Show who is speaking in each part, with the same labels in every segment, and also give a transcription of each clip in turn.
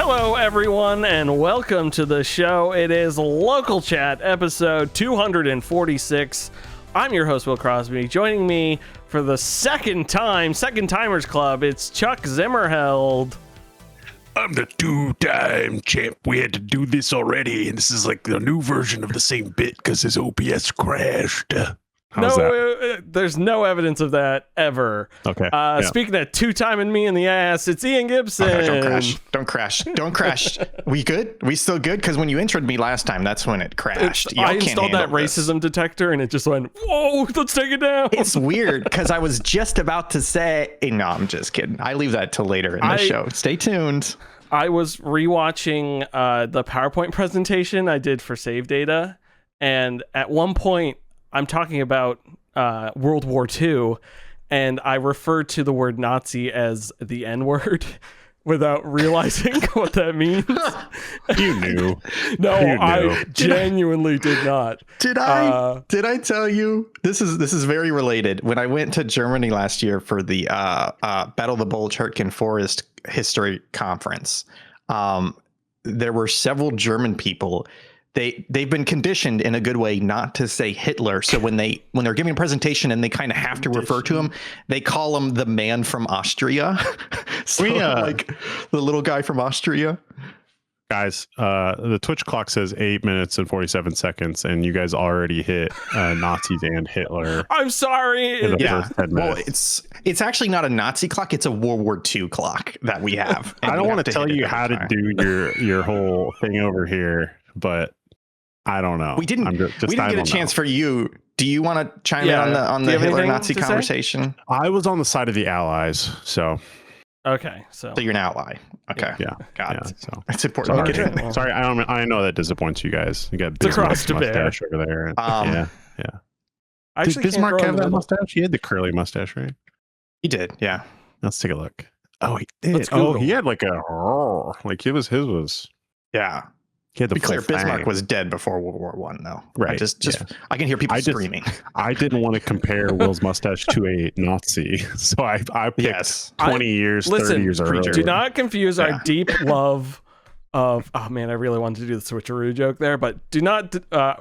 Speaker 1: Hello, everyone, and welcome to the show. It is Local Chat, episode 246. I'm your host, Will Crosby. Joining me for the second Timers Club, it's Chuck Zimmerheld.
Speaker 2: I'm the two-time champ. We had to do this already, and this is like the new version of the same bit because his OBS crashed. How's that?
Speaker 1: There's no evidence of that ever.
Speaker 2: Okay.
Speaker 1: Speaking of two-timing me in the ass, it's Ian Gibson.
Speaker 3: Okay, don't crash. We good? We still good? Because when you introed me last time, that's when it crashed.
Speaker 1: I installed that racism detector, and it just went, whoa, let's take it down.
Speaker 3: It's weird, because I was just about to say, no, I'm just kidding. I leave that till later in the show. Stay tuned.
Speaker 1: I was rewatching the PowerPoint presentation I did for Save Data, and at one point, I'm talking about World War II, and I referred to the word Nazi as the N-word without realizing what that means.
Speaker 2: You knew.
Speaker 1: No,
Speaker 2: you knew.
Speaker 1: I genuinely did not.
Speaker 3: Did I tell you? This is very related. When I went to Germany last year for the Battle of the Bulge-Hurtgen Forest History Conference, there were several German people. They've been conditioned in a good way not to say Hitler. So when they're giving a presentation and they kind of have to refer to him, they call him the man from Austria. So like the little guy from Austria.
Speaker 2: Guys, the Twitch clock says 8 minutes and 47 seconds, and you guys already hit Nazis and Hitler.
Speaker 1: I'm sorry.
Speaker 3: Yeah. Well, it's actually not a Nazi clock. It's a World War II clock that we have.
Speaker 2: I don't want to tell you how to do your whole thing over here, but I don't know.
Speaker 3: We didn't get a chance for you. Do you want to chime in on the Hitler Nazi conversation?
Speaker 2: I was on the side of the Allies, so.
Speaker 1: Okay, so
Speaker 3: you're an ally. Okay,
Speaker 2: yeah,
Speaker 3: got it.
Speaker 2: So
Speaker 3: it's important to get in there.
Speaker 2: Sorry, I know that disappoints you guys. You got Bismarck's mustache over there. Yeah. Did Bismarck have that mustache? He had the curly mustache, right?
Speaker 3: He did. Yeah.
Speaker 2: Let's take a look. Oh, he did. Oh, he had like his was.
Speaker 3: Yeah.
Speaker 2: He had the
Speaker 3: be clear, Bismarck was dead before World War One, though.
Speaker 2: Right.
Speaker 3: I can hear people screaming.
Speaker 2: I didn't want to compare Will's mustache to a Nazi, so I picked 20 years, 30 years earlier.
Speaker 1: Do not confuse our deep love of. Oh man, I really wanted to do the switcheroo joke there, but do not.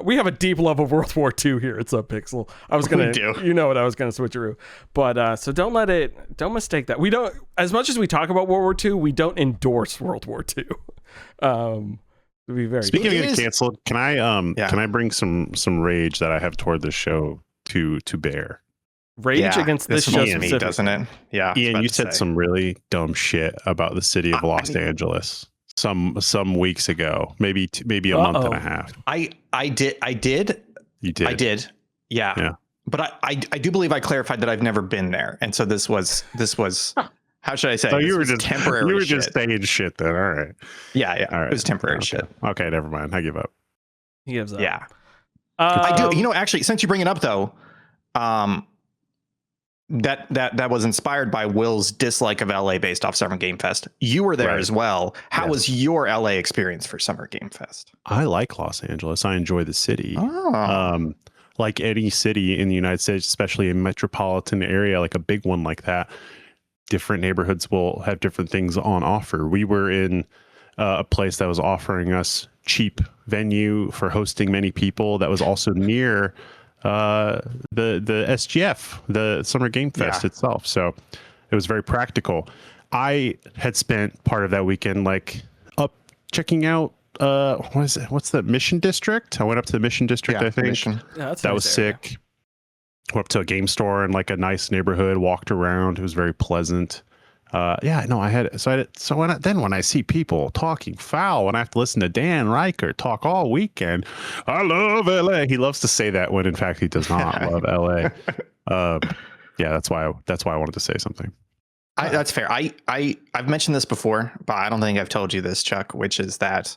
Speaker 1: We have a deep love of World War II here at Subpixel. I was gonna, you know what I was gonna switcheroo, but so don't mistake that. We don't. As much as we talk about World War II, we don't endorse World War II. Be very
Speaker 2: Speaking of getting canceled, can I bring some rage that I have toward this show to bear?
Speaker 1: Rage against this show,
Speaker 3: me, doesn't it? Yeah,
Speaker 2: Ian, you said some really dumb shit about the city of Los Angeles some weeks ago, maybe a month and a half.
Speaker 3: I did. You did. I did. Yeah. But I do believe I clarified that I've never been there, and so this was. How should I say?
Speaker 2: So you were just
Speaker 3: temporary.
Speaker 2: You were just saying shit then. All right.
Speaker 3: Yeah.
Speaker 2: All right.
Speaker 3: It was temporary shit.
Speaker 2: Okay, never mind. I give up.
Speaker 1: He gives up.
Speaker 3: Yeah. I do. You know, actually, since you bring it up though, that was inspired by Will's dislike of LA based off Summer Game Fest. You were there as well. How was your LA experience for Summer Game Fest?
Speaker 2: I like Los Angeles. I enjoy the city.
Speaker 3: Oh.
Speaker 2: Like any city in the United States, especially a metropolitan area, like a big one like that. Different neighborhoods will have different things on offer. We were in a place that was offering us cheap venue for hosting many people. That was also near the SGF, the Summer Game Fest itself. So it was very practical. I had spent part of that weekend up checking out what's the Mission District? I went up to the Mission District, I think.
Speaker 3: Mission.
Speaker 1: Yeah,
Speaker 2: that was sick. Went up to a game store in like a nice neighborhood, walked around. It was very pleasant. When I see people talking foul, when I have to listen to Dan Riker talk all weekend, I love LA. He loves to say that when in fact he does not love LA. That's why I wanted to say something.
Speaker 3: That's fair. I've mentioned this before, but I don't think I've told you this, Chuck, which is that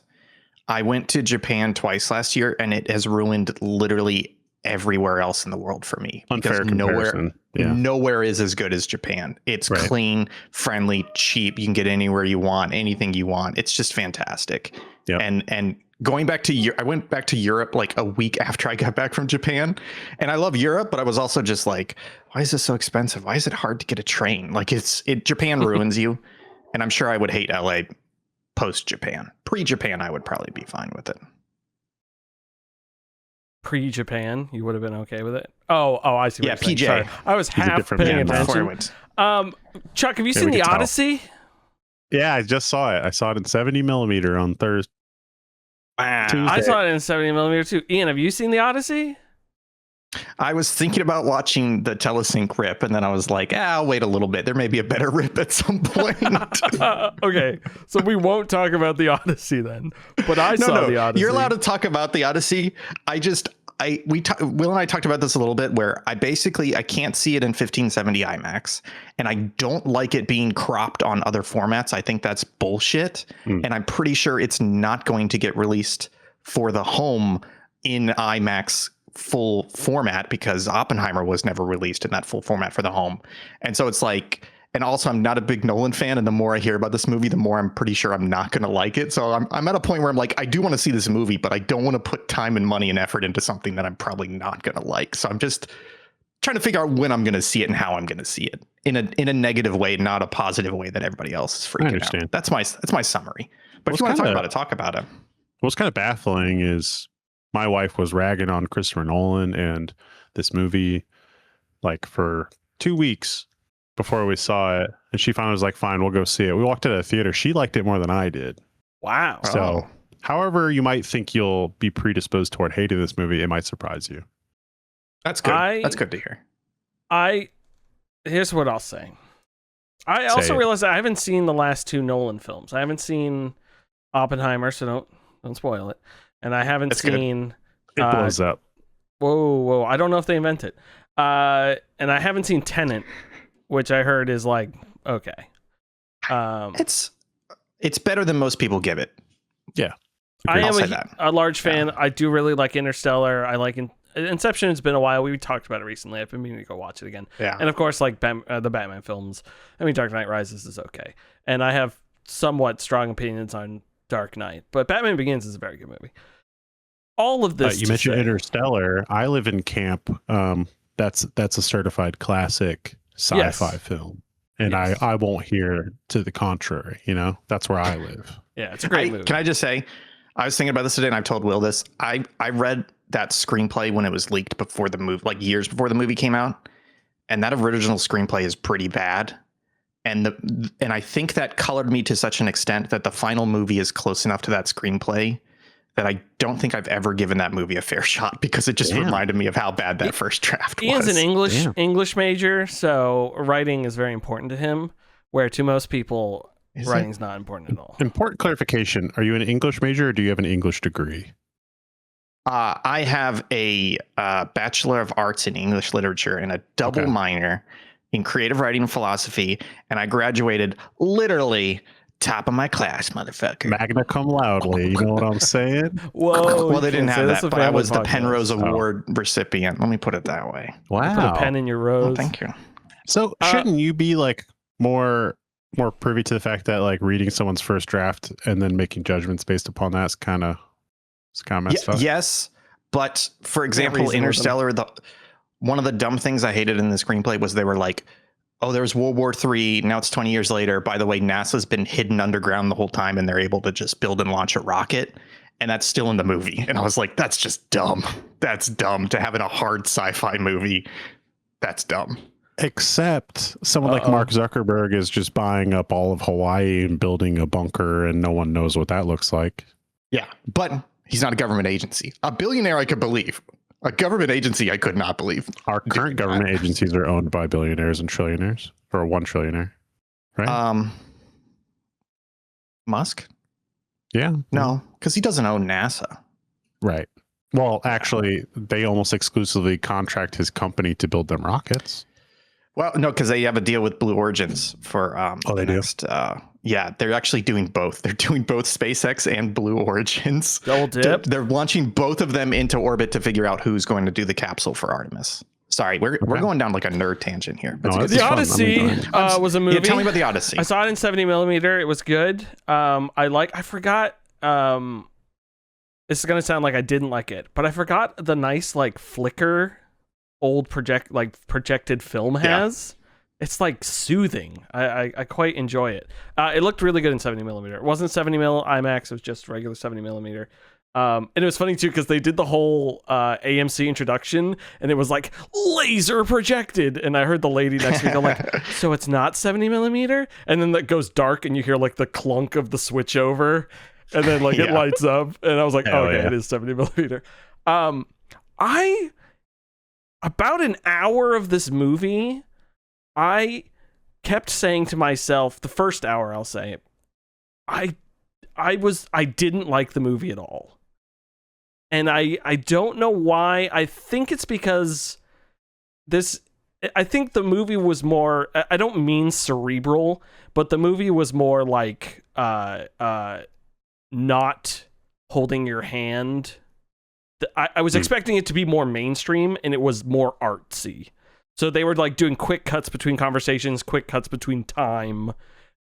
Speaker 3: I went to Japan twice last year and it has ruined literally everywhere else in the world for me.
Speaker 2: Unfair comparison.
Speaker 3: Nowhere is as good as Japan. It's clean, friendly, cheap. You can get anywhere you want, anything you want. It's just fantastic.
Speaker 2: Yep.
Speaker 3: And going back to I went back to Europe like a week after I got back from Japan, and I love Europe, but I was also just like, why is this so expensive? Why is it hard to get a train? Like Japan ruins you. And I'm sure I would hate LA post Japan. Pre Japan, I would probably be fine with it.
Speaker 1: Pre-Japan, you would have been okay with it. Oh, I see. What you're
Speaker 3: PJ.
Speaker 1: Sorry. I was half paying attention. Chuck, have you seen The Odyssey?
Speaker 2: Yeah, I just saw it. I saw it in 70 millimeter on Thursday.
Speaker 3: Wow.
Speaker 1: I saw it in 70 millimeter too. Ian, have you seen The Odyssey?
Speaker 3: I was thinking about watching the telesync rip, and then I was like, I'll wait a little bit. There may be a better rip at some point.
Speaker 1: Okay, so we won't talk about The Odyssey then. But I saw The Odyssey.
Speaker 3: You're allowed to talk about The Odyssey. Will and I talked about this a little bit, where I can't see it in 1570 IMAX, and I don't like it being cropped on other formats. I think that's bullshit, and I'm pretty sure it's not going to get released for the home in IMAX full format, because Oppenheimer was never released in that full format for the home. And so it's like, and also I'm not a big Nolan fan, and the more I hear about this movie, the more I'm pretty sure I'm not going to like it. So I'm at a point where I'm like, I do want to see this movie, but I don't want to put time and money and effort into something that I'm probably not going to like. So I'm just trying to figure out when I'm going to see it and how I'm going to see it in a negative way, not a positive way that everybody else is freaking out. That's my summary. But if you want to talk about it, talk about it.
Speaker 2: What's kind of baffling is my wife was ragging on Christopher Nolan and this movie like for 2 weeks before we saw it. And she finally was like, fine, we'll go see it. We walked into the theater. She liked it more than I did.
Speaker 1: Wow.
Speaker 2: So however you might think you'll be predisposed toward hating this movie, it might surprise you.
Speaker 3: That's good. That's good to hear.
Speaker 1: Here's what I'll say. I also realized that I haven't seen the last two Nolan films. I haven't seen Oppenheimer, so don't spoil it. And I haven't seen...
Speaker 2: It blows up.
Speaker 1: Whoa. I don't know if they invent it. And I haven't seen Tenet, which I heard is like, okay.
Speaker 3: It's better than most people give it.
Speaker 2: Yeah.
Speaker 1: I am a large fan. Yeah. I do really like Interstellar. I like Inception. It's been a while. We talked about it recently. I've been meaning to go watch it again.
Speaker 3: Yeah.
Speaker 1: And of course, like the Batman films. I mean, Dark Knight Rises is okay. And I have somewhat strong opinions on Dark Knight. But Batman Begins is a very good movie. All of this.
Speaker 2: You mentioned Interstellar. I live in camp. That's a certified classic sci-fi film. And I won't hear to the contrary. You know, that's where I live.
Speaker 1: Yeah, it's a great movie.
Speaker 3: Can I just say, I was thinking about this today, and I've told Will this. I read that screenplay when it was leaked before the movie, like years before the movie came out, and that original screenplay is pretty bad. And I think that colored me to such an extent that the final movie is close enough to that screenplay that I don't think I've ever given that movie a fair shot, because it just reminded me of how bad that first draft was.
Speaker 1: Ian's an English major, so writing is very important to him, where to most people, writing's not important at all.
Speaker 2: Important clarification. Are you an English major or do you have an English degree?
Speaker 3: I have a Bachelor of Arts in English Literature and a double minor in creative writing and philosophy, and I graduated literally top of my class, motherfucker.
Speaker 2: Magna cum laude, you know what I'm saying?
Speaker 1: Whoa.
Speaker 3: Well, they didn't have that, but I was the Penrose Award recipient. Let me put it that way.
Speaker 2: Wow.
Speaker 1: Put a pen in your rose.
Speaker 3: Oh, thank you.
Speaker 2: So shouldn't you be like more privy to the fact that like reading someone's first draft and then making judgments based upon that is kind of messed up?
Speaker 3: Yes, but for example, Interstellar, one of the dumb things I hated in the screenplay was they were like, oh, there was World War III. Now it's 20 years later. By the way, NASA's been hidden underground the whole time, and they're able to just build and launch a rocket. And that's still in the movie. And I was like, that's just dumb. That's dumb to have in a hard sci-fi movie. That's dumb.
Speaker 2: Except someone like Mark Zuckerberg is just buying up all of Hawaii and building a bunker, and no one knows what that looks like.
Speaker 3: Yeah, but he's not a government agency. A billionaire I could believe. A government agency I could not believe.
Speaker 2: Our current government agencies are owned by billionaires and trillionaires, or one trillionaire, right?
Speaker 3: Musk?
Speaker 2: Yeah.
Speaker 3: No, because he doesn't own NASA.
Speaker 2: Right. Well, actually, they almost exclusively contract his company to build them rockets.
Speaker 3: Well, no, because they have a deal with Blue Origins for
Speaker 2: they do?
Speaker 3: Yeah, they're actually doing both. They're doing both SpaceX and Blue Origins.
Speaker 1: Double dip.
Speaker 3: They're launching both of them into orbit to figure out who's going to do the capsule for Artemis. Sorry, we're going down like a nerd tangent here.
Speaker 1: The Odyssey was a movie.
Speaker 3: Yeah, tell me about the Odyssey.
Speaker 1: I saw it in 70 millimeter. It was good. I forgot. This is gonna sound like I didn't like it, but I forgot the nice like flicker old projected film has. it's like soothing. I quite enjoy it. It looked really good in 70 millimeter. It wasn't 70 mil IMAX. It was just regular 70 millimeter. And it was funny too because they did the whole AMC introduction and it was like laser projected, and I heard the lady next to me go like, "So it's not 70 millimeter?" And then that goes dark and you hear like the clunk of the switch over, and then like it lights up, and I was like, "Oh, okay, it is 70 millimeter." I about an hour of this movie, I kept saying to myself, the first hour I'll say, I didn't like the movie at all. And I don't know why. I think it's because I think the movie was more, I don't mean cerebral, but the movie was more like not holding your hand. I was expecting it to be more mainstream, and it was more artsy. So they were like doing quick cuts between conversations, quick cuts between time,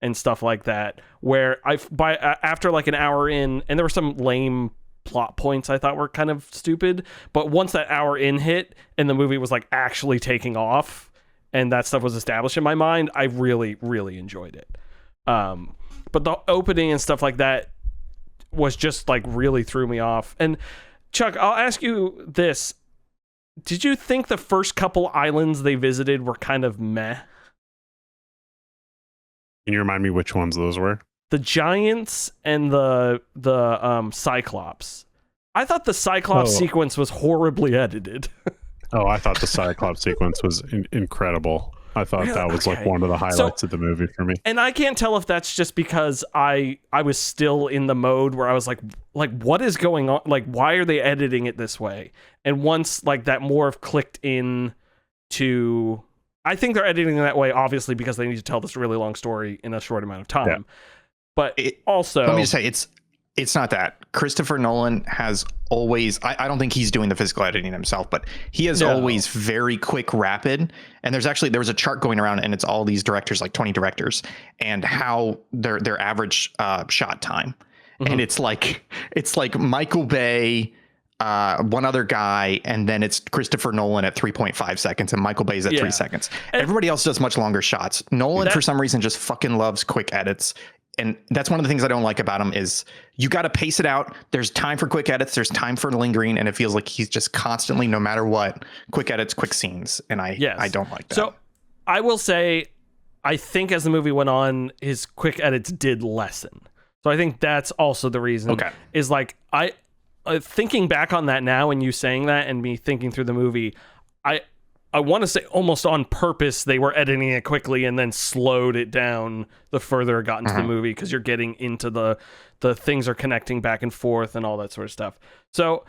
Speaker 1: and stuff like that. Where after like an hour in, and there were some lame plot points I thought were kind of stupid, but once that hour in hit and the movie was like actually taking off and that stuff was established in my mind, I really, really enjoyed it. But the opening and stuff like that was just like really threw me off. And Chuck, I'll ask you this. Did you think the first couple islands they visited were kind of meh?
Speaker 2: Can you remind me which ones those were?
Speaker 1: The Giants and the Cyclops. I thought the Cyclops sequence was horribly edited.
Speaker 2: I thought the Cyclops sequence was incredible. I thought that was like one of the highlights of the movie for me.
Speaker 1: And I can't tell if that's just because I was still in the mode where I was like what is going on? Like, why are they editing it this way? And once like that more have clicked in to, I think they're editing that way obviously because they need to tell this really long story in a short amount of time. Yeah. But also,
Speaker 3: let me just say, it's not that. Christopher Nolan has always, I don't think he's doing the physical editing himself, but he has always very quick, rapid. And there was a chart going around, and it's all these directors, like 20 directors, and how their average shot time. Mm-hmm. And it's like Michael Bay, one other guy, and then it's Christopher Nolan at 3.5 seconds, and Michael Bay's at 3 seconds. Everybody else does much longer shots. Nolan, for some reason, just fucking loves quick edits. And that's one of the things I don't like about him is you got to pace it out. There's time for quick edits. There's time for lingering. And it feels like he's just constantly, no matter what, quick edits, quick scenes. And I don't like that.
Speaker 1: So I will say, I think as the movie went on, his quick edits did lessen. So I think that's also the reason.
Speaker 3: Okay.
Speaker 1: Is like, thinking back on that now and you saying that and me thinking through the movie, I want to say almost on purpose they were editing it quickly and then slowed it down the further it got into the movie, because you're getting into the things are connecting back and forth and all that sort of stuff. So,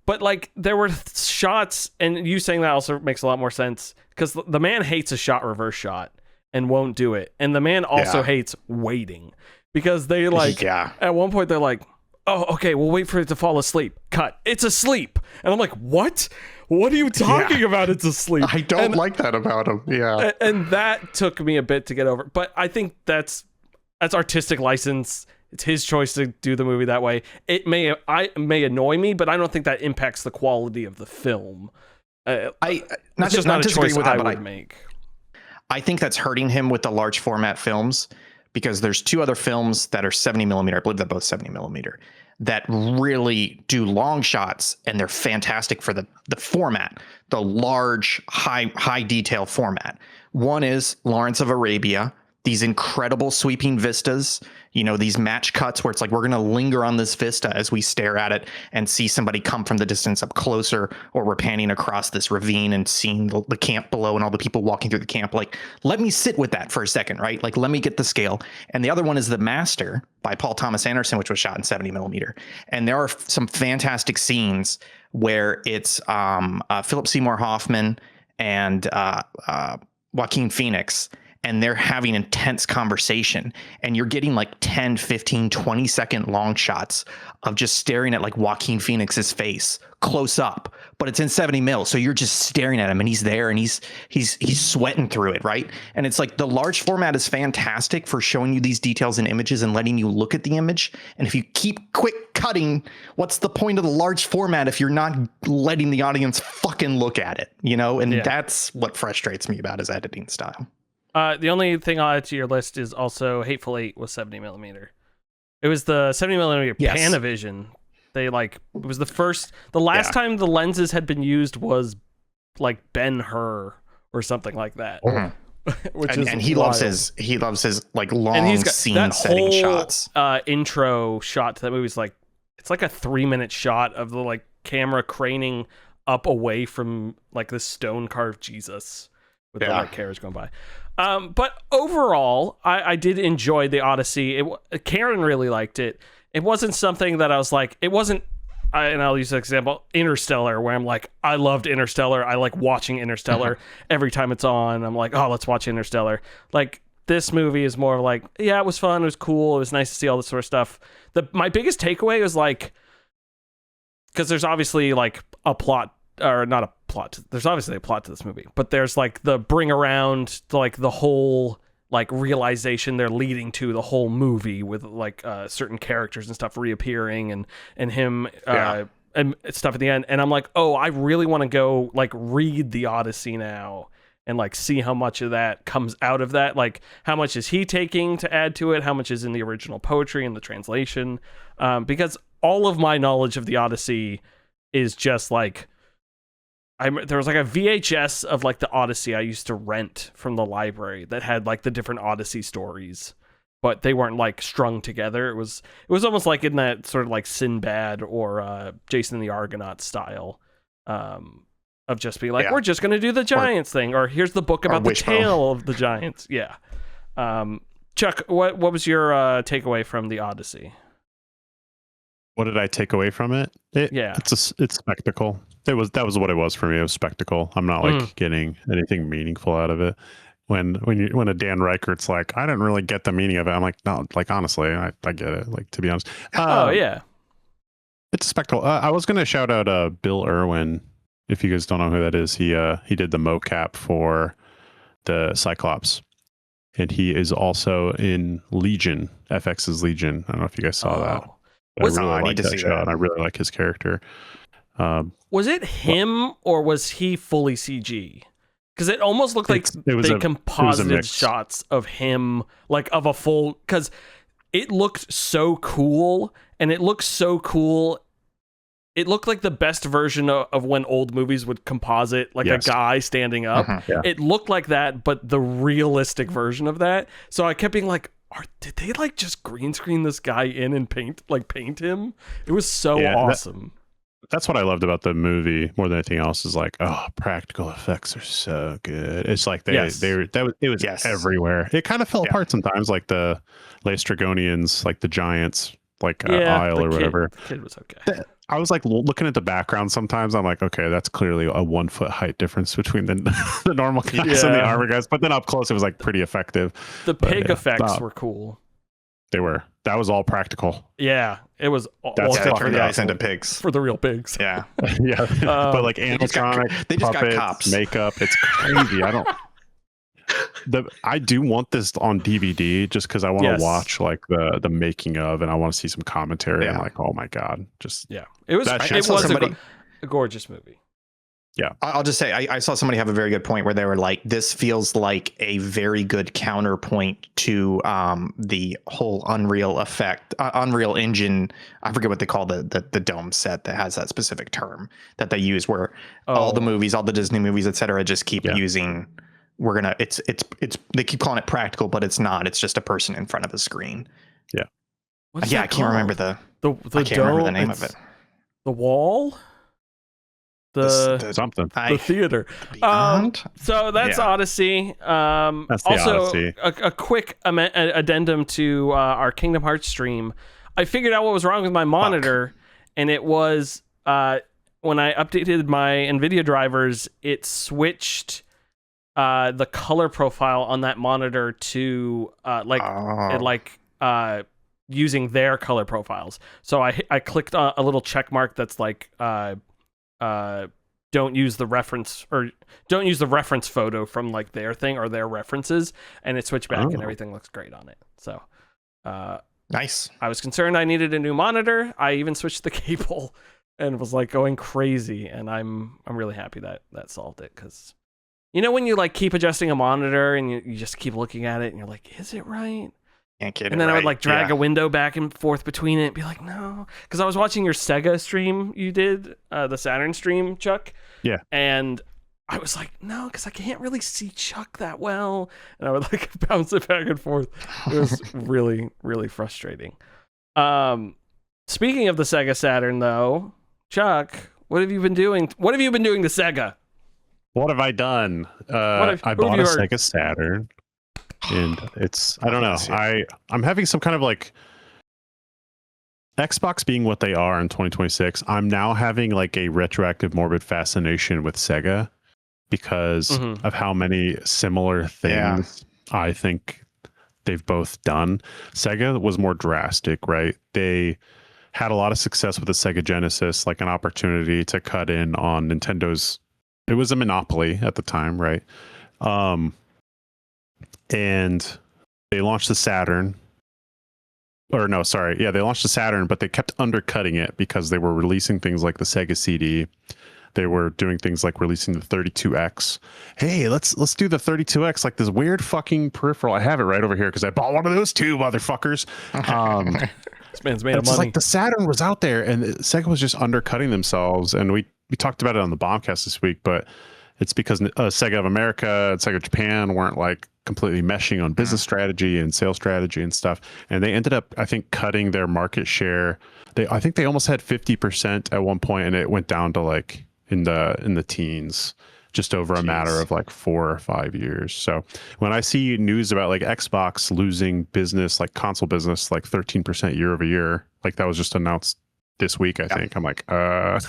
Speaker 1: but like there were shots, and you saying that also makes a lot more sense, because the man hates a shot reverse shot and won't do it. And the man also hates waiting, because they like at one point they're like, "Oh, okay, we'll wait for it to fall asleep. Cut. It's asleep." And I'm like, "What? What are you talking about? It's asleep."
Speaker 3: I don't like that about him. Yeah.
Speaker 1: And that took me a bit to get over. But I think that's artistic license. It's his choice to do the movie that way. It may annoy me, but I don't think that impacts the quality of the film.
Speaker 3: Not
Speaker 1: a choice I would make.
Speaker 3: I think that's hurting him with the large format films, because there's two other films that are 70 millimeter. I believe they're both 70 millimeter, that really do long shots, and they're fantastic for the format, the large, high detail format. One is Lawrence of Arabia, these incredible sweeping vistas, these match cuts where it's like we're going to linger on this vista as we stare at it and see somebody come from the distance up closer, or we're panning across this ravine and seeing the camp below and all the people walking through the camp. Like, let me sit with that for a second, right? Like, let me get the scale. And the other one is The Master by Paul Thomas Anderson, which was shot in 70 millimeter. And there are some fantastic scenes where it's Philip Seymour Hoffman and Joaquin Phoenix, and they're having intense conversation, and you're getting like 10, 15, 20 second long shots of just staring at like Joaquin Phoenix's face close up, but it's in 70 mil. So you're just staring at him, and he's there, and he's sweating through it. Right. And it's like the large format is fantastic for showing you these details in images and letting you look at the image. And if you keep quick cutting, what's the point of the large format if you're not letting the audience fucking look at it, And that's what frustrates me about his editing style.
Speaker 1: The only thing I'll add to your list is also Hateful Eight was 70 millimeter. It was the 70 millimeter Panavision. It was the last time the lenses had been used was like Ben-Hur or something like that.
Speaker 3: Mm-hmm. And he loves his like long
Speaker 1: and he's got
Speaker 3: scene setting shots.
Speaker 1: Intro shot to that movie is like, it's like a 3-minute shot of the like camera craning up away from like the stone carved Jesus with the like carriage going by. But overall, I did enjoy the Odyssey. Karen really liked it. It wasn't something that I was like, it wasn't, and I'll use an example, Interstellar, where I'm like, I loved Interstellar. I like watching Interstellar every time it's on. I'm like, oh, let's watch Interstellar. Like, this movie is more like, yeah, it was fun. It was cool. It was nice to see all this sort of stuff. My biggest takeaway was like, because there's obviously like a plot, or not a plot. There's obviously a plot to this movie, but there's like the bring around, like the whole like realization they're leading to the whole movie with like certain characters and stuff reappearing and him and stuff at the end. And I'm like, oh, I really want to go like read the Odyssey now and like see how much of that comes out of that. Like, how much is he taking to add to it? How much is in the original poetry and the translation? Because all of my knowledge of the Odyssey is just like, there was like a VHS of like the Odyssey I used to rent from the library that had like the different Odyssey stories, but they weren't like strung together. It was almost like in that sort of like Sinbad or Jason and the Argonaut style, of just being like, we're just going to do the Giants thing, or here's the book about the tale of the Giants. Yeah. Chuck, what was your takeaway from the Odyssey?
Speaker 2: What did I take away from it? It's spectacle. That was what it was for me. It was spectacle. I'm not like getting anything meaningful out of it. When a Dan Reichert's like, I didn't really get the meaning of it. I'm like, no, like honestly, I get it. Like, to be honest.
Speaker 1: It's
Speaker 2: a spectacle. I was gonna shout out Bill Irwin. If you guys don't know who that is, he did the mocap for the Cyclops, and he is also in Legion, FX's Legion. I don't know if you guys saw that. I really like that show, and I really like his character.
Speaker 1: Was it him or was he fully CG? Because it almost looked like they composited shots of him, like of a full. Because it looked so cool, and it looked so cool. It looked like the best version of when old movies would composite, like a guy standing up. It looked like that, but the realistic version of that. So I kept being like, did they like just green screen this guy in and paint him? It was so awesome.
Speaker 2: That's what I loved about the movie more than anything else, is like, oh, practical effects are so good. It's like it was everywhere. It kind of fell apart sometimes, like the Laestrygonians, like the giants, like Isle or whatever.
Speaker 1: The kid was okay.
Speaker 2: I was like looking at the background sometimes. I'm like, okay, that's clearly a 1 foot height difference between the normal guys and the armor guys. But then up close, it was like pretty effective.
Speaker 1: The pig effects were cool.
Speaker 2: They were. That was all practical.
Speaker 1: Yeah, it was.
Speaker 3: That's all for the guys into pigs.
Speaker 1: For the real pigs.
Speaker 3: Yeah,
Speaker 2: yeah. But like animatronic, they just got cops, makeup. It's crazy. I do want this on DVD just because I want to watch like the making of, and I want to see some commentary. I'm like, oh my god,
Speaker 1: it was a gorgeous movie.
Speaker 3: Yeah, I'll just say I saw somebody have a very good point where they were like, this feels like a very good counterpoint to the whole Unreal Engine. I forget what they call the dome set that has that specific term that they use, where all the movies, all the Disney movies, etc., just keep using. It's they keep calling it practical, but it's not. It's just a person in front of a screen.
Speaker 1: Yeah.
Speaker 3: I can't remember I can't remember the name of it.
Speaker 1: The wall.
Speaker 2: The
Speaker 1: theater. So that's Odyssey.
Speaker 2: That's
Speaker 1: also
Speaker 2: Odyssey.
Speaker 1: A quick addendum to our Kingdom Hearts stream. I figured out what was wrong with my monitor, and it was when I updated my NVIDIA drivers, it switched the color profile on that monitor to using their color profiles. So I clicked on a little check mark that's like don't use the reference photo from like their thing or their references, and it switched back and everything looks great on it. So
Speaker 3: nice.
Speaker 1: I was concerned I needed a new monitor. I even switched the cable and was like going crazy, and I'm really happy that solved it, because You know when you like keep adjusting a monitor and you just keep looking at it and you're like, is it right?
Speaker 3: Can't get it
Speaker 1: And then I would
Speaker 3: right.
Speaker 1: like drag a window back and forth between it and be like, no. Because I was watching your Sega stream you did, the Saturn stream, Chuck.
Speaker 2: Yeah.
Speaker 1: And I was like, no, because I can't really see Chuck that well. And I would like bounce it back and forth. It was really, really frustrating. Speaking of the Sega Saturn, though, Chuck, what have you been doing? What have you been doing to Sega?
Speaker 2: What have I done? I bought a Sega Saturn, and it's I don't know. I'm having some kind of like Xbox being what they are in 2026. I'm now having like a retroactive morbid fascination with Sega because of how many similar things I think they've both done. Sega was more drastic, right? They had a lot of success with the Sega Genesis, like an opportunity to cut in on Nintendo's. It was a monopoly at the time, right? And they launched the Saturn. Or no, sorry. Yeah, they launched the Saturn, but they kept undercutting it because they were releasing things like the Sega CD. They were doing things like releasing the 32X. Hey, let's do the 32X, like this weird fucking peripheral. I have it right over here because I bought one of those too, motherfuckers.
Speaker 1: This man's made of money.
Speaker 2: Like the Saturn was out there, and Sega was just undercutting themselves. And we talked about it on the Bombcast this week, but it's because Sega of America and Sega Japan weren't like completely meshing on business strategy and sales strategy and stuff. And they ended up, I think, cutting their market share. I think they almost had 50% at one point, and it went down to like in the teens, just over a matter of like 4 or 5 years. So when I see news about like Xbox losing business, like console business, like 13% year over year, like that was just announced this week, I think. I'm like,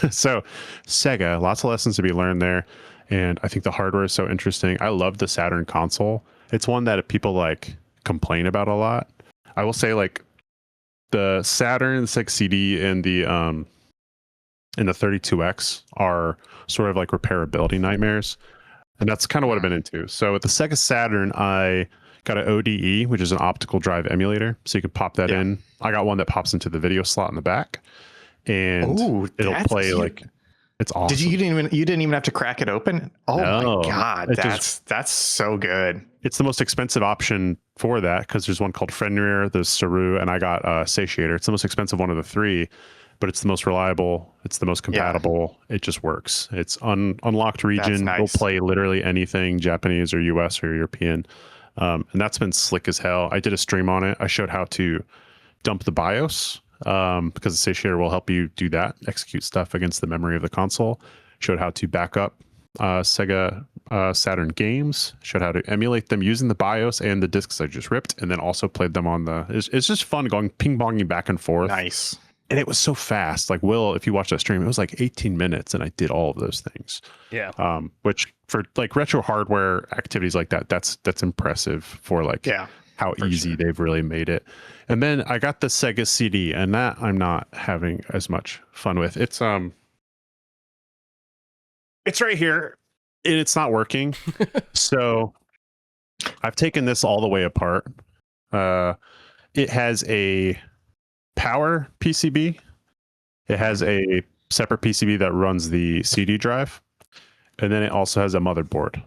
Speaker 2: so Sega, lots of lessons to be learned there. And I think the hardware is so interesting. I love the Saturn console. It's one that people like complain about a lot. I will say like the Saturn, the Sega CD, and the 32X are sort of like repairability nightmares. And that's kind of what I've been into. So with the Sega Saturn, I got an ODE, which is an optical drive emulator. So you can pop that in. I got one that pops into the video slot in the back. And it'll play cute. Like it's awesome.
Speaker 3: You didn't even have to crack it open? Oh no, my god, that's so good.
Speaker 2: It's the most expensive option for that because there's one called Fenrir, there's Saru, and I got Satiator. It's the most expensive one of the three, but it's the most reliable. It's the most compatible. Yeah. It just works. It's unlocked region. Nice. It'll play literally anything, Japanese or US or European. And that's been slick as hell. I did a stream on it. I showed how to dump the BIOS because the Satiator will help you do that, execute stuff against the memory of the console. Showed how to back up Sega Saturn games. Showed how to emulate them using the BIOS and the discs I just ripped, and then also played them on the. It's just fun going ping-ponging back and forth.
Speaker 3: Nice.
Speaker 2: And it was so fast. Like Will, if you watch that stream, it was like 18 minutes, and I did all of those things.
Speaker 1: Yeah.
Speaker 2: Which for like retro hardware activities like that, that's impressive for like how easy they've really made it. And then I got the Sega CD, and that I'm not having as much fun with. It's right here, and it's not working. So I've taken this all the way apart. It has a power PCB. It has a separate PCB that runs the CD drive, and then it also has a motherboard.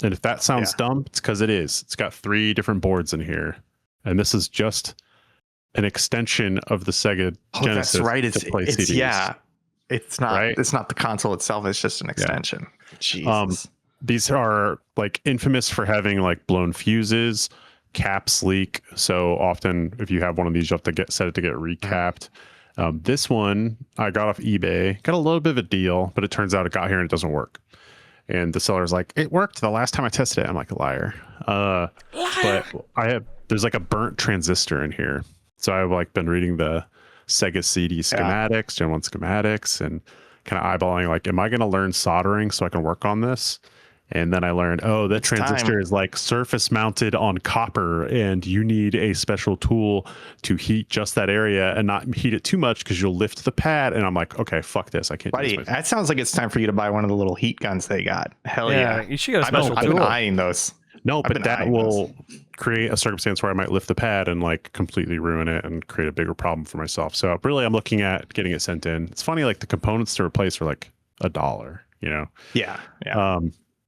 Speaker 2: And if that sounds dumb, it's because it is. It's got 3 different boards in here, and this is just an extension of the Sega Genesis.
Speaker 3: That's right. It's
Speaker 2: CDs.
Speaker 3: It's not. Right? It's not the console itself. It's just an extension. Yeah. Jesus.
Speaker 2: These are like infamous for having like blown fuses, caps leak. So often, if you have one of these, you have to set it to get recapped. This one I got off eBay. Got a little bit of a deal, but it turns out it got here and it doesn't work. And the seller's like, it worked the last time I tested it. I'm like, liar. But there's like a burnt transistor in here. So I've like been reading the Sega CD schematics, Gen 1 schematics, and kind of eyeballing like, am I going to learn soldering so I can work on this? And then I learned, that transistor is like surface mounted on copper, and you need a special tool to heat just that area and not heat it too much because you'll lift the pad. And I'm like, okay, fuck this. I can't.
Speaker 3: Buddy, that sounds like it's time for you to buy one of the little heat guns they got. Hell yeah.
Speaker 1: You should get a special tool.
Speaker 3: I've been eyeing those.
Speaker 2: No, but that will create a circumstance where I might lift the pad and like completely ruin it and create a bigger problem for myself. So really, I'm looking at getting it sent in. It's funny, like the components to replace are like $1, you know?
Speaker 3: Yeah.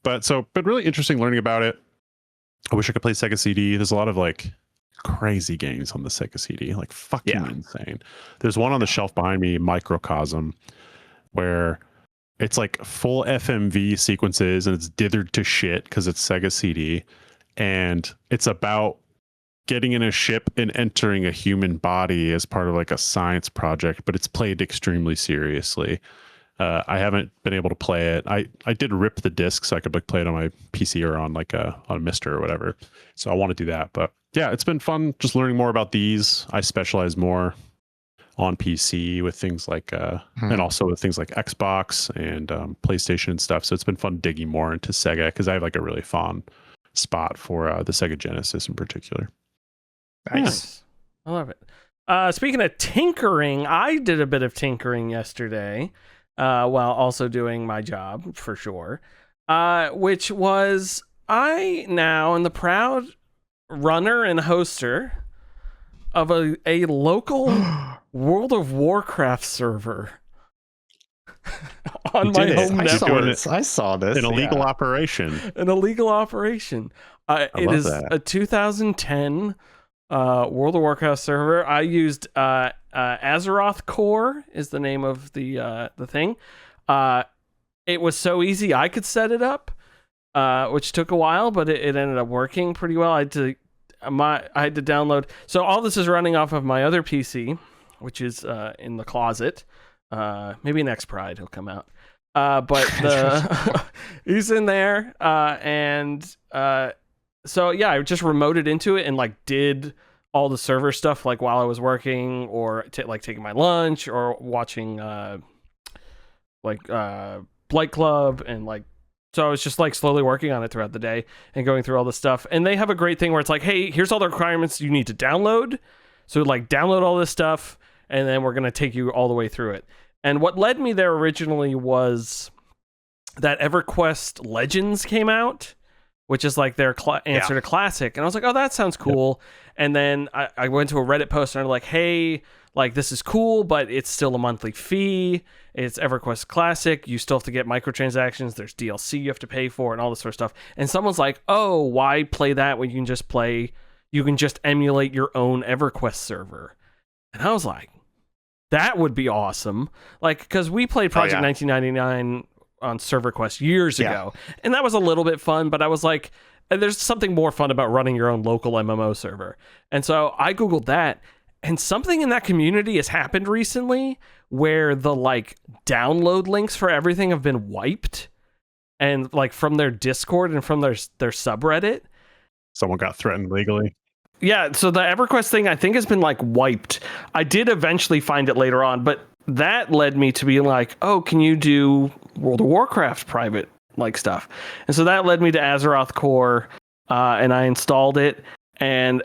Speaker 2: but really interesting learning about it. I wish I could play Sega CD. There's a lot of like crazy games on the Sega CD, like fucking insane. There's one on the shelf behind me, Microcosm, where it's like full FMV sequences and it's dithered to shit because it's Sega CD, and it's about getting in a ship and entering a human body as part of like a science project, but it's played extremely seriously. I haven't been able to play it. I did rip the disc so I could like play it on my PC or on a Mister or whatever. So I want to do that. But yeah, it's been fun just learning more about these. I specialize more on PC with things like and also with things like Xbox and PlayStation and stuff. So it's been fun digging more into Sega because I have like a really fond spot for the Sega Genesis in particular.
Speaker 3: Nice.
Speaker 1: I love it. Speaking of tinkering, I did a bit of tinkering yesterday while also doing my job, for sure, which was I now am the proud runner and hoster of a local World of Warcraft server on my home network.
Speaker 3: I saw this.
Speaker 2: An illegal operation.
Speaker 1: An illegal operation. It is a 2010 World of Warcraft server. I used Azeroth Core is the name of the thing. It was so easy I could set it up, which took a while, but it ended up working pretty well. I had to download. So all this is running off of my other PC, which is in the closet. Maybe next Pride he'll come out. But he's in there, and so yeah, I just remoted into it and like did all the server stuff like while I was working or like taking my lunch or watching Blight Club, and like so I was just like slowly working on it throughout the day and going through all the stuff. And they have a great thing where it's like, hey, here's all the requirements you need to download. So like download all this stuff, and then we're gonna take you all the way through it. And what led me there originally was that EverQuest Legends came out, which is like their answer to Classic. And I was like, oh, that sounds cool. Yep. And then I went to a Reddit post and I'm like, hey, like this is cool, but it's still a monthly fee. It's EverQuest Classic. You still have to get microtransactions. There's DLC you have to pay for and all this sort of stuff. And someone's like, oh, why play that when you can just emulate your own EverQuest server? And I was like, that would be awesome. Like, because we played Project 1999 on ServerQuest years ago, and that was a little bit fun, but I was like, there's something more fun about running your own local MMO server. And so I Googled that, and something in that community has happened recently where the like download links for everything have been wiped, and like from their Discord and from their subreddit.
Speaker 2: Someone got threatened legally.
Speaker 1: Yeah, so the EverQuest thing I think has been like wiped. I did eventually find it later on, but that led me to be like, oh, can you do World of Warcraft private like stuff? And so that led me to Azeroth Core, and I installed it, and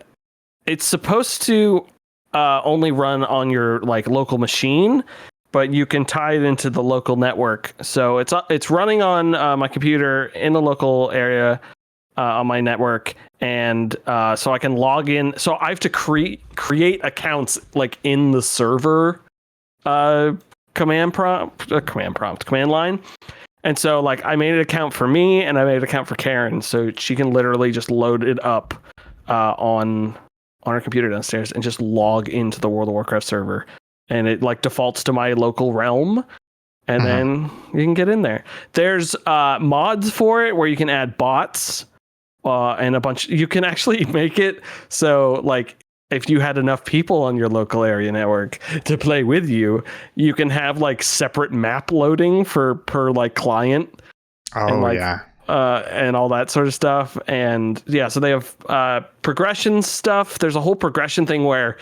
Speaker 1: it's supposed to only run on your like local machine, but you can tie it into the local network. So it's running on my computer in the local area on my network, and so I can log in. So I have to create accounts like in the server command line. And so like I made an account for me and I made an account for Karen, so she can literally just load it up on her computer downstairs and just log into the World of Warcraft server, and it like defaults to my local realm, and then you can get in there. There's mods for it where you can add bots and a bunch. You can actually make it so like if you had enough people on your local area network to play with you, you can have like separate map loading per like client.
Speaker 3: Oh,
Speaker 1: and, and all that sort of stuff. And yeah, so they have progression stuff. There's a whole progression thing where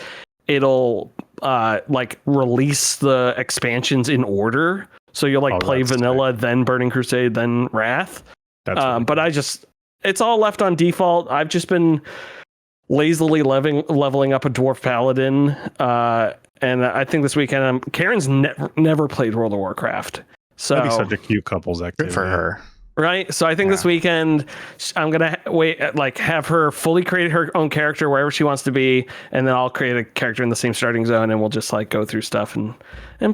Speaker 1: it'll like release the expansions in order. So you'll like play vanilla, then Burning Crusade, then Wrath. But it's all left on default. I've just been lazily leveling up a dwarf paladin, and I think this weekend Karen's never played World of Warcraft, so
Speaker 2: that'd be such a cute couples activity.
Speaker 3: Good for her,
Speaker 1: right? So I think this weekend I'm gonna have her fully create her own character wherever she wants to be, and then I'll create a character in the same starting zone, and we'll just like go through stuff and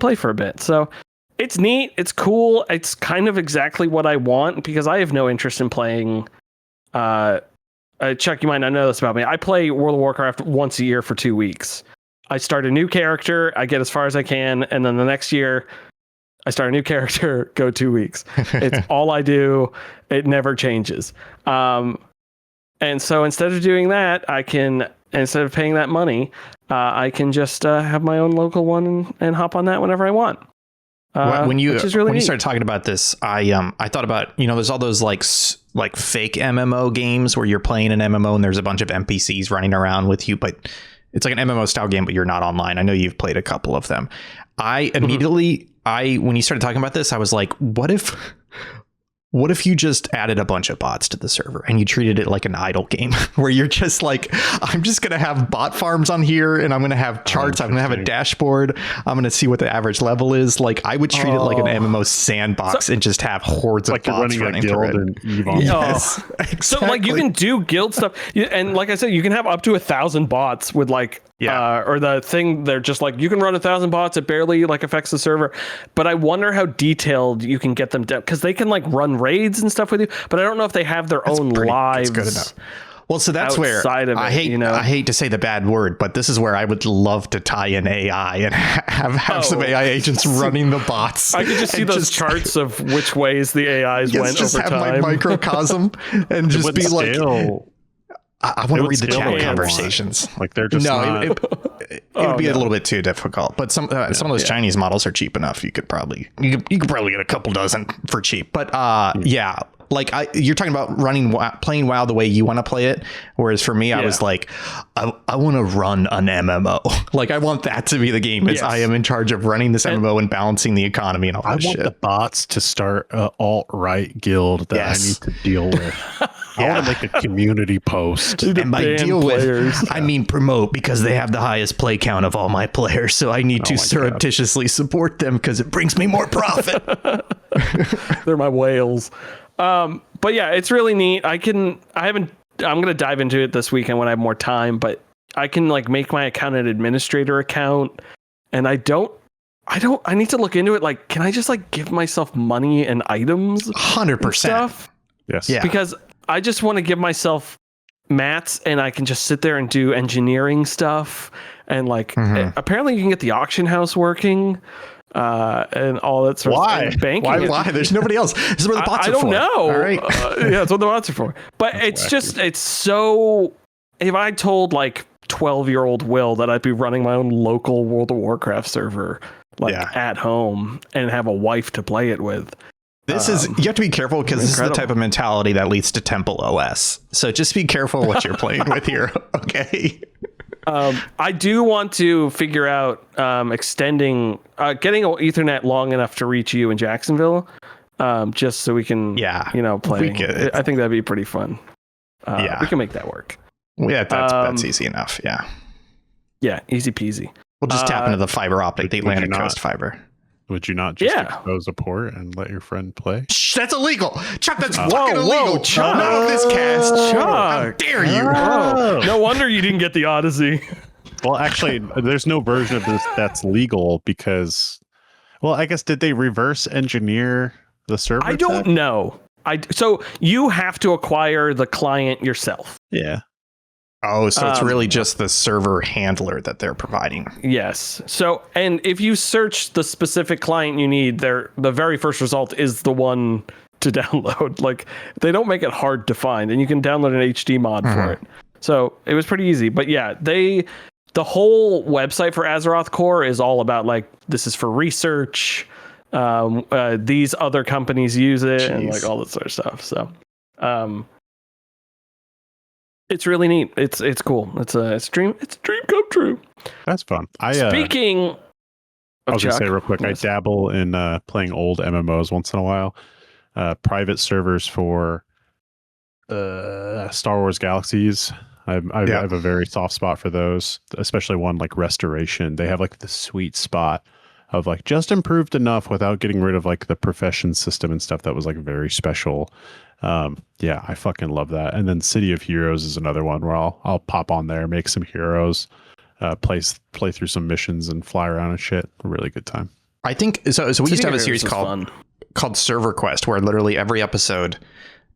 Speaker 1: play for a bit. So It's neat. It's cool. It's kind of exactly what I want because I have no interest in playing. Chuck, you might not know this about me. I play World of Warcraft once a year for 2 weeks. I start a new character, I get as far as I can, and then the next year I start a new character, go 2 weeks. It's all I do. It never changes. And so instead of doing that, instead of paying that money, I can just have my own local one and hop on that whenever I want.
Speaker 3: When you
Speaker 1: really
Speaker 3: started talking about this, I thought about, there's all those like fake MMO games where you're playing an MMO and there's a bunch of NPCs running around with you, but it's like an MMO style game, but you're not online. I know you've played a couple of them. I immediately, when you started talking about this, I was like, what if you just added a bunch of bots to the server and you treated it like an idle game where you're just like, I'm just going to have bot farms on here and I'm going to have charts. I'm going to have a dashboard. I'm going to see what the average level is. Like I would treat it like an MMO sandbox and just have hordes of bots running through it.
Speaker 2: And
Speaker 3: yes, exactly.
Speaker 1: So like you can do guild stuff. And like I said, you can have up to 1,000 bots with like, or the thing they're just like, you can run 1,000 bots. It barely like affects the server. But I wonder how detailed you can get them down because they can like run raids and stuff with you. But I don't know if they have their own lives.
Speaker 3: That's good enough. Well, so that's where I hate to say the bad word, but this is where I would love to tie in AI and have some AI agents running the bots.
Speaker 1: I could just see those charts of which ways the AIs went over time.
Speaker 3: My microcosm and just be like, I want to read the chat conversations.
Speaker 2: Like they're just
Speaker 3: it would be a little bit too difficult. But some of those Chinese models are cheap enough. You could probably get a couple dozen for cheap. But like you're talking about playing WoW the way you want to play it. Whereas for me, I was like, I want to run an MMO. Like I want that to be the game. I am in charge of running this MMO and balancing the economy and all that shit.
Speaker 2: I want the bots to start an alt-right guild that I need to deal with. I want to make a community post.
Speaker 3: And by deal with, I mean promote because they have the highest play count of all my players. So I need to surreptitiously support them because it brings me more profit.
Speaker 1: They're my whales. But yeah, it's really neat. I'm going to dive into it this weekend when I have more time, but I can like make my account an administrator account and I need to look into it. Like, can I just like give myself money and items?
Speaker 3: 100%.
Speaker 1: Stuff?
Speaker 2: Yes.
Speaker 3: Yeah.
Speaker 1: Because I just want to give myself mats and I can just sit there and do engineering stuff. And like, apparently you can get the auction house working. And all that sort of banking.
Speaker 3: Why? There's nobody else. This is where the bots are for.
Speaker 1: I don't know.
Speaker 3: All right.
Speaker 1: That's what the bots are for. But it's so. If I told like 12-year-old Will that I'd be running my own local World of Warcraft server, at home, and have a wife to play it with.
Speaker 3: This is, you have to be careful because this is the type of mentality that leads to Temple OS. So just be careful what you're playing with here. Okay.
Speaker 1: I do want to figure out extending, getting an Ethernet long enough to reach you in Jacksonville, just so we can, play. I think that'd be pretty fun. We can make that work.
Speaker 3: Yeah, that's easy enough. Yeah.
Speaker 1: Yeah, easy peasy.
Speaker 3: We'll just tap into the fiber optic, the Atlantic Coast fiber.
Speaker 2: Would you not just expose a port and let your friend play?
Speaker 3: Shh, that's illegal. Chuck, that's fucking illegal. Chuck. None of this cast.
Speaker 1: Chuck.
Speaker 3: How dare you?
Speaker 1: No wonder you didn't get the Odyssey.
Speaker 2: Well, actually, there's no version of this that's legal because, well, I guess did they reverse engineer the server?
Speaker 1: I don't know. So you have to acquire the client yourself.
Speaker 2: Yeah.
Speaker 3: Oh, so it's really just the server handler that they're providing.
Speaker 1: Yes. So, and if you search the specific client you need, the very first result is the one to download. Like, they don't make it hard to find, and you can download an HD mod for it. So it was pretty easy. But yeah, the whole website for Azeroth Core is all about like, this is for research. These other companies use it and like all that sort of stuff. So, it's really neat. It's cool. It's a dream come true.
Speaker 2: That's fun.
Speaker 1: Speaking of
Speaker 2: I was going to say real quick, I dabble in playing old MMOs once in a while. Private servers for Star Wars Galaxies. I have a very soft spot for those, especially one like Restoration. They have like the sweet spot of like just improved enough without getting rid of like the profession system and stuff that was like very special. I fucking love that. And then City of Heroes is another one where I'll pop on there, make some heroes, play through some missions and fly around and shit. A really good time.
Speaker 3: I think so. So we used to have a series
Speaker 1: fun.
Speaker 3: called Server Quest, where literally every episode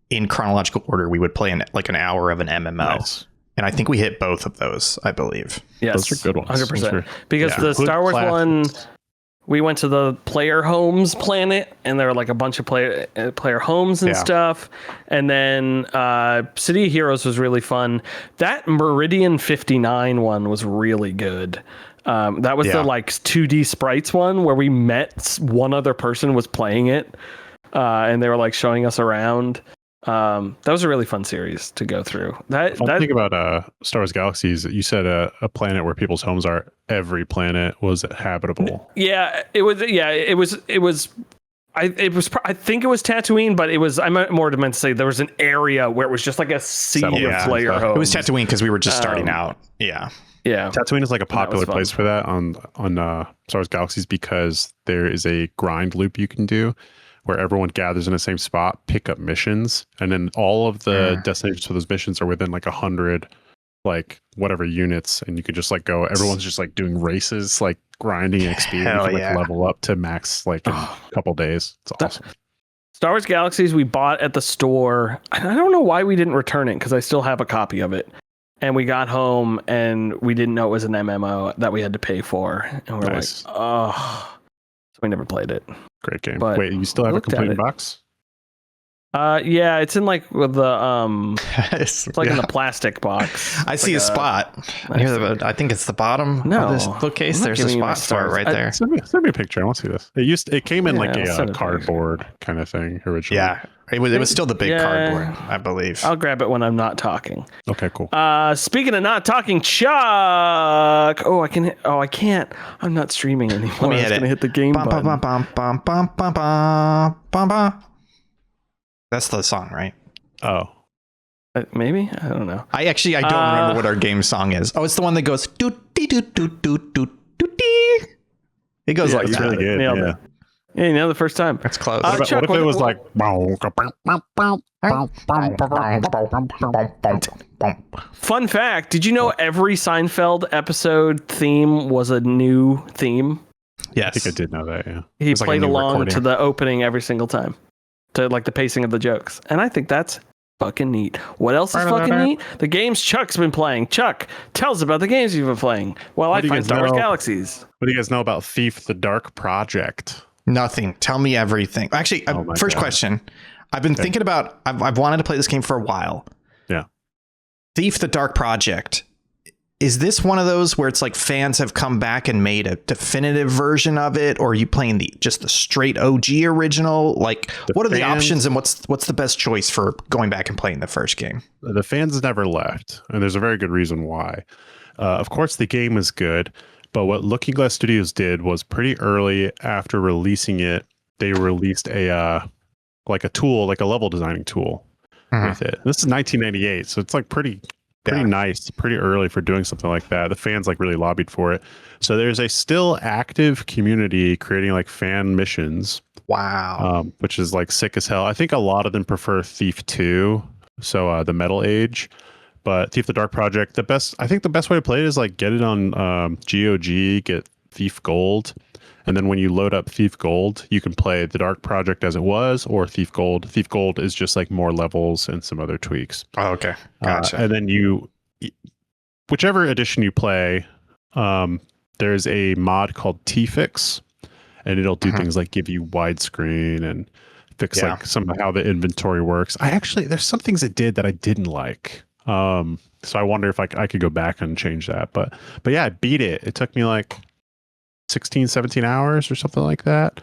Speaker 3: in chronological order we would play like an hour of an MMO.
Speaker 2: Nice.
Speaker 3: And I think we hit both of those, I believe.
Speaker 1: Yes,
Speaker 2: those are good ones.
Speaker 1: 100%. Because the Star Wars one, we went to the player homes planet, and there were like a bunch of player homes and stuff. And then City of Heroes was really fun. That Meridian 59 one was really good. That was the like 2D sprites one where we met one other person was playing it, and they were like showing us around. That was a really fun series to go through. That
Speaker 2: thing about Star Wars Galaxies, you said a planet where people's homes are. Every planet was habitable.
Speaker 1: Yeah, it was. Yeah, it was. I think it was Tatooine, but it was. I meant to say there was an area where it was just like a sea of player homes.
Speaker 3: It was Tatooine because we were just starting out. Yeah.
Speaker 1: Yeah,
Speaker 2: Tatooine is like a popular place for that on Star Wars Galaxies because there is a grind loop you can do where everyone gathers in the same spot, pick up missions, and then all of the destinations for those missions are within like 100, like whatever units, and you can just like go. Everyone's just like doing races, like grinding XP. You can like level up to max like in a couple days. It's awesome.
Speaker 1: Star Wars Galaxies we bought at the store. I don't know why we didn't return it because I still have a copy of it. And we got home and we didn't know it was an MMO that we had to pay for. And we're like, oh. So we never played it.
Speaker 2: Great game. But wait, you still have a complete box?
Speaker 1: Yeah, it's in like with the it's like in the plastic box.
Speaker 3: I see a spot. I think it's the bottom of this bookcase. There's a spot for it right there.
Speaker 2: Send me a picture. I want to see this. It came in like a cardboard kind of thing originally.
Speaker 3: Yeah. It was still the big cardboard, I believe.
Speaker 1: I'll grab it when I'm not talking.
Speaker 2: Okay, cool.
Speaker 1: Speaking of not talking, Chuck. Oh, I can't. I'm not streaming anymore.
Speaker 3: Let me
Speaker 1: gonna hit the game button.
Speaker 3: That's the song, right?
Speaker 2: Oh.
Speaker 1: Maybe? I don't know.
Speaker 3: I don't remember what our game song is. Oh, it's the one that goes doo-dee, doo-doo-doo-doo-doo-dee. It goes like that.
Speaker 2: Really good.
Speaker 1: Nailed it. Yeah, you know the first time.
Speaker 3: That's close.
Speaker 2: What if it was like...
Speaker 1: Fun fact, did you know every Seinfeld episode theme was a new theme?
Speaker 3: Yes.
Speaker 2: I think I did know that, yeah.
Speaker 1: He played along to the opening every single time. To like the pacing of the jokes. And I think that's fucking neat. What else is fucking neat? The games Chuck's been playing. Chuck, tell us about the games you've been playing. Well, I find Star Wars Galaxies.
Speaker 2: What do you guys know about Thief the Dark Project?
Speaker 3: Nothing. Tell me everything. Actually, first question. I've been thinking about, I've wanted to play this game for a while.
Speaker 2: Yeah.
Speaker 3: Thief the Dark Project. Is this one of those where it's like fans have come back and made a definitive version of it? Or are you playing just the straight OG original? Like, what are the options and what's the best choice for going back and playing the first game?
Speaker 2: The fans never left, and there's a very good reason why. Of course, the game is good, but what Looking Glass Studios did was pretty early after releasing it, they released a tool, like a level designing tool with it. This is 1998, so it's like pretty nice, pretty early for doing something like that. The fans like really lobbied for it. So there's a still active community creating like fan missions.
Speaker 3: Wow.
Speaker 2: Which is like sick as hell. I think a lot of them prefer Thief 2, so the Metal Age. But Thief the Dark Project, I think the best way to play it is like get it on GOG, get Thief Gold. And then when you load up Thief Gold, you can play the Dark Project as it was, or Thief Gold. Thief Gold is just like more levels and some other tweaks.
Speaker 3: Oh, okay. Gotcha.
Speaker 2: And then whichever edition you play, there's a mod called T-Fix, and it'll do things like give you widescreen and fix like some of how the inventory works. There's some things it did that I didn't like. So I wonder if I could go back and change that. But yeah, I beat it. It took me like 16, 17 hours or something like that.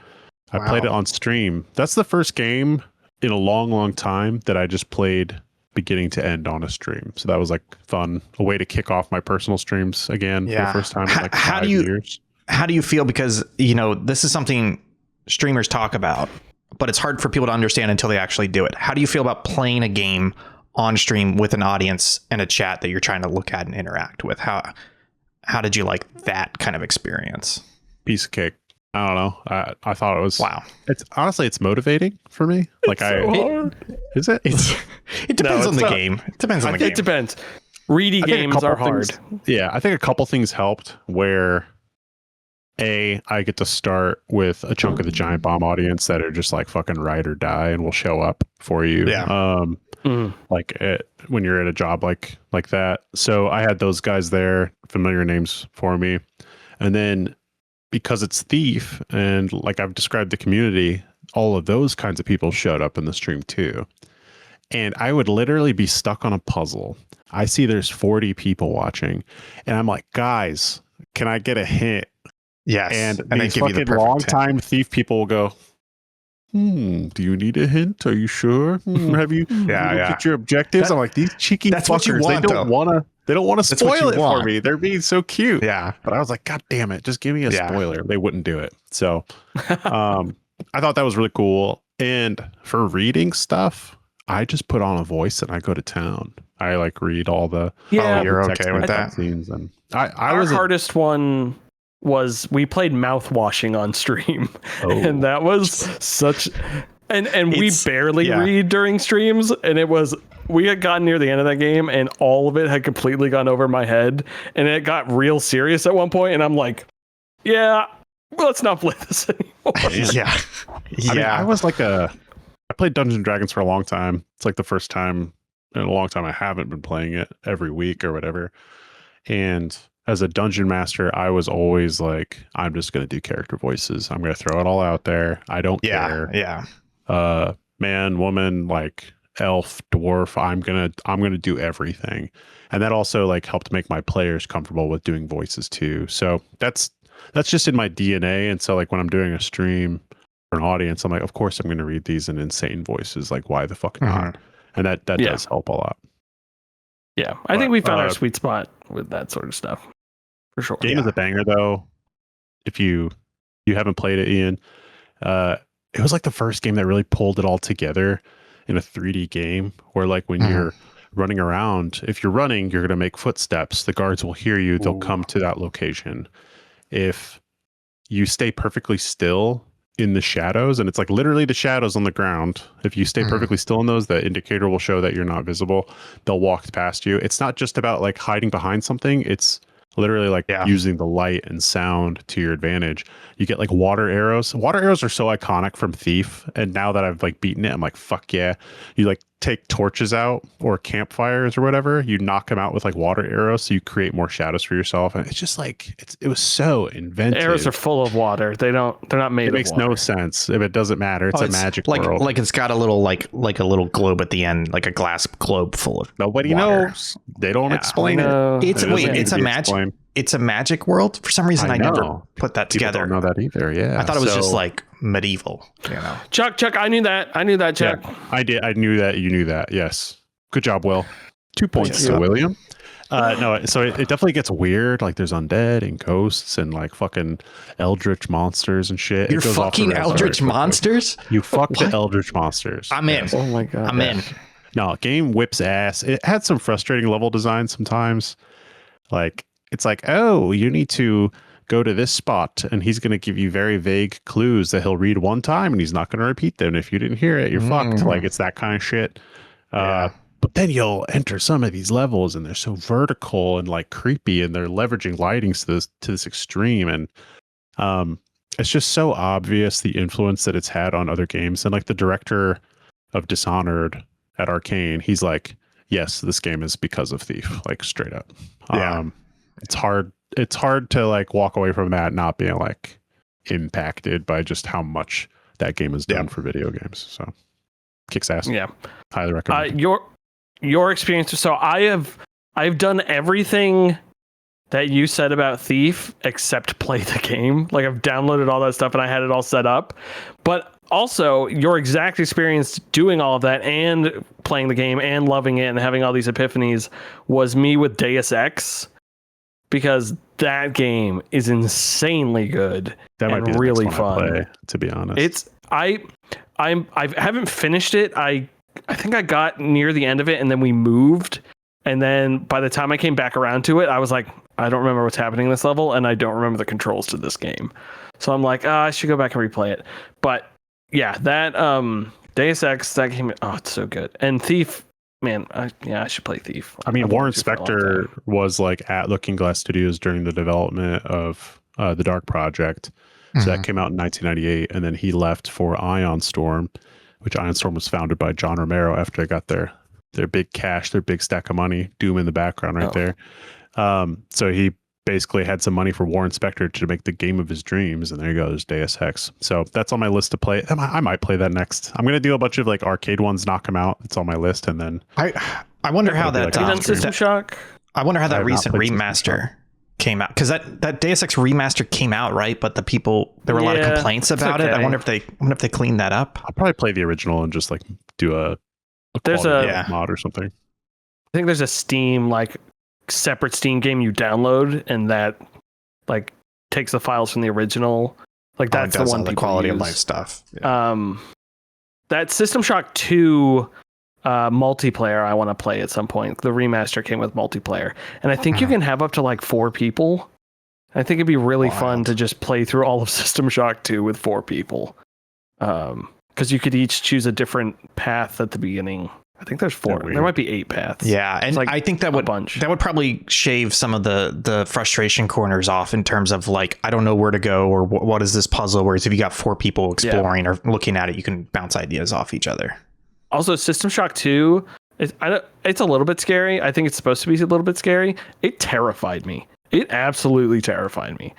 Speaker 2: I played it on stream. That's the first game in a long, long time that I just played beginning to end on a stream. So that was like fun. A way to kick off my personal streams again for the first time in like 5 years.
Speaker 3: How do you feel? Because, this is something streamers talk about, but it's hard for people to understand until they actually do it. How do you feel about playing a game on stream with an audience and a chat that you're trying to look at and interact with? How did you like that kind of experience?
Speaker 2: Piece of cake. I don't know. I thought it was it's motivating for me. Like is it?
Speaker 3: It depends on the game. It depends on the game.
Speaker 1: It depends. Reedy games are hard.
Speaker 2: I think a couple things helped where I get to start with a chunk of the Giant Bomb audience that are just like fucking ride or die and will show up for you.
Speaker 3: Yeah.
Speaker 2: When you're at a job like that. So I had those guys there, familiar names for me. And then because it's Thief and like I've described the community, all of those kinds of people showed up in the stream too. And I would literally be stuck on a puzzle. I see there's 40 people watching and I'm like, guys, can I get a hint?
Speaker 3: Yes.
Speaker 2: And
Speaker 3: they
Speaker 2: these
Speaker 3: give you the
Speaker 2: fucking
Speaker 3: perfect
Speaker 2: long
Speaker 3: hint.
Speaker 2: time Thief people will go, do you need a hint? Are you sure? Have you looked at your objectives? I'm like, these cheeky
Speaker 3: that's
Speaker 2: fuckers,
Speaker 3: what you want,
Speaker 2: they don't want to
Speaker 3: That's what
Speaker 2: spoil
Speaker 3: you
Speaker 2: it
Speaker 3: want.
Speaker 2: for me. They're being so cute.
Speaker 3: Yeah.
Speaker 2: But I was like, God damn it, just give me a spoiler. They wouldn't do it. So I thought that was really cool. And for reading stuff, I just put on a voice and I go to town. I like read all the
Speaker 3: you're okay with that?
Speaker 2: scenes. And
Speaker 1: Our hardest one was we played mouth washing on stream, and that was such. And we barely read during streams, and we had gotten near the end of that game, and all of it had completely gone over my head, and it got real serious at one point, and I'm like, yeah, let's not play this anymore.
Speaker 3: Yeah.
Speaker 2: I mean, I played Dungeons and Dragons for a long time. It's like the first time in a long time I haven't been playing it every week or whatever. And as a dungeon master, I was always like, I'm just going to do character voices. I'm going to throw it all out there. I don't care.
Speaker 3: Yeah.
Speaker 2: Man, woman, like elf, dwarf, I'm going to do everything. And that also like helped make my players comfortable with doing voices too. So that's just in my DNA. And so like when I'm doing a stream for an audience, I'm like, of course I'm going to read these in insane voices. Like why the fuck not? And that does help a lot.
Speaker 1: Yeah. I think we found our sweet spot with that sort of stuff. For sure.
Speaker 2: Game is a banger though. If you haven't played it, Ian, it was like the first game that really pulled it all together in a 3D game where like when you're running around, if you're running, you're going to make footsteps. The guards will hear you. They'll come to that location. If you stay perfectly still in the shadows, and it's like literally the shadows on the ground. If you stay perfectly still in those, the indicator will show that you're not visible. They'll walk past you. It's not just about like hiding behind something. It's literally like using the light and sound to your advantage. You get like water arrows. Water arrows are so iconic from Thief. And now that I've like beaten it, I'm like, fuck yeah. You like take torches out or campfires or whatever. You knock them out with like water arrows. So you create more shadows for yourself. And it's just like, it was so inventive.
Speaker 1: Arrows are full of water. They're not made of water.
Speaker 2: It makes no sense. If it doesn't matter, it's a magic world.
Speaker 3: Like it's got a little like a little globe at the end, like a glass globe full of
Speaker 2: nobody
Speaker 3: water.
Speaker 2: knows. They don't explain it.
Speaker 3: It's a magic world. For some reason, I never put that together.
Speaker 2: People don't know that either. Yeah,
Speaker 3: I thought it was just like medieval. You know,
Speaker 1: Chuck, I knew that, Chuck.
Speaker 2: Yeah, I did. I knew that. You knew that. Yes. Good job, Will. 2 points to William. No, so it definitely gets weird. Like there's undead and ghosts and like fucking eldritch monsters and shit.
Speaker 3: You're fucking eldritch monsters?
Speaker 2: You fuck the eldritch monsters.
Speaker 3: I'm in.
Speaker 1: Oh my god.
Speaker 3: I'm in.
Speaker 2: No, game whips ass. It had some frustrating level design sometimes. Like it's like, oh, you need to go to this spot and he's going to give you very vague clues that he'll read one time and he's not going to repeat them. If you didn't hear it, you're fucked. Like it's that kind of shit. But then you'll enter some of these levels and they're so vertical and like creepy and they're leveraging lightings to this extreme. And it's just so obvious the influence that it's had on other games. And like the director of Dishonored at Arcane, he's like, yes, this game is because of Thief, like straight up. It's hard to like walk away from that not being like impacted by just how much that game has done for video games. So kicks ass.
Speaker 1: Yeah.
Speaker 2: Highly recommend.
Speaker 1: Your experience. So I've done everything that you said about Thief except play the game. Like I've downloaded all that stuff and I had it all set up. But also your exact experience doing all of that and playing the game and loving it and having all these epiphanies was me with Deus Ex, because that game is insanely good. That might be really fun.
Speaker 2: Play, to be honest,
Speaker 1: I haven't finished it. I think I got near the end of it and then we moved. And then by the time I came back around to it, I was like, I don't remember what's happening in this level. And I don't remember the controls to this game. So I'm like, I should go back and replay it. But yeah, that Deus Ex, that game, it's so good. And Thief, man, I should play Thief.
Speaker 2: I mean, Warren Spector was like at Looking Glass Studios during the development of The Dark Project. So that came out in 1998, and then he left for Ion Storm, which Ion Storm was founded by John Romero after they got their big cash, their big stack of money. Doom in the background right there. So he basically had some money for Warren Spector to make the game of his dreams, and there you go, there's Deus Ex. So that's on my list to play. I might play that next. I'm gonna do a bunch of like arcade ones, knock them out. It's on my list, and then
Speaker 3: I wonder how that
Speaker 1: System Shock.
Speaker 3: I wonder how that recent remaster came out, because that Deus Ex remaster came out, right? But there were a lot of complaints about it. I wonder if they cleaned that up.
Speaker 2: I'll probably play the original and just like do a mod or something.
Speaker 1: I think there's a Steam separate Steam game you download, and that like takes the files from the original. Like that's the one
Speaker 3: the quality of life stuff.
Speaker 1: Yeah. That System Shock 2 multiplayer I want to play at some point. The remaster came with multiplayer, and I think you can have up to like 4 people. I think it'd be really fun to just play through all of System Shock 2 with 4 people, because you could each choose a different path at the beginning. I think there's 4. There might be 8 paths.
Speaker 3: Yeah, and I think that would probably shave some of the frustration corners off in terms of like, I don't know where to go, or what is this puzzle. Whereas if you got 4 people exploring or looking at it, you can bounce ideas off each other. Also,
Speaker 1: System Shock 2, it's a little bit scary. I think it's supposed to be a little bit scary. It terrified me. It absolutely terrified me.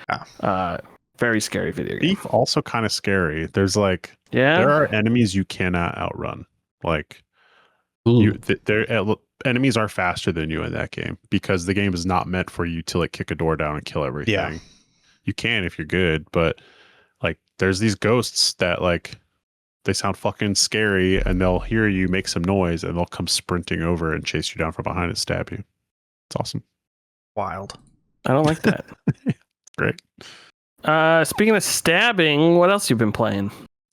Speaker 1: Very scary video game.
Speaker 2: Thief also kind of scary. There's like, there are enemies you cannot outrun. Like, enemies are faster than you in that game, because the game is not meant for you to like kick a door down and kill everything. Yeah. You can if you're good, but like there's these ghosts that like they sound fucking scary, and they'll hear you make some noise and they'll come sprinting over and chase you down from behind and stab you. It's awesome.
Speaker 3: Wild.
Speaker 1: I don't like that.
Speaker 2: Great.
Speaker 1: Speaking of stabbing, what else you been playing?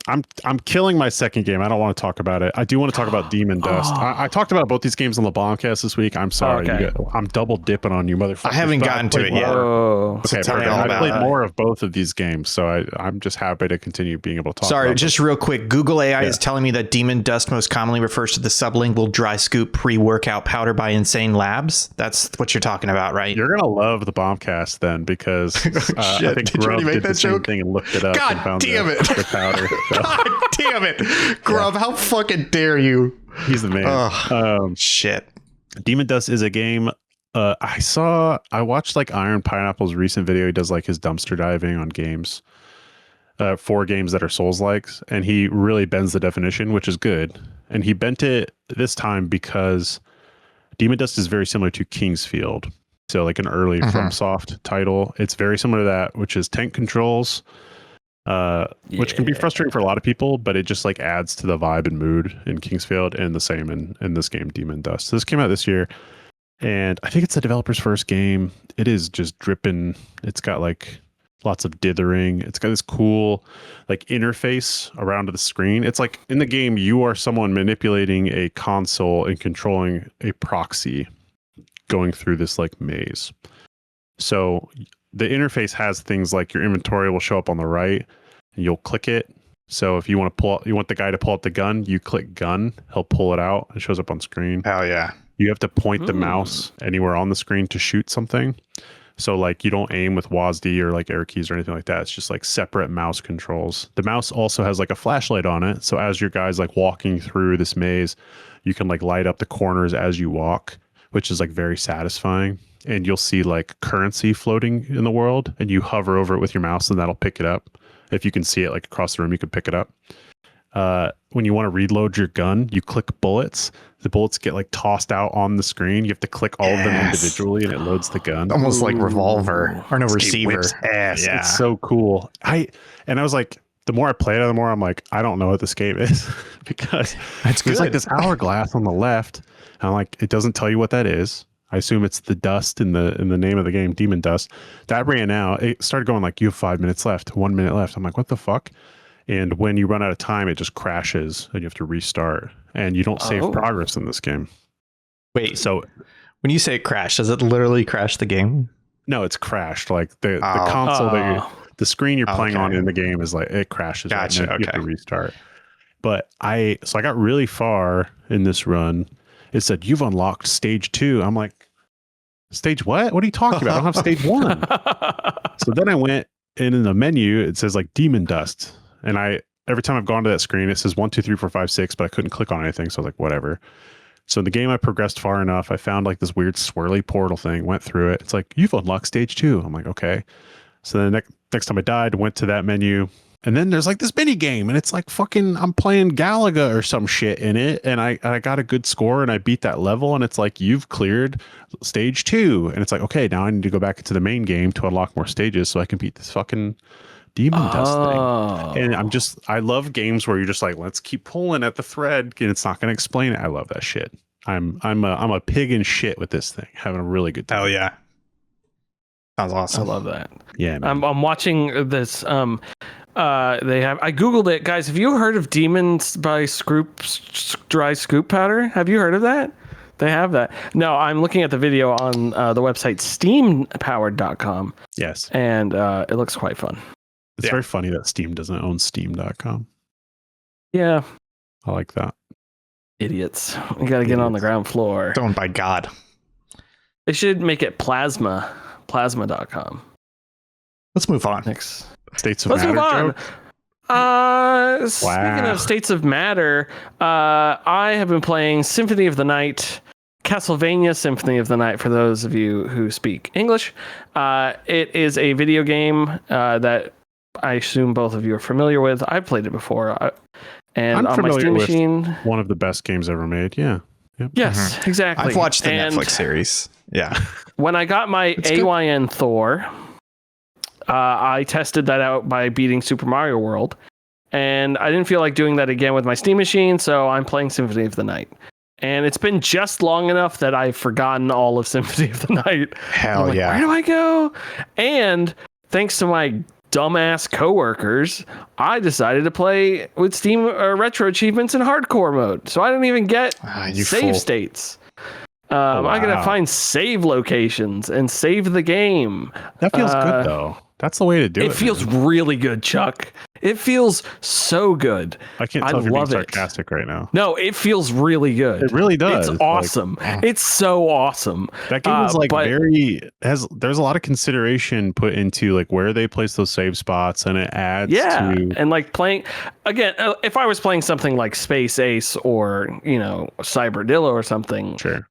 Speaker 2: I'm killing my second game. I don't want to talk about it. I do want to talk about Demon Dust. I talked about both these games on the Bombcast this week. I'm sorry. I'm double dipping on you, motherfucker.
Speaker 3: I haven't gotten to it yet.
Speaker 2: Okay, so I played more of both of these games, so I'm just happy to continue being able to talk about
Speaker 3: just real quick. Google AI is telling me that Demon Dust most commonly refers to the sublingual dry scoop pre-workout powder by Insane Labs. That's what you're talking about, right?
Speaker 2: You're going to love the Bombcast then, because I think Grub did the same thing and looked it up and found the powder.
Speaker 3: God damn it, Grub! How fucking dare you?
Speaker 2: He's the man.
Speaker 3: Shit.
Speaker 2: Demon Dust is a game. I watched like Iron Pineapple's recent video. He does like his dumpster diving on games, 4 games that are Souls-likes, and he really bends the definition, which is good. And he bent it this time because Demon Dust is very similar to Kingsfield, so like an early FromSoft title. It's very similar to that, which is tank controls. Which can be frustrating for a lot of people, but it just like adds to the vibe and mood in Kingsfield, and the same in this game, Demon Dust. So this came out this year, and I think it's the developer's first game. It is just dripping. It's got like lots of dithering. It's got this cool like interface around the screen. It's like in the game, you are someone manipulating a console and controlling a proxy going through this like maze. So the interface has things like your inventory will show up on the right, and you'll click it. So if you want the guy to pull out the gun, you click gun, he'll pull it out. It shows up on screen.
Speaker 3: Hell yeah.
Speaker 2: You have to point the mouse anywhere on the screen to shoot something. So like you don't aim with WASD or like arrow keys or anything like that. It's just like separate mouse controls. The mouse also has like a flashlight on it. So as your guy's like walking through this maze, you can like light up the corners as you walk, which is like very satisfying. And you'll see like currency floating in the world, and you hover over it with your mouse and that'll pick it up. If you can see it like across the room, you can pick it up. When you want to reload your gun, you click bullets. The bullets get like tossed out on the screen. You have to click all of them individually, and it loads the gun.
Speaker 3: Almost like revolver or no receiver.
Speaker 2: Ass. Yeah. It's so cool. I was like, the more I play it, the more I'm like, I don't know what this game is because there's like this hourglass on the left. And I'm like, it doesn't tell you what that is. I assume it's the dust in the name of the game, Demon Dust. That ran out. It started going like, you have 5 minutes left, 1 minute left. I'm like, what the fuck? And when you run out of time, it just crashes and you have to restart. And you don't save progress in this game.
Speaker 3: Wait, so when you say crash, does it literally crash the game?
Speaker 2: No, it's crashed. Like the console the screen you're playing on in the game is like, it crashes.
Speaker 3: Gotcha.
Speaker 2: Right, you have to restart. But I got really far in this run. It said, you've unlocked stage 2. I'm like, Stage what? What are you talking about? I don't have stage 1. So then I went in the menu. It says like Demon Dust, and every time I've gone to that screen, it says 1, 2, 3, 4, 5, 6, but I couldn't click on anything. So I was like, whatever. So in the game, I progressed far enough. I found like this weird swirly portal thing, went through it. It's like, you've unlocked stage 2. I'm like, okay. So then next time I died, went to that menu. And then there's like this mini game, and it's like fucking, I'm playing Galaga or some shit in it. And I got a good score and I beat that level. And it's like, you've cleared stage 2. And it's like, okay, now I need to go back into the main game to unlock more stages so I can beat this fucking Demon Dust thing. And I love games where you're just like, let's keep pulling at the thread and it's not going to explain it. I love that shit. I'm a pig in shit with this thing, having a really good time.
Speaker 3: Hell yeah. Sounds awesome.
Speaker 1: I love that.
Speaker 2: Yeah, man.
Speaker 1: I'm watching this. I googled it, guys. Have you heard of Demons by Dry Scoop Powder? Have you heard of that? They have that. No, I'm looking at the video on the website steampowered.com.
Speaker 2: Yes,
Speaker 1: and it looks quite fun.
Speaker 2: It's very funny that Steam doesn't own Steam.com.
Speaker 1: Yeah,
Speaker 2: I like that.
Speaker 1: Idiots. We got to get on the ground floor.
Speaker 3: It's owned by God.
Speaker 1: They should make it plasma.com.
Speaker 3: Let's move on.
Speaker 1: Next.
Speaker 2: States of Matter joke?
Speaker 1: Speaking of States of Matter, I have been playing Symphony of the Night, Castlevania Symphony of the Night, for those of you who speak English. It is a video game that I assume both of you are familiar with. I've played it before. And
Speaker 2: I'm
Speaker 1: on my Steam
Speaker 2: with
Speaker 1: machine.
Speaker 2: One of the best games ever made. Yeah. Yep.
Speaker 1: Yes, exactly.
Speaker 3: I've watched the Netflix series. Yeah.
Speaker 1: When I got my AYN Thor, I tested that out by beating Super Mario World, and I didn't feel like doing that again with my Steam machine, so I'm playing Symphony of the Night. And it's been just long enough that I've forgotten all of Symphony of the Night.
Speaker 3: Hell yeah.
Speaker 1: Where do I go? And thanks to my dumbass coworkers, I decided to play with Steam retro achievements in hardcore mode. So I didn't even get save states. I gotta find save locations and save the game.
Speaker 2: That feels good though. That's the way to do it.
Speaker 1: It feels really good, Chuck. It feels so good.
Speaker 2: I can't tell if you're being sarcastic right now.
Speaker 1: No, it feels really good.
Speaker 2: It really does.
Speaker 1: It's awesome. It's so awesome.
Speaker 2: That game is like there's a lot of consideration put into like where they place those save spots, and it adds to.
Speaker 1: And like playing again, if I was playing something like Space Ace or, Cyberdillo or something.
Speaker 2: Sure.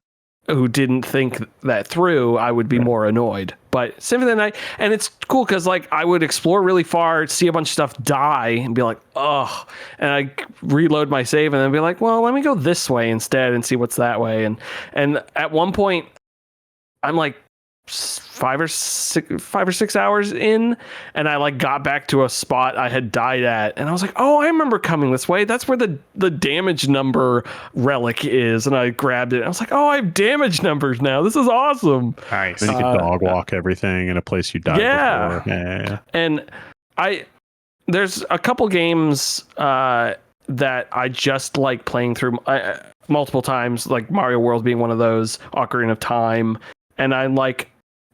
Speaker 1: Who didn't think that through, I would be more annoyed. But Symphony of the Night, and it's cool because like I would explore really far, see a bunch of stuff die, and be like, oh, and I reload my save, and then be like, well, let me go this way instead and see what's that way. And at one point, I'm like 5 or 6 hours in, and I like got back to a spot I had died at, and I was like, oh, I remember coming this way. That's where the damage number relic is. And I grabbed it, and I was like, oh, I have damage numbers now. This is awesome.
Speaker 2: Nice. Then you can dog walk everything in a place you died before. Yeah.
Speaker 1: And there's a couple games that I just like playing through multiple times, like Mario World being one of those, Ocarina of Time. And I like,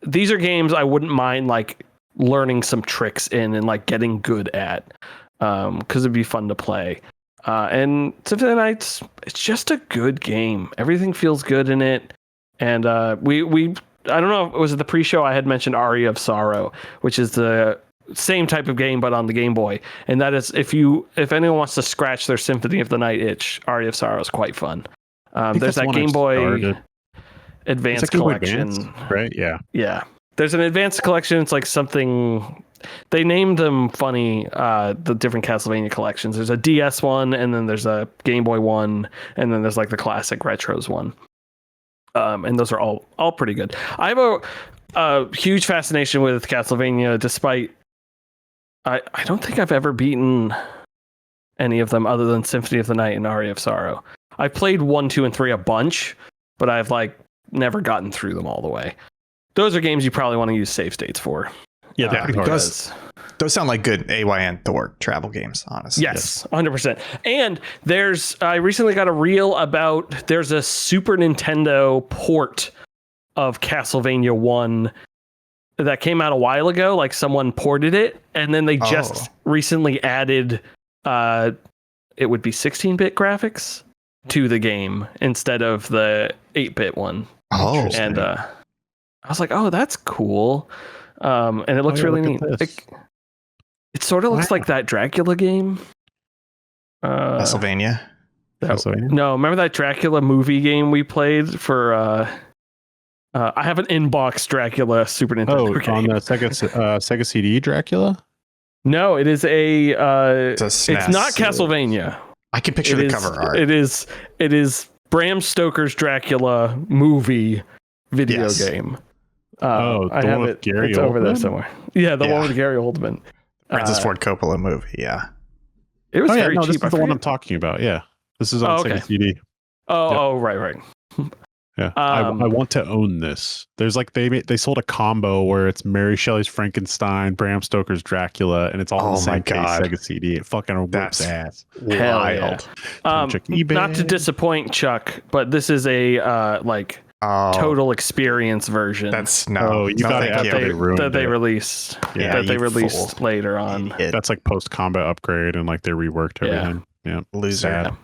Speaker 1: these are games I wouldn't mind like learning some tricks in and like getting good at, because it'd be fun to play. And Symphony of the Night, it's just a good game. Everything feels good in it. And we I don't know, was it the pre-show I had mentioned Aria of Sorrow, which is the same type of game but on the Game Boy. And that is, if anyone wants to scratch their Symphony of the Night itch, Aria of Sorrow is quite fun. There's that Game Boy Advanced Collection,
Speaker 2: right?
Speaker 1: Yeah. There's an Advanced Collection. It's like something they named them funny. The different Castlevania collections. There's a DS one, and then there's a Game Boy one, and then there's like the classic retros one. And those are all pretty good. I have a huge fascination with Castlevania, despite I don't think I've ever beaten any of them other than Symphony of the Night and Aria of Sorrow. I've played 1, 2, and 3 a bunch, but I've like never gotten through them all the way. Those are games you probably want to use save states for.
Speaker 3: Yeah, because those sound like good AYN Thor travel games, honestly.
Speaker 1: Yes, 100%. And I recently got a reel about, there's a Super Nintendo port of Castlevania 1 that came out a while ago. Like someone ported it, and then they just recently added, it would be 16-bit graphics to the game instead of the 8-bit one.
Speaker 3: Oh,
Speaker 1: and I was like, oh, that's cool. And it looks really neat. It sort of looks like that Dracula game.
Speaker 3: Castlevania.
Speaker 1: No, remember that Dracula movie game we played for? I have an inbox Dracula Super Nintendo game.
Speaker 2: On the Sega CD Dracula.
Speaker 1: No, it is
Speaker 3: It's
Speaker 1: not Castlevania.
Speaker 3: I can picture the cover art.
Speaker 1: It is Bram Stoker's Dracula movie video game. I have it.
Speaker 2: Gary
Speaker 1: it's
Speaker 2: Oldman?
Speaker 1: over there somewhere. Yeah, the one with Gary Oldman.
Speaker 3: Francis Ford Coppola movie. Yeah.
Speaker 1: It was very cheap.
Speaker 2: This is the one I'm talking about. Yeah, this is on Sega CD.
Speaker 1: Right.
Speaker 2: Yeah, I want to own this. There's like they sold a combo where it's Mary Shelley's Frankenstein, Bram Stoker's Dracula, and it's all on the same case, Sega CD. It fucking whips ass.
Speaker 3: Wild.
Speaker 1: Yeah. Not to disappoint Chuck, but this is a total experience version.
Speaker 3: That's
Speaker 2: you got it
Speaker 1: that they released.
Speaker 3: Yeah,
Speaker 1: that they released later on.
Speaker 2: That's like post combat upgrade and like they reworked everything. Yeah,
Speaker 3: loser.
Speaker 2: Sad.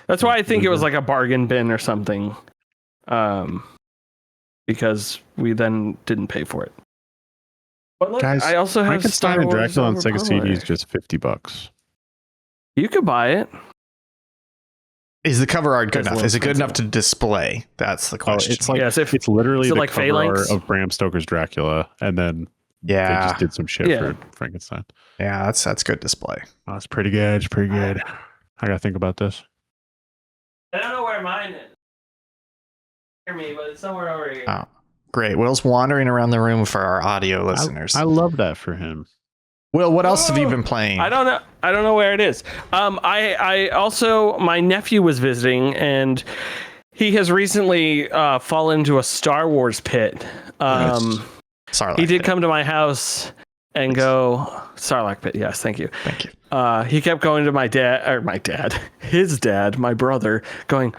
Speaker 1: That's why I think it was like a bargain bin or something. Because we then didn't pay for it. But look,
Speaker 2: guys,
Speaker 1: I also have
Speaker 2: Frankenstein and Dracula on Sega CD is just $50.
Speaker 1: You could buy it.
Speaker 3: Is the cover art good enough? Is it good enough to display? That's the question.
Speaker 2: It's like it's literally the cover
Speaker 1: Phalanx?
Speaker 2: art of Bram Stoker's Dracula, and then they just did some shit for Frankenstein.
Speaker 3: Yeah, that's good display.
Speaker 2: Oh, it's pretty good. It's pretty good. I gotta think about this.
Speaker 1: I don't know where mine is. Hear me, but it's somewhere over here.
Speaker 3: Oh, great. Will's wandering around the room for our audio listeners.
Speaker 2: I love that for him.
Speaker 3: Will, what else have you been playing?
Speaker 1: I don't know where it is. I also, my nephew was visiting, and he has recently fallen into a Star Wars pit. He did come to my house and go Sarlacc pit. Yes, thank you.
Speaker 3: Thank you.
Speaker 1: He kept going to his dad, my brother, going,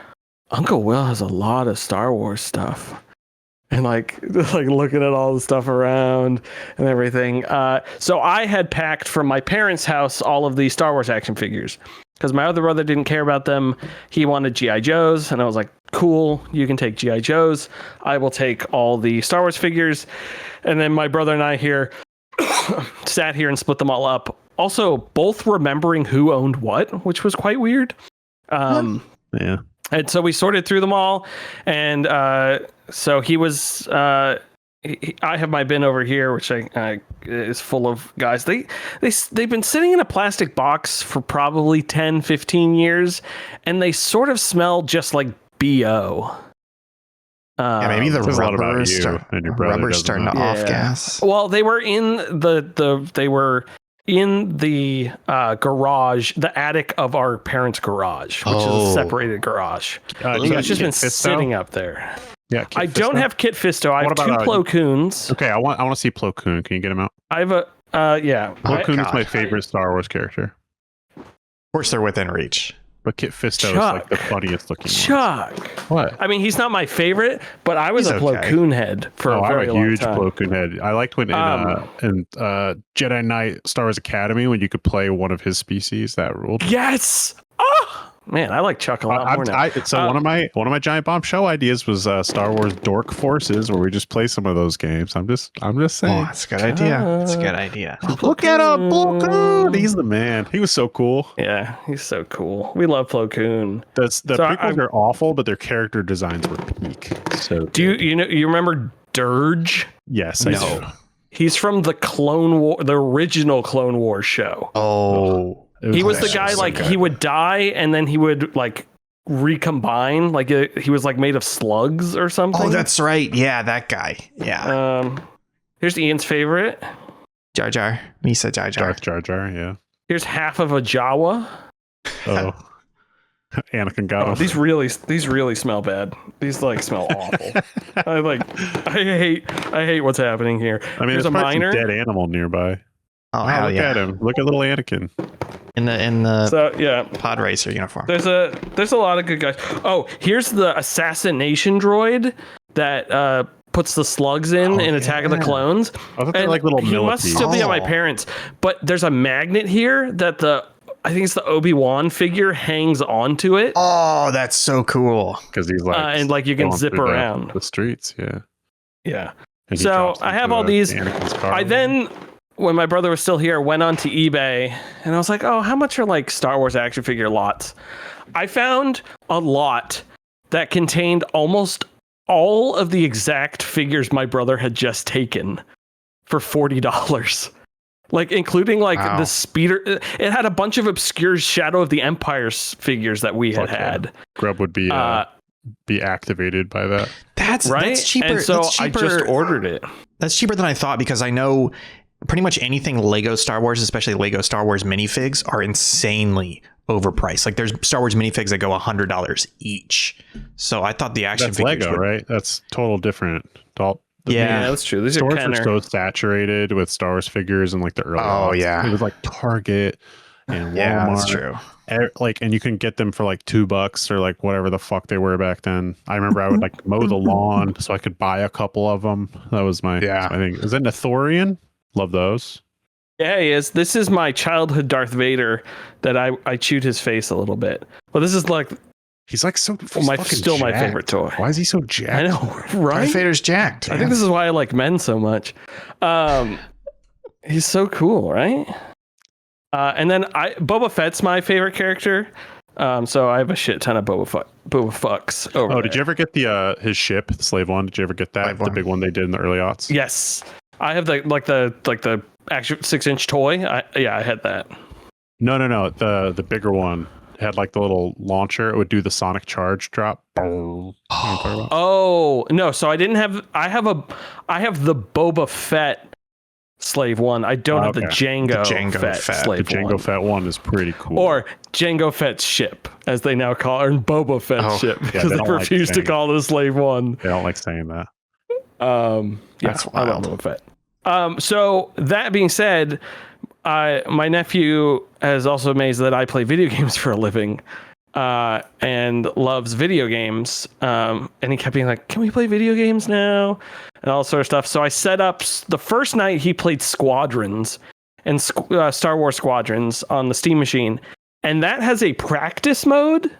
Speaker 1: Uncle Will has a lot of Star Wars stuff. And like looking at all the stuff around and everything. So I had packed from my parents' house all of the Star Wars action figures because my other brother didn't care about them. He wanted G.I. Joes, and I was like, cool, you can take G.I. Joes. I will take all the Star Wars figures. And then my brother and I here sat here and split them all up. Also, both remembering who owned what, which was quite weird.
Speaker 2: Yeah.
Speaker 1: And so we sorted through them all, and so he was. I have my bin over here, which is full of guys. They've been sitting in a plastic box for probably 10, 15 years, and they sort of smell just like BO.
Speaker 3: Maybe the rubber's starting to off gas.
Speaker 1: Well, they were in the garage, the attic of our parents' garage, which is a separated garage. It's just been sitting up there.
Speaker 2: Yeah,
Speaker 1: I don't have Kit Fisto. I have 2 Plo Koons.
Speaker 2: Okay, I want to see Plo Koon. Can you get him out?
Speaker 1: I have a
Speaker 2: Plo Koon is my favorite Star Wars character.
Speaker 3: Of course, they're within reach.
Speaker 2: But Kit Fisto is like the funniest looking
Speaker 1: Chuck.
Speaker 2: one. What?
Speaker 1: I mean, he's not my favorite, but I was a Plo Koon head for a very long time. I'm a huge
Speaker 2: Plo Koon head. I liked when in Jedi Knight Star Wars Academy when you could play one of his species. That ruled.
Speaker 1: Yes. Oh man, I like Chuck a lot more now.
Speaker 2: So one of my Giant Bomb show ideas was Star Wars Dork Forces, where we just play some of those games. I'm just saying.
Speaker 3: Oh, that's a good idea. That's a good idea.
Speaker 2: Look at him, Plo Koon. He's the man. He was so cool.
Speaker 1: Yeah, he's so cool. We love Plo Koon.
Speaker 2: The prequels are awful, but their character designs were peak. So
Speaker 1: do you remember Dirge?
Speaker 2: Yes, I do.
Speaker 1: He's from the original Clone Wars show.
Speaker 3: Oh.
Speaker 1: He was the guy, he would die and then he would recombine, he was made of slugs or something.
Speaker 3: Oh, that's right. Yeah, that guy. Yeah.
Speaker 1: Here's Ian's favorite.
Speaker 3: Jar Jar. Misa Jar Jar.
Speaker 2: Jar Jar, yeah.
Speaker 1: Here's half of a Jawa.
Speaker 2: Oh. Anakin got him.
Speaker 1: These really smell bad. These smell awful. I hate what's happening here.
Speaker 2: I mean, there's a minor dead animal nearby.
Speaker 3: Oh,
Speaker 2: look at him. Look at little Anakin.
Speaker 3: In the pod racer uniform.
Speaker 1: There's a lot of good guys. Oh, here's the assassination droid that puts the slugs in Attack of the Clones.
Speaker 2: I thought they're like little
Speaker 1: millipedes. He must still be at my parents. But there's a magnet here that I think it's the Obi-Wan figure hangs onto it.
Speaker 3: Oh, that's so cool.
Speaker 2: Because he's
Speaker 1: and you can zip around
Speaker 2: the streets. Yeah.
Speaker 1: Yeah.
Speaker 2: And he
Speaker 1: So
Speaker 2: drops
Speaker 1: I have
Speaker 2: into
Speaker 1: all these.
Speaker 2: Anakin's car.
Speaker 1: I then, when my brother was still here, went onto eBay and I was like, oh, how much are like Star Wars action figure lots? I found a lot that contained almost all of the exact figures my brother had just taken for $40. Like, including like the speeder. It had a bunch of obscure Shadow of the Empire figures that we had.
Speaker 2: Grub would be activated by that.
Speaker 3: That's
Speaker 1: right.
Speaker 3: That's cheaper.
Speaker 1: And so
Speaker 3: that's cheaper.
Speaker 1: I just ordered it.
Speaker 3: That's cheaper than I thought, because I know pretty much anything Lego Star Wars, especially Lego Star Wars minifigs, are insanely overpriced. Like, there's Star Wars minifigs that go $100 each. So I thought the action figures
Speaker 2: Lego, right? That's total different.
Speaker 1: Yeah, that's true. These
Speaker 2: stores
Speaker 1: are
Speaker 2: were so saturated with Star Wars figures in like the early.
Speaker 3: Yeah,
Speaker 2: it was like Target and Walmart.
Speaker 3: Yeah, that's true.
Speaker 2: Like, and you can get them for like $2 or like whatever the fuck they were back then. I remember I would like mow the lawn so I could buy a couple of them. That was my I think. Is it Nethorian? Love those.
Speaker 1: Yeah, he is. This is my childhood Darth Vader that I chewed his face a little bit. Well, this is like
Speaker 2: he's like so
Speaker 1: my favorite toy.
Speaker 2: Why is he so jacked?
Speaker 1: I know, right?
Speaker 3: Darth Vader's jacked.
Speaker 1: I think this is why I like men so much. He's so cool, right? And then Boba Fett's my favorite character. So I have a shit ton of Boba Fucks over.
Speaker 2: Oh, did you ever get the his ship, the Slave One? Did you ever get that? The big one they did in the early aughts?
Speaker 1: Yes. I have the actual 6-inch toy. I had that.
Speaker 2: No. The bigger one had like the little launcher. It would do the sonic charge drop.
Speaker 1: Oh no! So I didn't have. I have the Boba Fett Slave One. I don't have the Jango Fett Slave
Speaker 2: One. The Jango Fett one is pretty cool.
Speaker 1: Or Jango Fett's ship, as they now call it, and Boba Fett's ship, because they refuse to call it a Slave One.
Speaker 2: They don't like saying that.
Speaker 1: That's wild. I love Boba Fett. So that being said, my nephew is also amazed that I play video games for a living, and loves video games. And he kept being like, "Can we play video games now?" And all sort of stuff. So I set up the first night he played Squadrons and Star Wars Squadrons on the Steam machine, and that has a practice mode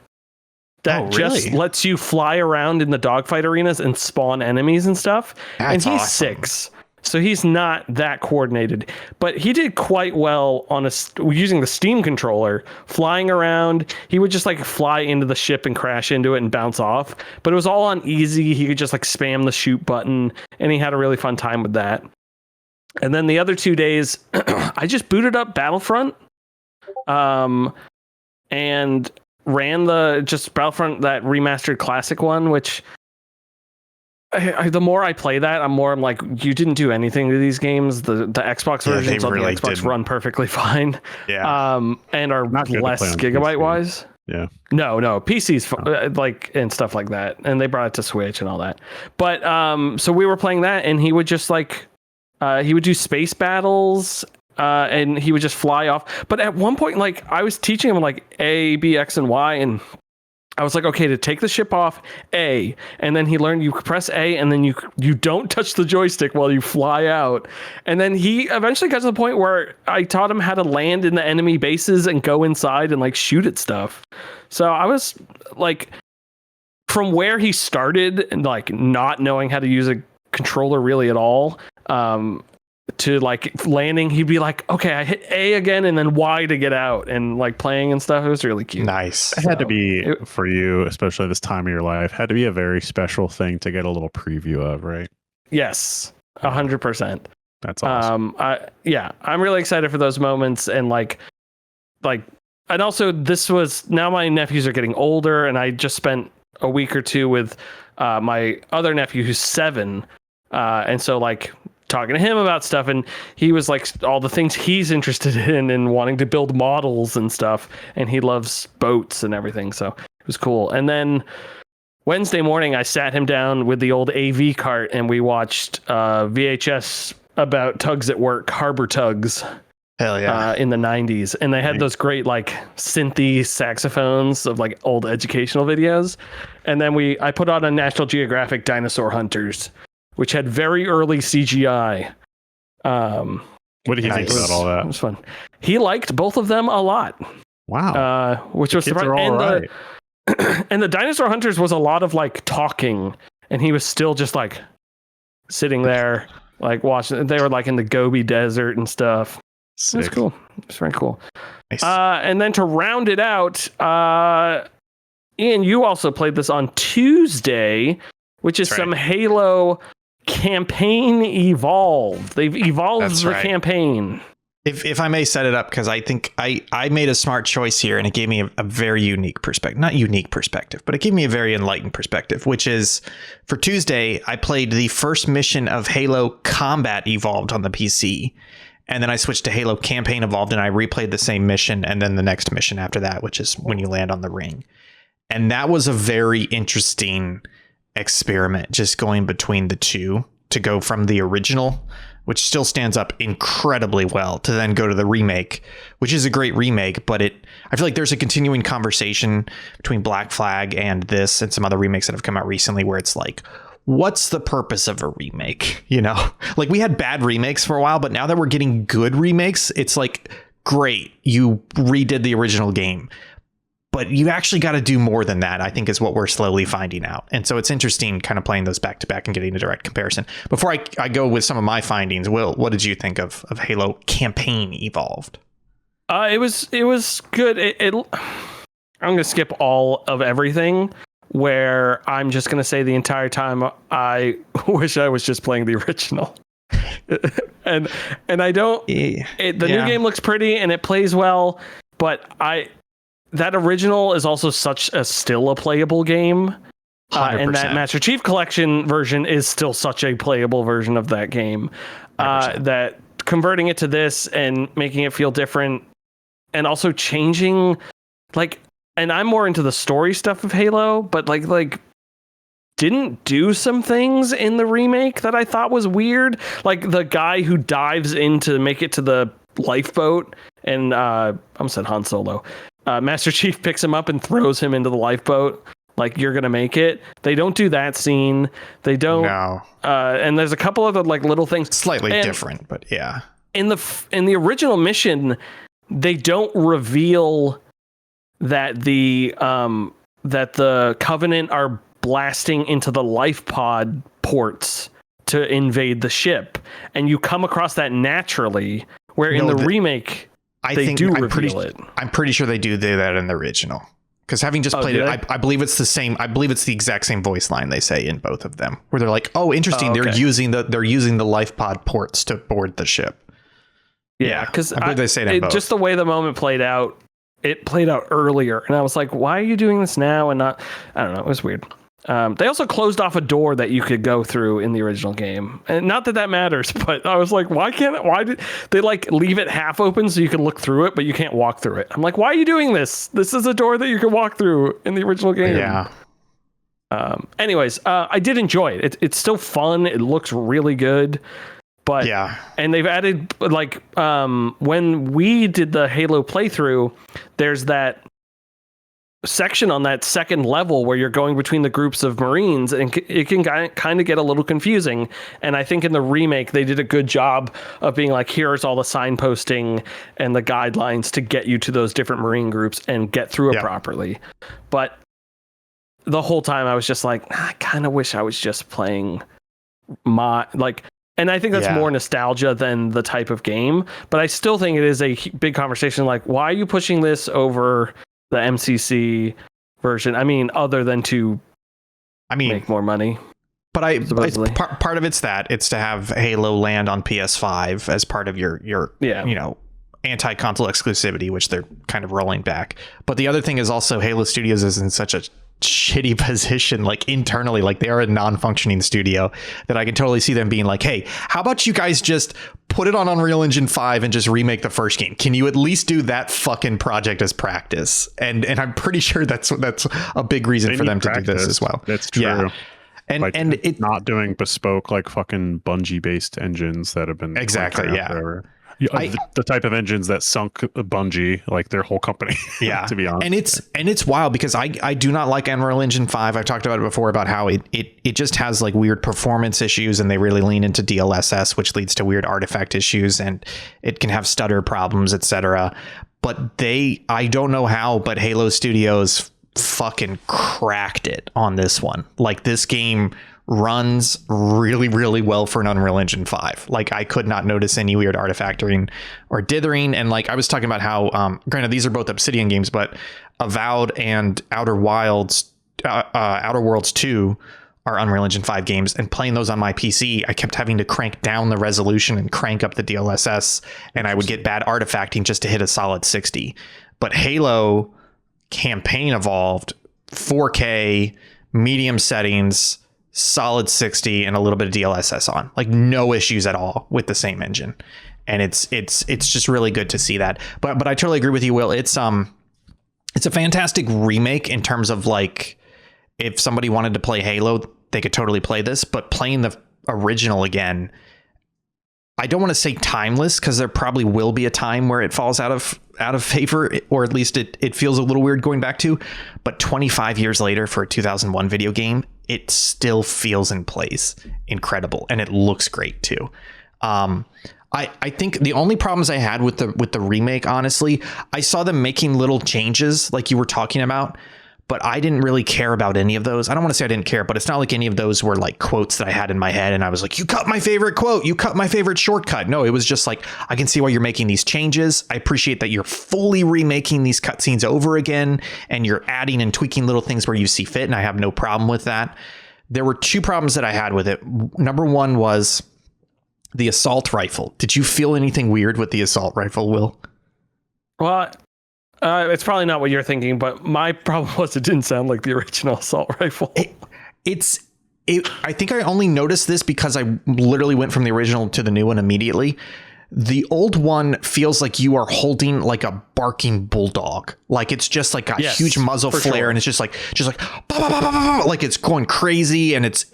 Speaker 1: that just lets you fly around in the dogfight arenas and spawn enemies and stuff. That's and he's awesome. 6. So he's not that coordinated, but he did quite well on using the Steam controller, flying around. He would just like fly into the ship and crash into it and bounce off, but it was all on easy. He could just like spam the shoot button, and he had a really fun time with that. And then the other 2 days, I just booted up Battlefront, and ran Battlefront, that remastered classic one, which the more I play that, I'm like, you didn't do anything to these games. The Xbox versions on the Xbox run perfectly fine. Yeah. And are less gigabyte wise.
Speaker 2: Yeah.
Speaker 1: No, PC's like and stuff like that. And they brought it to Switch and all that. But so we were playing that, and he would just like he would do space battles. And he would just fly off. But at one point, like, I was teaching him like A, B, X, and Y, and I was like, okay, to take the ship off, A, and then he learned you press A, and then you don't touch the joystick while you fly out. And then he eventually got to the point where I taught him how to land in the enemy bases and go inside and like shoot at stuff. So I was like, from where he started and like not knowing how to use a controller really at all, to like landing, he'd be like, okay, I hit A again and then Y to get out, and like playing and stuff. It was really cute.
Speaker 3: Nice.
Speaker 2: It had to be for you, especially this time of your life, had to be a very special thing to get a little preview of, right?
Speaker 1: Yes, 100%.
Speaker 2: That's awesome.
Speaker 1: I'm really excited for those moments, and like, and also now my nephews are getting older, and I just spent a week or two with my other nephew who's 7, and so like talking to him about stuff, and he was like all the things he's interested in and wanting to build models and stuff, and he loves boats and everything, so it was cool. And then Wednesday morning I sat him down with the old AV cart, and we watched VHS about tugs at work, harbor tugs.
Speaker 3: Hell yeah.
Speaker 1: In the 90s, and they had those great like synthy saxophones of like old educational videos. And then I put on a National Geographic Dinosaur Hunters, which had very early CGI.
Speaker 2: What did he think about all that?
Speaker 1: It was fun. He liked both of them a lot.
Speaker 2: Wow.
Speaker 1: Which was surprising. And the Dinosaur Hunters was a lot of like talking, and he was still just like, sitting there like watching. They were like in the Gobi Desert and stuff. It was cool. It's very cool.
Speaker 3: Nice.
Speaker 1: And then to round it out, Ian, you also played this on Tuesday, which is some Halo campaign evolved. They've evolved the campaign.
Speaker 3: If I may set it up, because I think I made a smart choice here, and it gave me a very unique perspective. Not unique perspective, but it gave me a very enlightened perspective, which is for Tuesday, I played the first mission of Halo Combat Evolved on the PC. And then I switched to Halo Campaign Evolved, and I replayed the same mission and then the next mission after that, which is when you land on the ring. And that was a very interesting experiment, just going between the two, to go from the original, which still stands up incredibly well, to then go to the remake, which is a great remake, but I feel like there's a continuing conversation between Black Flag and this and some other remakes that have come out recently where it's like, what's the purpose of a remake? You know, like we had bad remakes for a while, but now that we're getting good remakes, it's like, great, you redid the original game, but you actually got to do more than that, I think, is what we're slowly finding out. And so it's interesting kind of playing those back to back and getting a direct comparison. Before I go with some of my findings, Will, what did you think of Halo Campaign Evolved?
Speaker 1: It was good. I'm going to skip all of everything, where I'm just going to say the entire time I wish I was just playing the original. and I don't. The new game looks pretty and it plays well, but that original is also still a playable game. And that Master Chief Collection version is still such a playable version of that game. That converting it to this and making it feel different, and also changing, like, and I'm more into the story stuff of Halo, but like didn't do some things in the remake that I thought was weird. Like the guy who dives in to make it to the lifeboat, and I almost said Han Solo. Master Chief picks him up and throws him into the lifeboat. Like, you're gonna make it. They don't do that scene. They don't. No. And there's a couple other like little things,
Speaker 3: slightly different, but yeah.
Speaker 1: In the original mission, they don't reveal that the Covenant are blasting into the life pod ports to invade the ship, and you come across that naturally. Where in the remake, they do reveal it.
Speaker 3: I'm pretty sure they do that in the original, because having just played it, I believe it's the same. I believe it's the exact same voice line they say in both of them, where they're like, "Oh, interesting. They're using the life pod ports to board the ship."
Speaker 1: Yeah, because
Speaker 3: I believe they say that.
Speaker 1: Just the way the moment played out, it played out earlier, and I was like, "Why are you doing this now?" And not, I don't know. It was weird. They also closed off a door that you could go through in the original game, and not that matters, but I was like, why did they like leave it half open so you can look through it, but you can't walk through it? I'm like, why are you doing this? This is a door that you can walk through in the original game.
Speaker 3: Yeah.
Speaker 1: Anyways, I did enjoy it. It's still fun. It looks really good, but
Speaker 3: yeah.
Speaker 1: And they've added, like, when we did the Halo playthrough, there's that section on that second level where you're going between the groups of Marines, and it can kind of get a little confusing. And I think in the remake, they did a good job of being like, here's all the signposting and the guidelines to get you to those different Marine groups and get through it properly. But the whole time I was just like, I kind of wish I was just playing and I think that's more nostalgia than the type of game, but I still think it is a big conversation. Like, why are you pushing this over the MCC version? I mean, other than to make more money.
Speaker 3: But part of it's to have Halo land on PS5 as part of your anti-console exclusivity, which they're kind of rolling back. But the other thing is also Halo Studios is in such a shitty position, like internally, like they are a non-functioning studio, that I can totally see them being like, hey, how about you guys just put it on Unreal Engine 5 and just remake the first game? Can you at least do that fucking project as practice? And I'm pretty sure that's a big reason for them to do this as well.
Speaker 2: That's true. Yeah.
Speaker 3: And it's
Speaker 2: not doing bespoke, like fucking Bungie based engines that have been forever. The type of engines that sunk Bungie, like their whole company.
Speaker 3: Yeah,
Speaker 2: to be honest.
Speaker 3: And it's wild, because I do not like Unreal Engine 5. I've talked about it before, about how it just has like weird performance issues, and they really lean into DLSS, which leads to weird artifact issues, and it can have stutter problems, etc. But I don't know how, but Halo Studios fucking cracked it on this one. Like, this game runs really, really well for an Unreal Engine 5. Like, I could not notice any weird artifactoring or dithering. And like I was talking about how, granted, these are both Obsidian games, but Avowed and Outer Worlds 2 are Unreal Engine 5 games, and playing those on my PC, I kept having to crank down the resolution and crank up the DLSS, and I would get bad artifacting just to hit a solid 60. But Halo Campaign Evolved, 4K, medium settings, solid 60, and a little bit of DLSS on. Like, no issues at all with the same engine. And it's just really good to see that. But I totally agree with you, Will. It's a fantastic remake in terms of, like, if somebody wanted to play Halo, they could totally play this. But playing the original again, I don't want to say timeless, because there probably will be a time where it falls out of favor, or at least it feels a little weird going back to. But 25 years later, for a 2001 video game, it still feels and plays incredible, and it looks great too. I think the only problems I had with the remake, honestly, I saw them making little changes like you were talking about, but I didn't really care about any of those. I don't want to say I didn't care, but it's not like any of those were like quotes that I had in my head and I was like, you cut my favorite quote, you cut my favorite shortcut. No, it was just like, I can see why you're making these changes. I appreciate that you're fully remaking these cutscenes over again, and you're adding and tweaking little things where you see fit, and I have no problem with that. There were two problems that I had with it. Number one was the assault rifle. Did you feel anything weird with the assault rifle, Will?
Speaker 1: Well, it's probably not what you're thinking, but my problem was it didn't sound like the original assault rifle.
Speaker 3: I think I only noticed this because I literally went from the original to the new one immediately. The old one feels like you are holding like a barking bulldog. Like, it's just like a huge muzzle flare, sure. And it's just like bah, bah, bah, bah, bah, like it's going crazy, and it's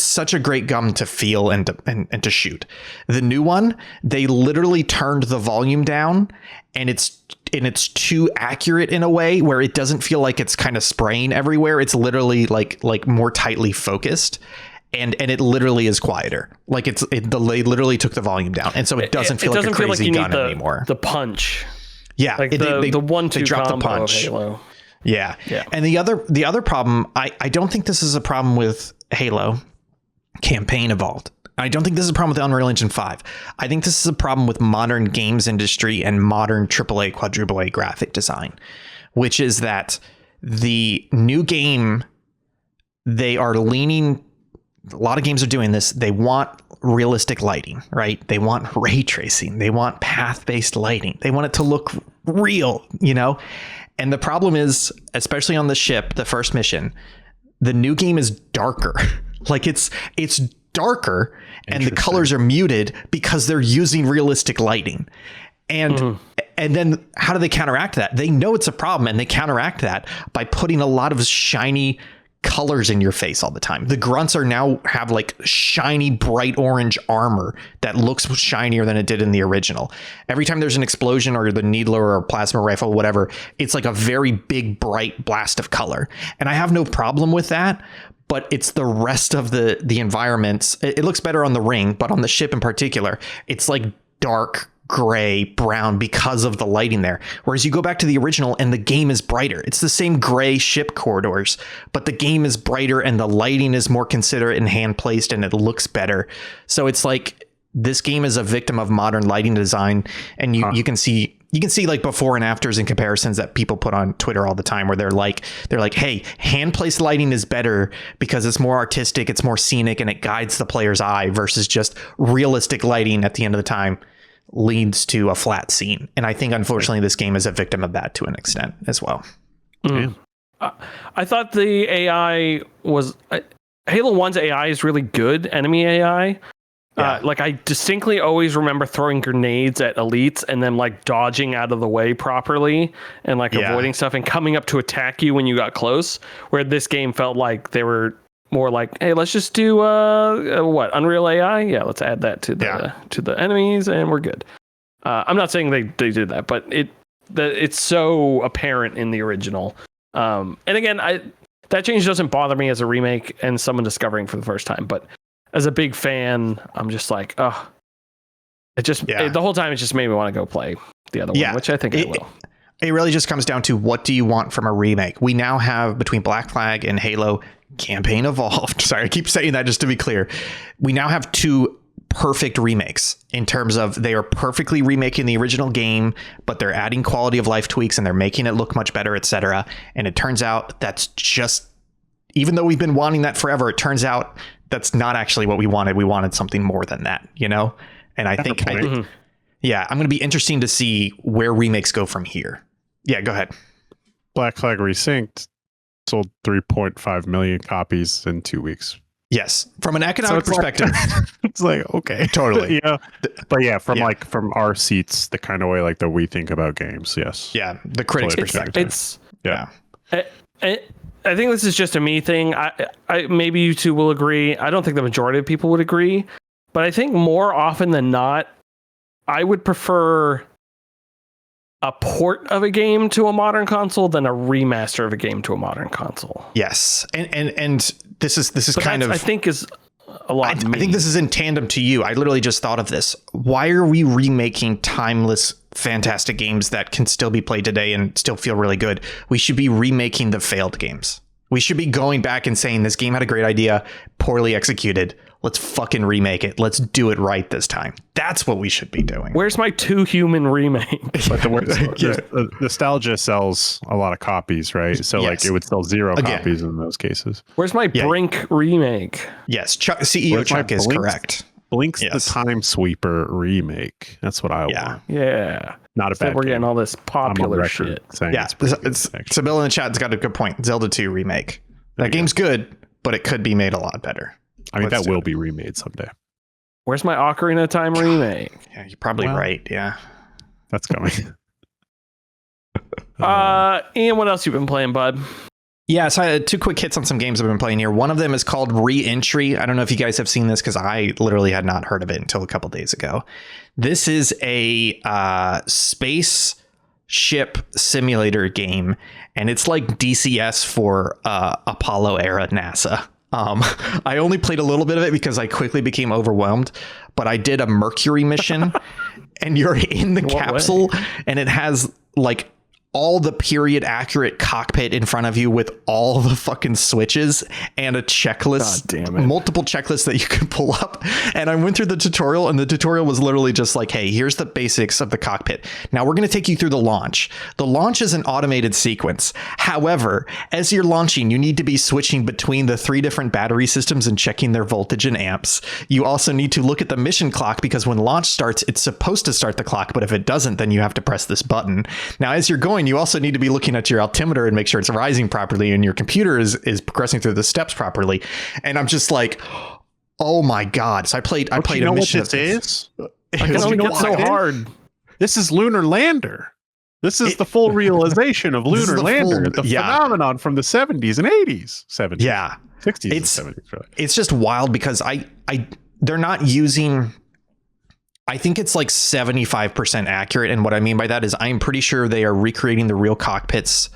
Speaker 3: such a great gun to feel and to shoot. The new one, they literally turned the volume down, and it's too accurate in a way where it doesn't feel like it's kind of spraying everywhere. It's literally like more tightly focused. And it literally is quieter. Like they literally took the volume down, and so it doesn't feel like a crazy gun anymore.
Speaker 1: The punch,
Speaker 3: yeah,
Speaker 1: like the 1-2 combo the punch. Of Halo.
Speaker 3: Yeah. And the other problem, I don't think this is a problem with Halo Campaign Evolved. I don't think this is a problem with Unreal Engine 5. I think this is a problem with modern games industry and modern AAA, quadruple A graphic design, which is that the new game, they are leaning. A lot of games are doing this. They want realistic lighting, right? They want ray tracing. They want path-based lighting. They want it to look real, you know? And the problem is, especially on the ship, the first mission, the new game is darker. Like it's darker, and the colors are muted because they're using realistic lighting. And then how do they counteract that? They know it's a problem, and they counteract that by putting a lot of shiny colors in your face all the time. The grunts now have like shiny bright orange armor that looks shinier than it did in the original. Every time there's an explosion or the needler or plasma rifle, whatever, it's like a very big bright blast of color. And I have no problem with that, but it's the rest of the environments. It looks better on the ring, but on the ship in particular, it's like dark gray, brown because of the lighting there. Whereas you go back to the original and the game is brighter. It's the same gray ship corridors, but the game is brighter and the lighting is more considerate and hand placed, and it looks better. So it's like this game is a victim of modern lighting design, and you can see like before and afters and comparisons that people put on Twitter all the time, where they're like, hey, hand placed lighting is better because it's more artistic, it's more scenic, and it guides the player's eye, versus just realistic lighting at the end of the time leads to a flat scene. And I think, unfortunately, this game is a victim of that to an extent as well.
Speaker 1: I thought the AI was Halo 1's AI is really good enemy AI. Like, I distinctly always remember throwing grenades at elites and then like dodging out of the way properly and like avoiding stuff and coming up to attack you when you got close, where this game felt like they were more like, hey, let's just do Unreal AI? Yeah, let's add that to the enemies and we're good. I'm not saying they did that, but it's so apparent in the original. And again, that change doesn't bother me as a remake and someone discovering for the first time, but as a big fan, I'm just like, oh, the whole time it just made me want to go play the other one, which I think I will.
Speaker 3: It really just comes down to what do you want from a remake? We now have, between Black Flag and Halo Campaign Evolved. Sorry, I keep saying that just to be clear. We now have 2 perfect remakes in terms of they are perfectly remaking the original game, but they're adding quality of life tweaks and they're making it look much better, etc. And it turns out that's just, even though we've been wanting that forever, it turns out that's not actually what we wanted. We wanted something more than that, you know? And I think, I'm going to be interesting to see where remakes go from here. Yeah, go ahead.
Speaker 2: Black Flag Resynced sold 3.5 million copies in 2 weeks.
Speaker 3: Yes, from an economic perspective,
Speaker 2: it's like, okay,
Speaker 3: totally.
Speaker 2: Yeah, but from our seats, the kind of way like that we think about games. Yes.
Speaker 3: Yeah, the critics' perspective.
Speaker 1: I think this is just a me thing. I maybe you two will agree. I don't think the majority of people would agree, but I think more often than not, I would prefer a port of a game to a modern console than a remaster of a game to a modern console.
Speaker 3: Yes, and this is kind of,
Speaker 1: I think is a lot.
Speaker 3: I think this is in tandem to you. I literally just thought of this. Why are we remaking timeless, fantastic games that can still be played today and still feel really good? We should be remaking the failed games. We should be going back and saying this game had a great idea, poorly executed. Let's fucking remake it. Let's do it right this time. That's what we should be doing.
Speaker 1: Where's my 2 human remake?
Speaker 2: But the nostalgia sells a lot of copies, right? So like it would sell 0 copies in those cases.
Speaker 1: Where's my Brink remake?
Speaker 3: Yes, CEO Chuck is correct.
Speaker 2: Blink's the Time Sweeper remake. That's what I want.
Speaker 1: Yeah.
Speaker 2: Not a bad
Speaker 1: We're
Speaker 2: game.
Speaker 1: getting all this popular shit.
Speaker 3: Yeah, Sibyl in the chat's got a good point. Zelda 2 remake. That game's good, but it could be made a lot better.
Speaker 2: I mean, that will be remade someday.
Speaker 1: Where's my Ocarina of Time remake?
Speaker 3: Yeah, you're probably right. Yeah.
Speaker 2: That's coming.
Speaker 1: Ian, what else you been playing, bud?
Speaker 3: Yeah, so I had 2 quick hits on some games I've been playing here. One of them is called Re-Entry. I don't know if you guys have seen this because I literally had not heard of it until a couple days ago. This is a space ship simulator game, and it's like DCS for Apollo era NASA. I only played a little bit of it because I quickly became overwhelmed, but I did a Mercury mission and you're in the capsule and it has like all the period accurate cockpit in front of you with all the fucking switches and a checklist, multiple checklists that you can pull up. And I went through the tutorial and the tutorial was literally just like, hey, here's the basics of the cockpit. Now we're going to take you through the launch. The launch is an automated sequence. However, as you're launching, you need to be switching between the 3 different battery systems and checking their voltage and amps. You also need to look at the mission clock because when launch starts, it's supposed to start the clock. But if it doesn't, then you have to press this button. Now, as you're going, you also need to be looking at your altimeter and make sure it's rising properly and your computer is progressing through the steps properly. And I'm just like, oh my God. So I played a mission.
Speaker 2: What this is?
Speaker 1: I can only get so hard.
Speaker 2: This is Lunar Lander. This is the full realization of Lunar Lander, the phenomenon from the 70s and 80s. 70s.
Speaker 3: Yeah.
Speaker 2: 60s and 70s. Really.
Speaker 3: It's just wild because they're not using... I think it's like 75% accurate. And what I mean by that is I'm pretty sure they are recreating the real cockpits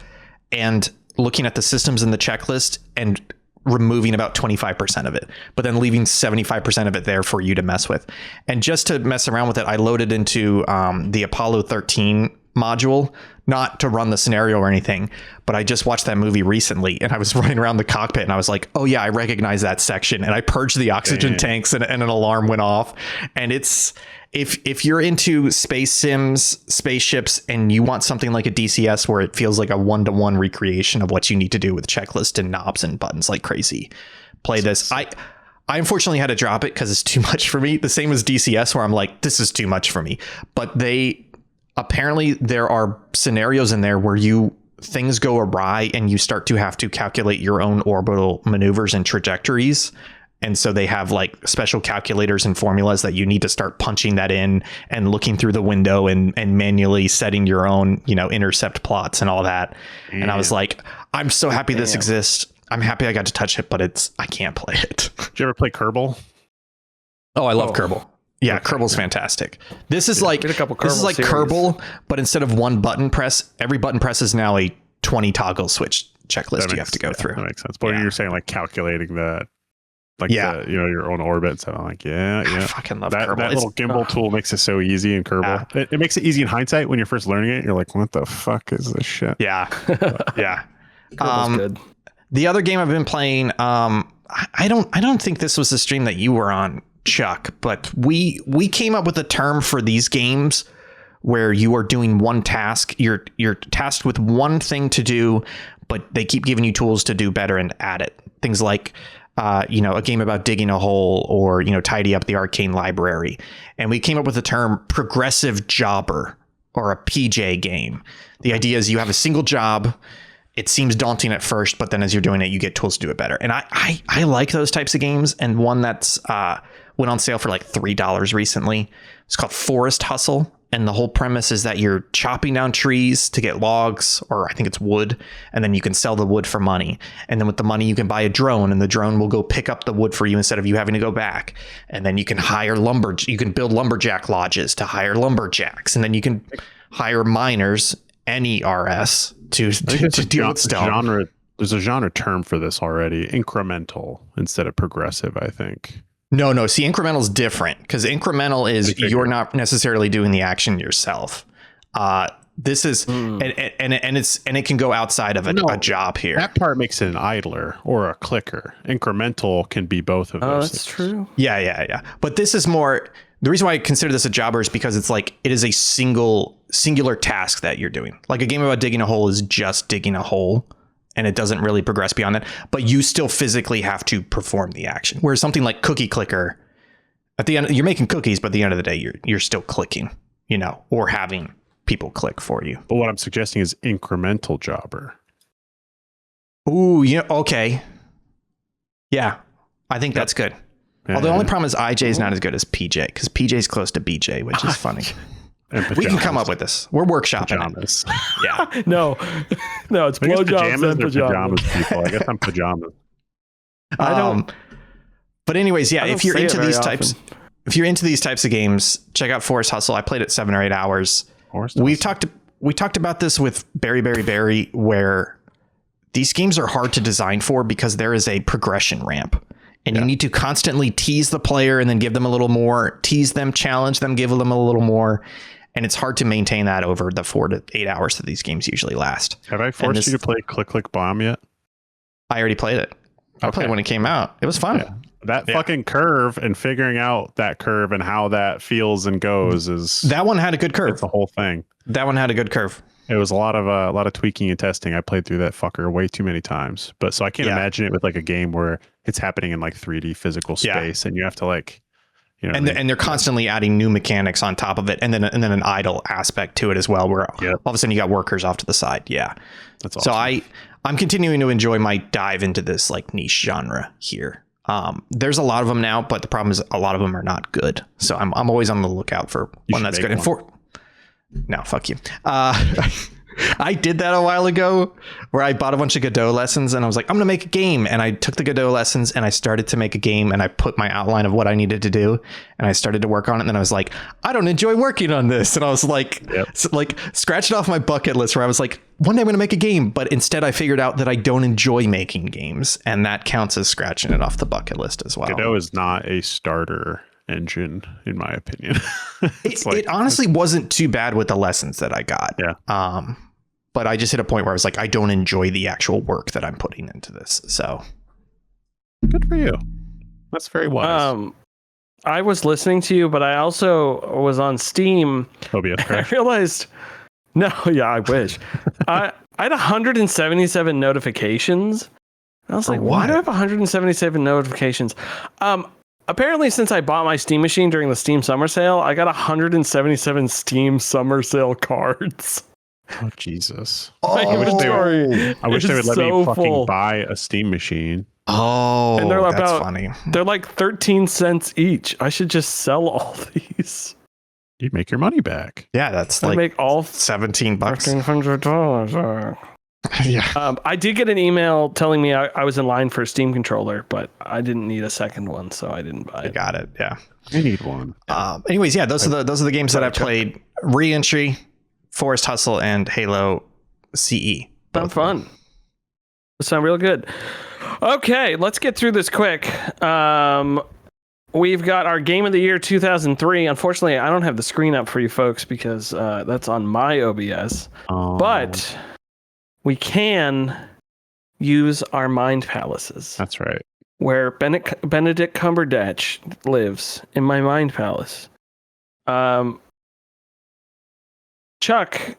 Speaker 3: and looking at the systems in the checklist and removing about 25% of it, but then leaving 75% of it there for you to mess with. And just to mess around with it, I loaded into the Apollo 13 module, not to run the scenario or anything, but I just watched that movie recently and I was running around the cockpit and I was like, oh yeah, I recognize that section. And I purged the oxygen tanks and an alarm went off. And it's, if you're into space sims, spaceships, and you want something like a DCS where it feels like a 1-to-1 recreation of what you need to do with checklist and knobs and buttons like crazy, play this. I unfortunately had to drop it because it's too much for me. The same as DCS where I'm like, this is too much for me. But apparently there are scenarios in there where things go awry and you start to have to calculate your own orbital maneuvers and trajectories. And so they have like special calculators and formulas that you need to start punching that in and looking through the window and manually setting your own, intercept plots and all that. Yeah. And I was like, I'm so happy this exists. I'm happy I got to touch it, but I can't play it.
Speaker 2: Did you ever play Kerbal?
Speaker 3: Oh, I love Kerbal. Yeah, okay. Kerbal's fantastic. This is like Kerbal, but instead of one button press, every button press is now a 20 toggle switch checklist you have to go through.
Speaker 2: That makes sense. But you're saying like calculating that. like your own orbit. So I'm like, yeah.
Speaker 3: I fucking love
Speaker 2: that
Speaker 3: Kerbal.
Speaker 2: That little gimbal tool makes it so easy in Kerbal.
Speaker 3: Yeah.
Speaker 2: It makes it easy in hindsight when you're first learning it. You're like, what the fuck is this shit?
Speaker 3: Yeah. Yeah.
Speaker 1: Kerbal's good.
Speaker 3: The other game I've been playing, I don't think this was the stream that you were on, Chuck, but we came up with a term for these games where you are doing one task. You're tasked with one thing to do, but they keep giving you tools to do better and add it. Things like a game about digging a hole, or tidy up the arcane library. And we came up with the term progressive jobber, or a PJ game. The idea is you have a single job. It seems daunting at first, but then as you're doing it, you get tools to do it better. And I like those types of games. And one that's went on sale for like $3 recently. It's called Forest Hustle. And the whole premise is that you're chopping down trees to get logs, or I think it's wood, and then you can sell the wood for money. And then with the money, you can buy a drone, and the drone will go pick up the wood for you instead of you having to go back. And then you can you can build lumberjack lodges to hire lumberjacks, and then you can hire miners, NERS, to deal with stone.
Speaker 2: There's a genre term for this already: incremental instead of progressive, I think.
Speaker 3: No. See, incremental is different, because incremental is you're not necessarily doing the action yourself. This is and it can go outside of a job here.
Speaker 2: That part makes it an idler or a clicker. Incremental can be both of those.
Speaker 1: Oh, that's true.
Speaker 3: Yeah. But this is more. The reason why I consider this a jobber is because it's like it is a singular task that you're doing. Like a game about digging a hole is just digging a hole, and it doesn't really progress beyond that, but you still physically have to perform the action. Whereas something like Cookie Clicker, at the end, you're making cookies, but at the end of the day, you're still clicking, or having people click for you.
Speaker 2: But what I'm suggesting is incremental jobber.
Speaker 3: Ooh, okay. Yeah, I think that's good.
Speaker 2: Yeah.
Speaker 3: Although the only problem is IJ is not as good as PJ, because PJ is close to BJ, which is funny. We can come up with this. We're workshopping
Speaker 2: pajamas.
Speaker 3: Yeah.
Speaker 1: No, it's blowjobs and pajamas.
Speaker 2: People. I guess I'm pajamas.
Speaker 1: I don't.
Speaker 3: But anyways, yeah. If you're into these types of games, check out Forest Hustle. I played it 7 or 8 hours. We talked about this with Berry, where these games are hard to design for because there is a progression ramp. And you need to constantly tease the player and then give them a little more, tease them, challenge them, give them a little more. And it's hard to maintain that over the 4 to 8 hours that these games usually last.
Speaker 2: Have I forced you to play Click Click Bomb yet?
Speaker 3: I already played it. I played it when it came out. It was fun.
Speaker 2: Yeah. That fucking curve and figuring out that curve and how that feels and goes is...
Speaker 3: That one had a good curve.
Speaker 2: It's the whole thing.
Speaker 3: That one had a good curve.
Speaker 2: It was a lot of tweaking and testing. I played through that fucker way too many times. But so I can't imagine it with like a game where it's happening in like 3D physical space and you have to like...
Speaker 3: and they're constantly adding new mechanics on top of it, and then an idle aspect to it as well, where all of a sudden you got workers off to the side. Yeah, that's awesome. So I'm continuing to enjoy my dive into this like niche genre here. There's a lot of them now, but the problem is a lot of them are not good. So I'm always on the lookout for one that's good. No, fuck you. I did that a while ago where I bought a bunch of Godot lessons and I was like, I'm going to make a game. And I took the Godot lessons and I started to make a game and I put my outline of what I needed to do. And I started to work on it. And then I was like, I don't enjoy working on this. And I was like, scratching off my bucket list where I was like, one day I'm going to make a game. But instead I figured out that I don't enjoy making games. And that counts as scratching it off the bucket list as well.
Speaker 2: Godot is not a starter engine, in my opinion.
Speaker 3: It honestly wasn't too bad with the lessons that I got.
Speaker 2: Yeah.
Speaker 3: But I just hit a point where I was like, I don't enjoy the actual work that I'm putting into this. So
Speaker 2: good for you. That's very wise.
Speaker 1: I was listening to you, but I also was on Steam. I realized, I wish. I had 177 notifications. I was like, why do I have 177 notifications? Apparently, since I bought my Steam machine during the Steam summer sale, I got 177 Steam summer sale cards.
Speaker 2: Oh, Jesus.
Speaker 3: I
Speaker 2: wish they would let me fucking buy a Steam machine.
Speaker 3: Oh, and they're that's funny.
Speaker 1: They're like 13 cents each. I should just sell all these.
Speaker 2: You'd make your money back.
Speaker 3: Yeah, that's
Speaker 1: like make all
Speaker 3: $17.
Speaker 1: $1,500. Yeah. I did get an email telling me I was in line for a Steam controller, but I didn't need a second one, so I didn't buy it.
Speaker 3: I got it. Yeah.
Speaker 2: I need one.
Speaker 3: Anyways, yeah, those are the games that I played. Re-entry, Forest Hustle, and Halo CE.
Speaker 1: Fun. They sound real good. Okay, let's get through this quick. We've got our Game of the Year 2003. Unfortunately, I don't have the screen up for you folks because that's on my OBS.
Speaker 2: Oh.
Speaker 1: But we can use our mind palaces.
Speaker 2: That's right.
Speaker 1: Where Benedict Cumberbatch lives in my mind palace. Chuck,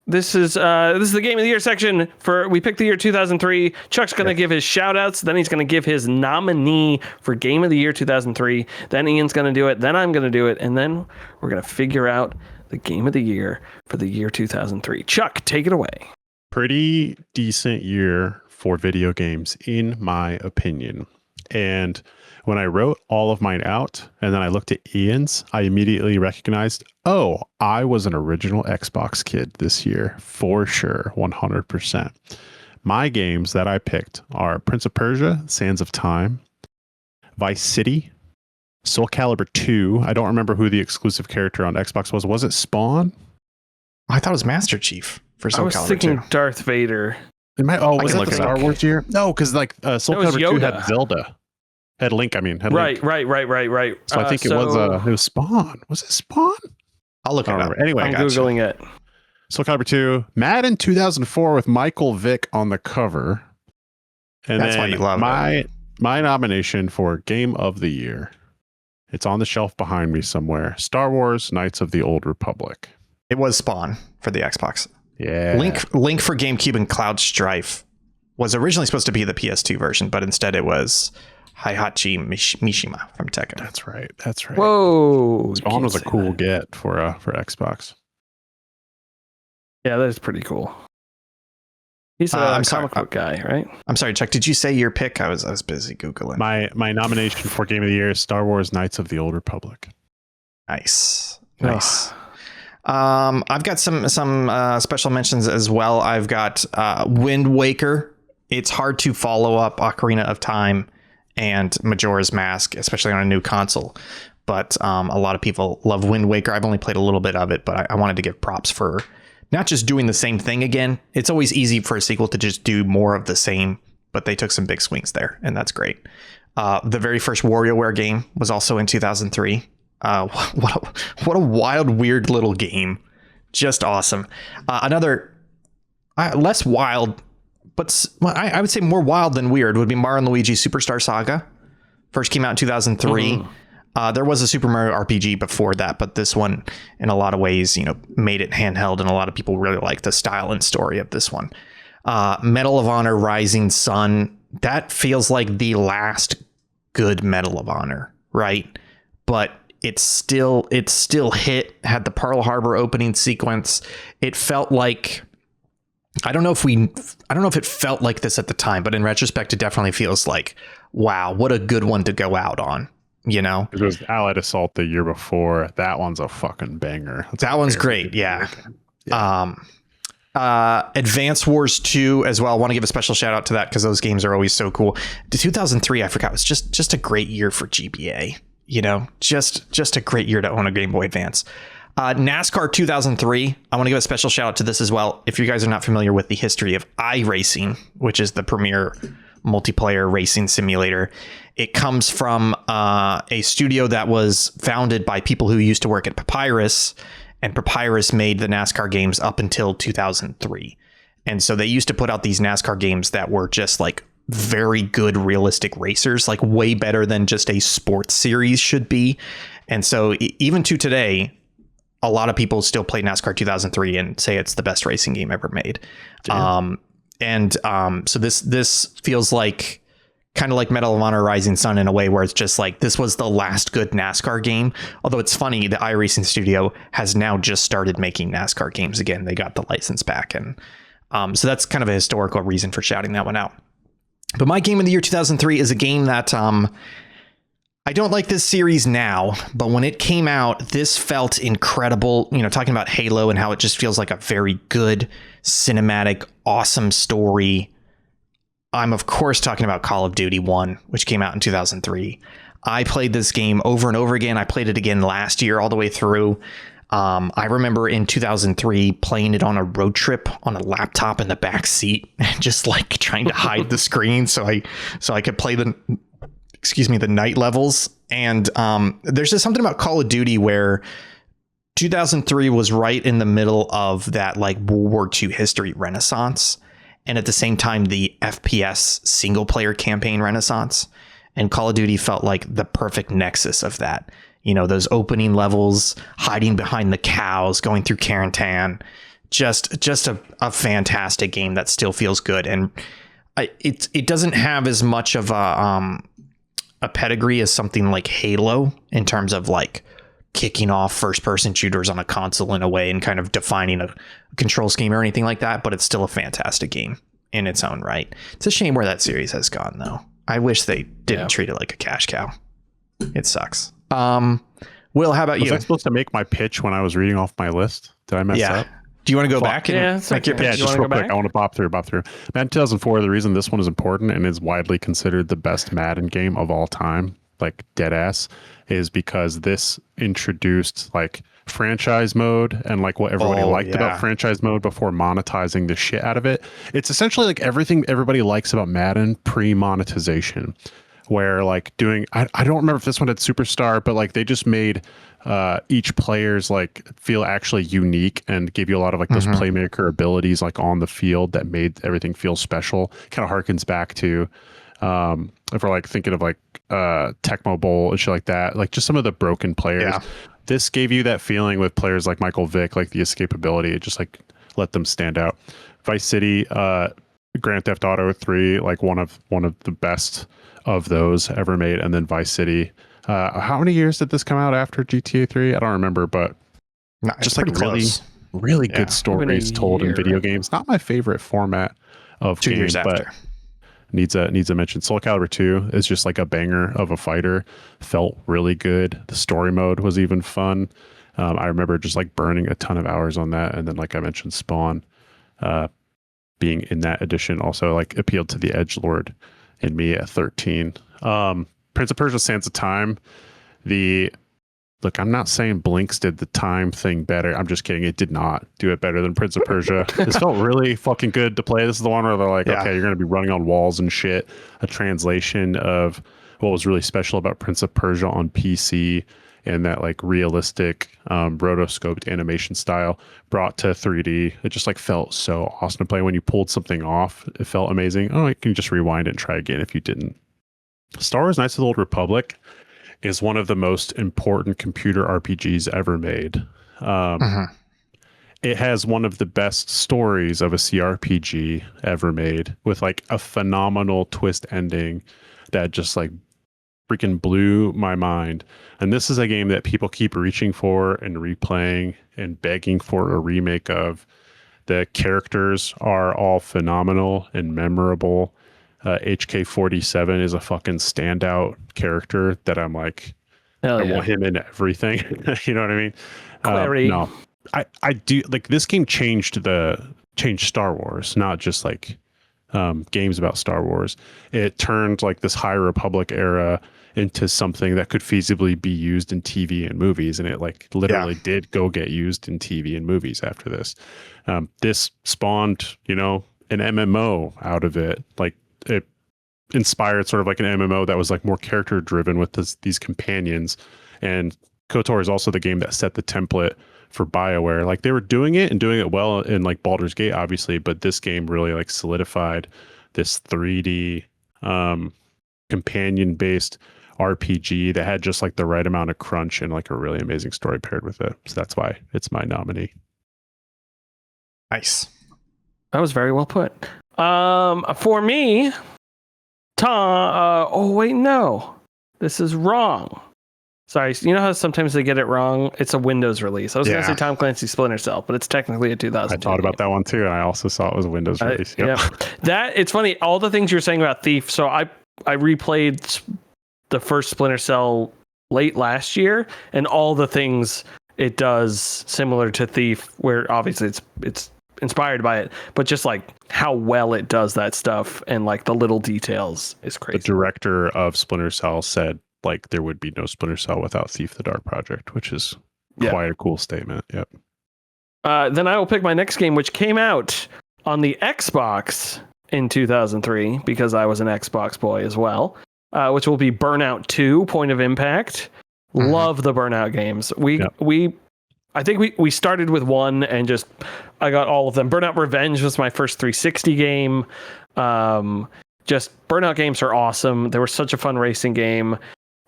Speaker 1: this is the Game of the Year section we picked the year 2003. Chuck's going to give his shout outs, then he's going to give his nominee for Game of the Year 2003. Then Ian's going to do it, then I'm going to do it, and then we're going to figure out the Game of the Year for the year 2003. Chuck, take it away.
Speaker 2: Pretty decent year for video games, in my opinion. And when I wrote all of mine out and then I looked at Ian's, I immediately recognized, oh, I was an original Xbox kid this year for sure, 100%. My games that I picked are Prince of Persia, Sands of Time, Vice City, Soul Calibur 2. I don't remember who the exclusive character on Xbox was. Was it Spawn?
Speaker 3: I thought it was Master Chief for Soul Calibur 2.
Speaker 1: I was thinking Darth Vader.
Speaker 2: Was it the Star Wars year? No, because Soul Calibur 2 had Zelda. Had Link, Had Link.
Speaker 1: Right.
Speaker 2: So I think it was Spawn. Was it Spawn?
Speaker 3: I'll look it up.
Speaker 2: Anyway,
Speaker 1: I'm Googling it.
Speaker 2: Soul Calibur 2, Madden 2004 with Michael Vick on the cover. And
Speaker 3: that's why you love it.
Speaker 2: My nomination for Game of the Year. It's on the shelf behind me somewhere. Star Wars Knights of the Old Republic.
Speaker 3: It was Spawn for the Xbox.
Speaker 2: Yeah.
Speaker 3: Link for GameCube and Cloud Strife was originally supposed to be the PS2 version, but instead it was Heihachi Mishima from Tekken.
Speaker 2: That's right.
Speaker 1: Whoa.
Speaker 2: Spawn was a cool get for Xbox.
Speaker 1: Yeah, that is pretty cool. He's a comic book guy, right?
Speaker 3: I'm sorry, Chuck. Did you say your pick? I was busy Googling.
Speaker 2: My nomination for Game of the Year is Star Wars Knights of the Old Republic.
Speaker 3: Nice. I've got some special mentions as well. I've got Wind Waker. It's hard to follow up Ocarina of Time and Majora's Mask, especially on a new console. But a lot of people love Wind Waker. I've only played a little bit of it, but I wanted to give props for not just doing the same thing again. It's always easy for a sequel to just do more of the same, but they took some big swings there, and that's great. The very first WarioWare game was also in 2003. What a wild, weird little game. Just awesome. Another less wild, but I would say more wild than weird would be Mario & Luigi Superstar Saga. First came out in 2003. Mm-hmm. There was a Super Mario RPG before that, but this one, in a lot of ways, made it handheld, and a lot of people really like the style and story of this one. Medal of Honor Rising Sun. That feels like the last good Medal of Honor, right? But it still had the Pearl Harbor opening sequence. It felt like, I don't know if it felt like this at the time, but in retrospect, it definitely feels like, wow, what a good one to go out on. It
Speaker 2: was Allied Assault the year before. That one's a fucking banger.
Speaker 3: That one's great. Yeah. Advance Wars 2 as well. I want to give a special shout out to that because those games are always so cool. 2003, I forgot, was just a great year for GBA. Just a great year to own a Game Boy Advance. NASCAR 2003. I want to give a special shout out to this as well. If you guys are not familiar with the history of iRacing, which is the premier multiplayer racing simulator, it comes from a studio that was founded by people who used to work at Papyrus, and Papyrus made the NASCAR games up until 2003. And so they used to put out these NASCAR games that were just like very good realistic racers, like way better than just a sports series should be. And so even to today, a lot of people still play NASCAR 2003 and say it's the best racing game ever made. So this feels like kind of like Medal of Honor Rising Sun in a way where it's just like, this was the last good NASCAR game. Although it's funny, the iRacing studio has now just started making NASCAR games again. They got the license back. And so that's kind of a historical reason for shouting that one out. But my Game of the Year 2003 is a game that I don't like this series now, but when it came out, this felt incredible. Talking about Halo and how it just feels like a very good, cinematic, awesome story. I'm, of course, talking about Call of Duty 1, which came out in 2003. I played this game over and over again. I played it again last year all the way through. I remember in 2003 playing it on a road trip on a laptop in the back seat, and just like trying to hide the screen so I could play the night levels. And there's just something about Call of Duty where 2003 was right in the middle of that like World War II history renaissance, and at the same time the FPS single player campaign renaissance. And Call of Duty felt like the perfect nexus of that. You know, those opening levels, hiding behind the cows, going through Carentan, just a fantastic game that still feels good. And it doesn't have as much of a pedigree as something like Halo in terms of like kicking off first person shooters on a console in a way and kind of defining a control scheme or anything like that. But it's still a fantastic game in its own right. It's a shame where that series has gone, though. I wish they didn't treat it like a cash cow. It sucks. Will, how about you?
Speaker 2: Was I supposed to make my pitch when I was reading off my list? Did I mess up?
Speaker 3: Do you want to go back and make your pitch?
Speaker 2: Yeah, just real quick. I want to bop through. Madden 2004, the reason this one is important and is widely considered the best Madden game of all time, like dead ass, is because this introduced like franchise mode and like what everybody liked about franchise mode before monetizing the shit out of it. It's essentially like everything everybody likes about Madden pre-monetization, where like doing, I don't remember if this one had Superstar, but like they just made each player's like feel actually unique and gave you a lot of like those playmaker abilities like on the field that made everything feel special. Kind of harkens back to if we're like thinking of like Tecmo Bowl and shit like that, like just some of the broken players. This gave you that feeling with players like Michael Vick, like the escapability. It just like let them stand out. Vice City, Grand Theft Auto 3, like one of the best of those ever made. And then Vice City. How many years did this come out after GTA 3? I don't remember, but just like really good stories told in video games. Not my favorite format of
Speaker 3: 2 years
Speaker 2: but
Speaker 3: after.
Speaker 2: Needs a mention. Soul Calibur 2 is just like a banger of a fighter. Felt really good. The story mode was even fun. I remember just like burning a ton of hours on that. And then like I mentioned, Spawn being in that edition also like appealed to the edgelord in me at 13. Prince of Persia: Sands of Time. Look, I'm not saying Blinks did the time thing better. I'm just kidding. It did not do it better than Prince of Persia. This felt really fucking good to play. This is the one where they're like, okay, you're going to be running on walls and shit. A translation of what was really special about Prince of Persia on PC and that like realistic rotoscoped animation style brought to 3D. It just like felt so awesome to play. When you pulled something off, it felt amazing. Oh, you can just rewind it and try again if you didn't. Star Wars: Knights of the Old Republic is one of the most important computer RPGs ever made. It has one of the best stories of a CRPG ever made, with like a phenomenal twist ending that just like freaking blew my mind. And this is a game that people keep reaching for and replaying and begging for a remake of. The characters are all phenomenal and memorable. HK-47 is a fucking standout character that I'm like, I want him in everything. You know what I mean? No, I do like this game changed Star Wars, not just like games about Star Wars. It turned like this High Republic era into something that could feasibly be used in TV and movies, and it like literally did go get used in TV and movies after this. This spawned, you know, an MMO out of it. Like it inspired sort of like an MMO that was like more character driven with these companions. And KOTOR is also the game that set the template for BioWare. Like they were doing it well in like Baldur's Gate, obviously, but this game really like solidified this 3D companion based RPG that had just like the right amount of crunch and like a really amazing story paired with it. So that's why it's my nominee.
Speaker 3: Nice.
Speaker 1: That was very well put. For me, no, this is wrong. Sorry, you know how sometimes they get it wrong? It's a Windows release. I was going to say Tom Clancy's Splinter Cell, but it's technically a 2000.
Speaker 2: I thought about that one too, and I also saw it was a Windows release. Yep.
Speaker 1: Yeah, it's funny. All the things you're saying about Thief. So I replayed the first Splinter Cell late last year, and all the things it does similar to Thief, where obviously it's inspired by it, but just like how well it does that stuff and like the little details is crazy.
Speaker 2: The director of Splinter Cell said like there would be no Splinter Cell without Thief the Dark Project, which is quite a cool statement. Yep.
Speaker 1: Then I will pick my next game, which came out on the Xbox in 2003, because I was an Xbox boy as well, which will be Burnout 2, Point of Impact. Love the Burnout games. I think we started with one and just I got all of them. Burnout Revenge was my first 360 game. Just Burnout games are awesome. They were such a fun racing game,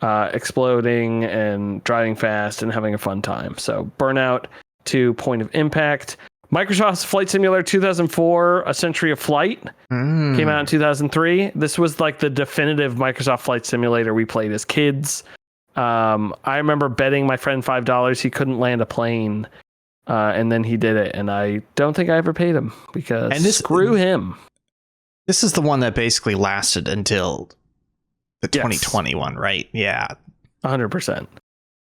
Speaker 1: exploding and driving fast and having a fun time. So Burnout 2, Point of Impact. Microsoft's Flight Simulator 2004, A Century of Flight, came out in 2003. This was like the definitive Microsoft Flight Simulator we played as kids. I remember betting my friend $5 he couldn't land a plane, and then he did it, and I don't think I ever paid him because screw him.
Speaker 3: This is the one that basically lasted until the 2021, right? Yeah.
Speaker 1: 100%.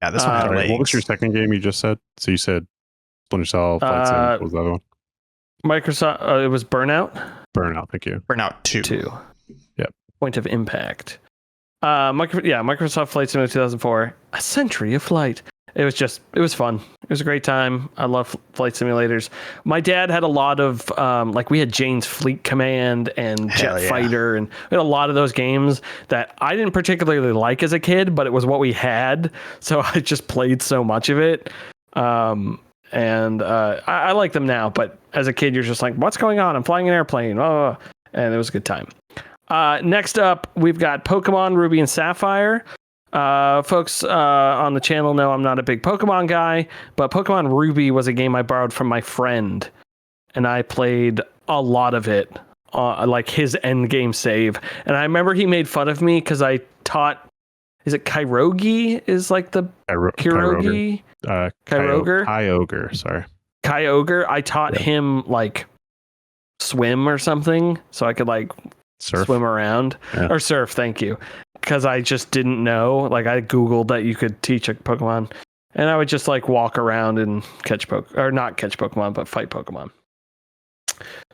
Speaker 3: Yeah, this one had legs.
Speaker 2: What was your second game you just said? So you said Splinter Cell, Flight Sim. What was the other one?
Speaker 1: Microsoft, it was Burnout.
Speaker 2: Burnout, thank you.
Speaker 3: Burnout 2.
Speaker 2: Yep.
Speaker 1: Point of Impact. Microsoft Flight Simulator 2004, A Century of Flight. It was fun. It was a great time. I love flight simulators. My dad had a lot of, we had Jane's Fleet Command and Jet Fighter, and we had a lot of those games that I didn't particularly like as a kid, but it was what we had. So I just played so much of it. I like them now, but as a kid, you're just like, what's going on? I'm flying an airplane. Oh, and it was a good time. Next up, we've got Pokemon Ruby and Sapphire. Folks on the channel know I'm not a big Pokemon guy, but Pokemon Ruby was a game I borrowed from my friend, and I played a lot of it, like his end game save. And I remember he made fun of me because I taught, is it Kyogre? Is like the Kyogre?
Speaker 2: Kyogre, sorry.
Speaker 1: Kyogre. I taught him like swim or something, so I could like swim around or surf. Thank you. Because I just didn't know. Like I Googled that you could teach a Pokemon, and I would just like walk around and not catch Pokemon, but fight Pokemon.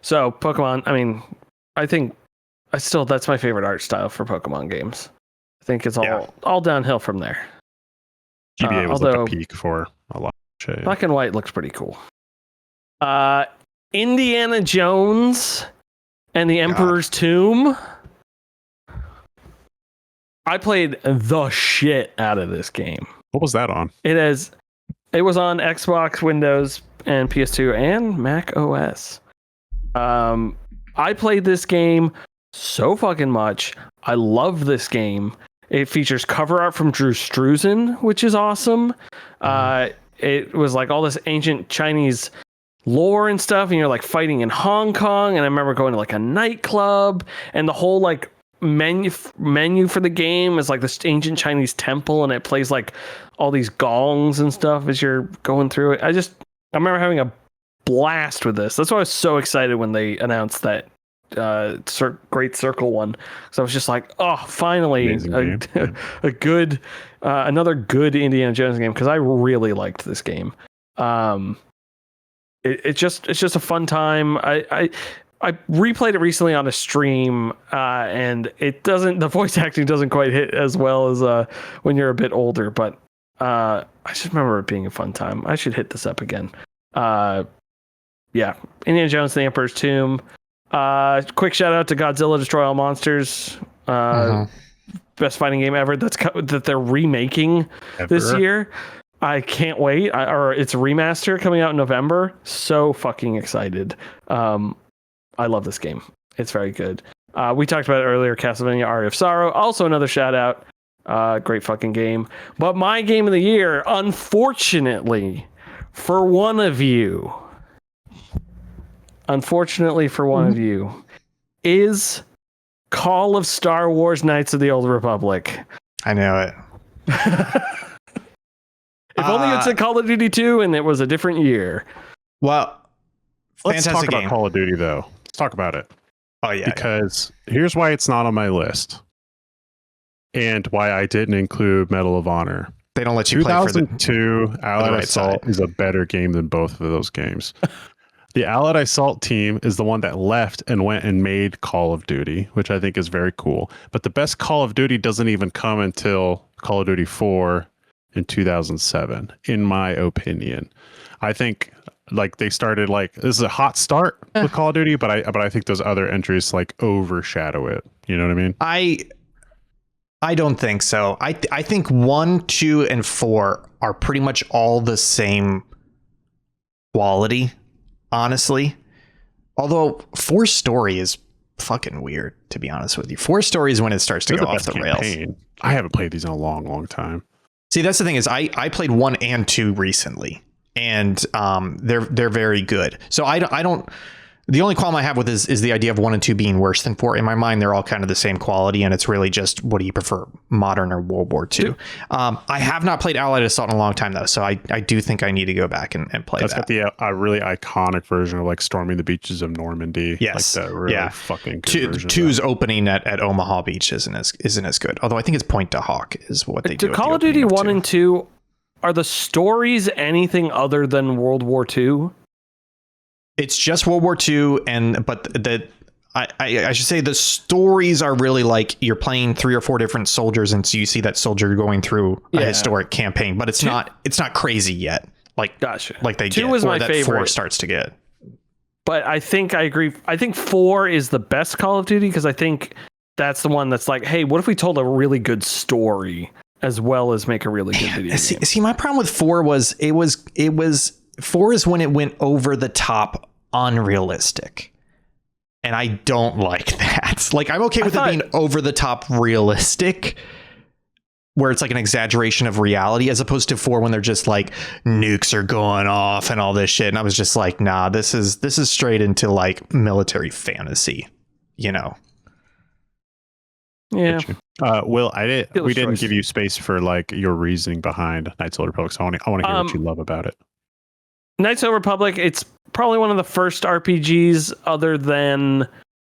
Speaker 1: So Pokemon, I mean, I think that's my favorite art style for Pokemon games. I think it's all downhill from there.
Speaker 2: GBA was like a peak for a lot of shit.
Speaker 1: Black and White looks pretty cool. Indiana Jones and the Emperor's Tomb. I played the shit out of this game.
Speaker 2: What was that on?
Speaker 1: It was on Xbox, Windows, and PS2, and Mac OS. I played this game so fucking much. I love this game. It features cover art from Drew Struzan, which is awesome. It was like all this ancient Chinese lore and stuff, and you're like fighting in Hong Kong. And I remember going to like a nightclub, and the whole like menu for the game is like this ancient Chinese temple, and it plays like all these gongs and stuff as you're going through it. I remember having a blast with this. That's why I was so excited when they announced that Great Circle one. So I was just like, oh, finally a good another good Indiana Jones game, because I really liked this game. It's just a fun time. I replayed it recently on a stream, and the voice acting doesn't quite hit as well as when you're a bit older, but I just remember it being a fun time. I should hit this up again. Indiana Jones and the Emperor's Tomb. Quick shout out to Godzilla Destroy All Monsters. Best fighting game ever that they're remaking this year. I can't wait. It's a remaster coming out in November. So fucking excited. I love this game. It's very good. We talked about it earlier, Castlevania Aria of Sorrow. Also another shout out. Great fucking game. But my game of the year, unfortunately for one of you, is Call of Star Wars Knights of the Old Republic.
Speaker 3: I know it.
Speaker 1: If only it's a Call of Duty 2 and it was a different year.
Speaker 3: Well,
Speaker 2: let's talk about Call of Duty, though. Let's talk about it.
Speaker 3: Oh, yeah.
Speaker 2: Because here's why it's not on my list, and why I didn't include Medal of Honor.
Speaker 3: They don't let you play for the
Speaker 2: 2002 Allied Assault is a better game than both of those games. The Allied Assault team is the one that left and went and made Call of Duty, which I think is very cool. But the best Call of Duty doesn't even come until Call of Duty 4 in 2007, in my opinion. I think like they started like this is a hot start with Call of Duty, but I think those other entries like overshadow it. You know what I mean?
Speaker 3: I don't think so. I think 1, 2, and 4 are pretty much all the same quality, honestly. Although 4 story is fucking weird, to be honest with you. 4 story is when it starts to go off the rails.
Speaker 2: I haven't played these in a long time.
Speaker 3: See, that's the thing is I played 1 and 2 recently, and they're very good. So I don't. The only qualm I have with is the idea of 1 and 2 being worse than 4. In my mind, they're all kind of the same quality, and it's really just what do you prefer, modern or World War II? I have not played Allied Assault in a long time, though, so I do think I need to go back and play that.
Speaker 2: That's got the really iconic version of like storming the beaches of Normandy.
Speaker 3: Yes,
Speaker 2: like that really fucking good version.
Speaker 3: 2's opening at Omaha Beach isn't as good. Although I think it's Point to Hawk is what they do.
Speaker 1: Call of Duty 1 and 2, are the stories anything other than World War II?
Speaker 3: It's just World War II, but I should say the stories are really like you're playing 3 or 4 different soldiers, and so you see that soldier going through a historic campaign, but it's not crazy yet. Like
Speaker 1: gotcha.
Speaker 3: Like they
Speaker 1: 2
Speaker 3: get,
Speaker 1: was my
Speaker 3: that
Speaker 1: favorite.
Speaker 3: 4 starts to get.
Speaker 1: But I think I agree. I think 4 is the best Call of Duty because I think that's the one that's like, hey, what if we told a really good story as well as make a really good video game?
Speaker 3: See, my problem with 4 was it was 4 is when it went over the top unrealistic. And I don't like that. Like, I'm okay with it being over the top realistic, where it's like an exaggeration of reality, as opposed to 4 when they're just like nukes are going off and all this shit. And I was just like, nah, this is straight into like military fantasy, you know?
Speaker 1: Yeah.
Speaker 2: Will, we didn't give you space for like your reasoning behind Knights of the Republic, so I want to hear what you love about it.
Speaker 1: Knights of the Republic, it's probably one of the first RPGs other than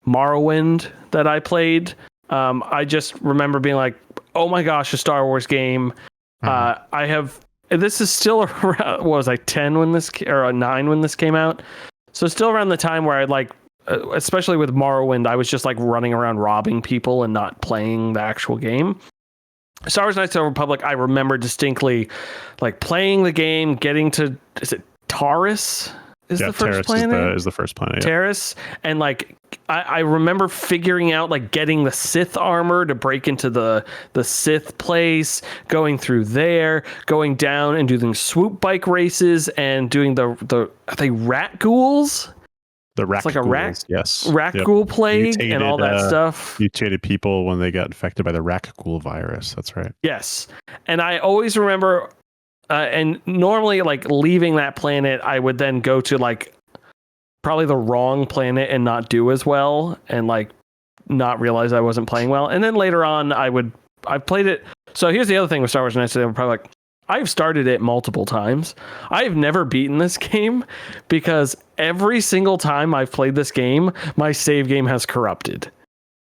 Speaker 1: Morrowind that I played. I just remember being like, oh my gosh, a Star Wars game. This is still around, what was I, 10 when this, or 9 when this came out? So still around the time where I like, especially with Morrowind, I was just like running around robbing people and not playing the actual game. Star Wars Knights of the Republic, I remember distinctly like playing the game, getting to, is it Taurus? Is the first planet?
Speaker 2: Is the first planet.
Speaker 1: Yeah. Taurus, and like I remember figuring out like getting the Sith armor to break into the Sith place, going through there, going down and doing swoop bike races, and doing the are they rat ghouls?
Speaker 2: The rat,
Speaker 1: it's like a rat,
Speaker 2: yes,
Speaker 1: rat ghoul plague and all that stuff.
Speaker 2: Mutated people when they got infected by the rat ghoul virus. That's right.
Speaker 1: Yes, and I always remember. And normally, like leaving that planet, I would then go to like probably the wrong planet and not do as well, and like not realize I wasn't playing well. And then later on, I played it. So here's the other thing with Star Wars Knights of the Republic. I've started it multiple times. I've never beaten this game because every single time I've played this game, my save game has corrupted.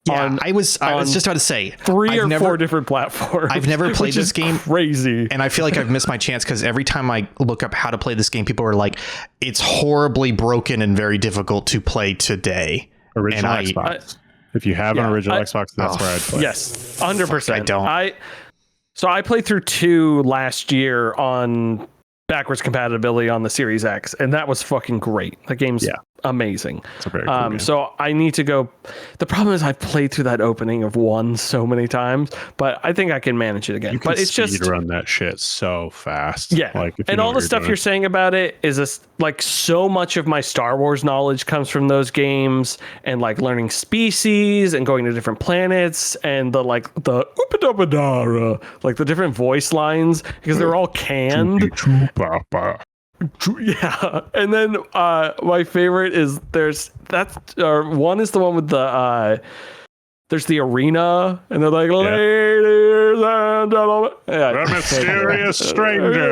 Speaker 3: Yeah, I was just about to say
Speaker 1: 3 or 4 different platforms.
Speaker 3: I've never played this game.
Speaker 1: Crazy,
Speaker 3: and I feel like I've missed my chance because every time I look up how to play this game, people are like, "It's horribly broken and very difficult to play today."
Speaker 2: Original Xbox. If you have an original Xbox, that's where I'd play.
Speaker 1: Yes, 100%.
Speaker 3: I don't.
Speaker 1: So I played through 2 last year on backwards compatibility on the Series X, and that was fucking great. The game's amazing.
Speaker 2: It's a very cool game.
Speaker 1: So I need to go. The problem is I've played through that opening of 1 so many times, but I think I can manage it again. But it's just
Speaker 2: run that shit so fast.
Speaker 1: Yeah,
Speaker 2: like,
Speaker 1: and all the stuff you're saying about it is like so much of my Star Wars knowledge comes from those games, and like learning species and going to different planets and the Upadabadara, like the different voice lines because they're all canned. Yeah, and then my favorite is one is the one with the there's the arena and they're like ladies and gentlemen,
Speaker 2: the mysterious stranger.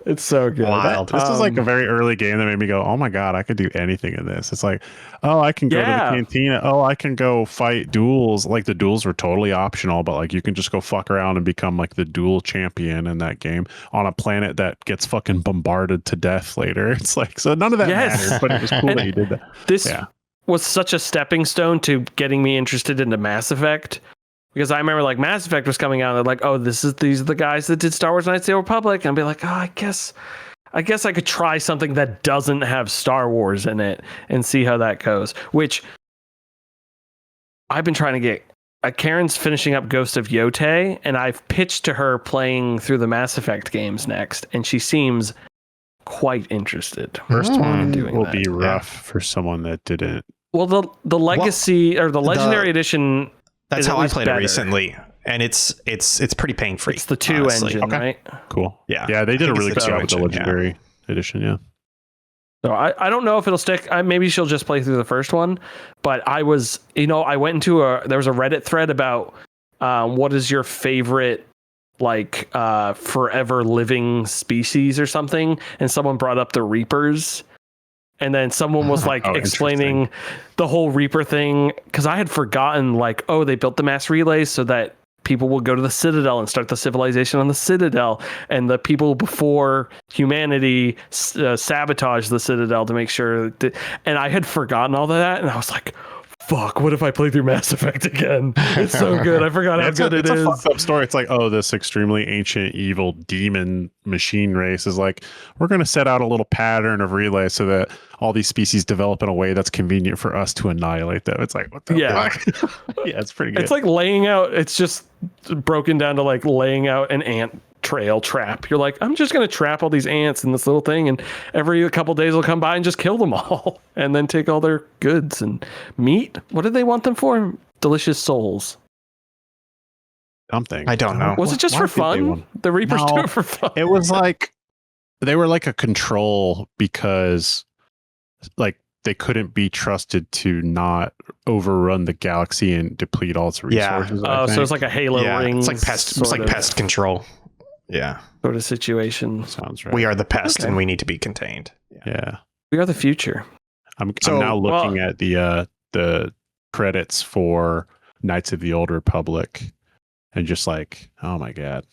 Speaker 1: It's so good.
Speaker 2: Wild. This is like a very early game that made me go, oh my god, I could do anything in this. It's like, oh, I can go to the cantina. Oh, I can go fight duels. Like the duels were totally optional, but like you can just go fuck around and become like the duel champion in that game on a planet that gets fucking bombarded to death later. It's like, so none of that matters, but it was cool that you did that.
Speaker 1: This was such a stepping stone to getting me interested into Mass Effect. Because I remember like Mass Effect was coming out and they're like, oh, these are the guys that did Star Wars Knights of the Old Republic. And I'd be like, oh, I guess I could try something that doesn't have Star Wars in it and see how that goes. Which I've been trying to get. Karen's finishing up Ghost of Yotei, and I've pitched to her playing through the Mass Effect games next, and she seems quite interested.
Speaker 2: First one
Speaker 1: doing
Speaker 2: will be rough for someone that didn't.
Speaker 1: Well, the Legacy or the Legendary Edition.
Speaker 3: That's how I played it recently, and it's pretty pain free.
Speaker 1: It's the 2 engine, right?
Speaker 2: Cool.
Speaker 3: Yeah,
Speaker 2: they did a really good job with the Legendary Edition. Yeah.
Speaker 1: So I don't know if it'll stick. Maybe she'll just play through the first one. But I was, I went into there was a Reddit thread about what is your favorite like forever living species or something, and someone brought up the Reapers. And then someone was like explaining the whole Reaper thing, because I had forgotten like, oh, they built the mass relays so that people will go to the Citadel and start the civilization on the Citadel, and the people before humanity sabotage the Citadel to make sure that, and I had forgotten all of that, and I was like, fuck, what if I play through Mass Effect again? It's so good. I forgot how good it is. It's a fucked
Speaker 2: up story. It's like, oh, this extremely ancient evil demon machine race is like, we're going to set out a little pattern of relay so that all these species develop in a way that's convenient for us to annihilate them. It's like, what the fuck? Yeah, it's pretty good.
Speaker 1: It's like laying out, it's just broken down to like laying out an ant trail trap. You're like, I'm just going to trap all these ants in this little thing, and every couple days will come by and just kill them all and then take all their goods and meat. What did they want them for? Delicious souls.
Speaker 2: Something.
Speaker 3: I don't know.
Speaker 1: Was it just for fun? The Reapers do it for fun.
Speaker 2: It was like they were like a control because like they couldn't be trusted to not overrun the galaxy and deplete all its resources.
Speaker 1: Oh, so it's like a Halo ring.
Speaker 3: It's like pest control. Yeah.
Speaker 1: Sort of situation.
Speaker 2: Sounds right.
Speaker 3: We are the pest and we need to be contained.
Speaker 2: Yeah.
Speaker 1: We are the future.
Speaker 2: I'm now looking at the credits for Knights of the Old Republic and just like, oh my God.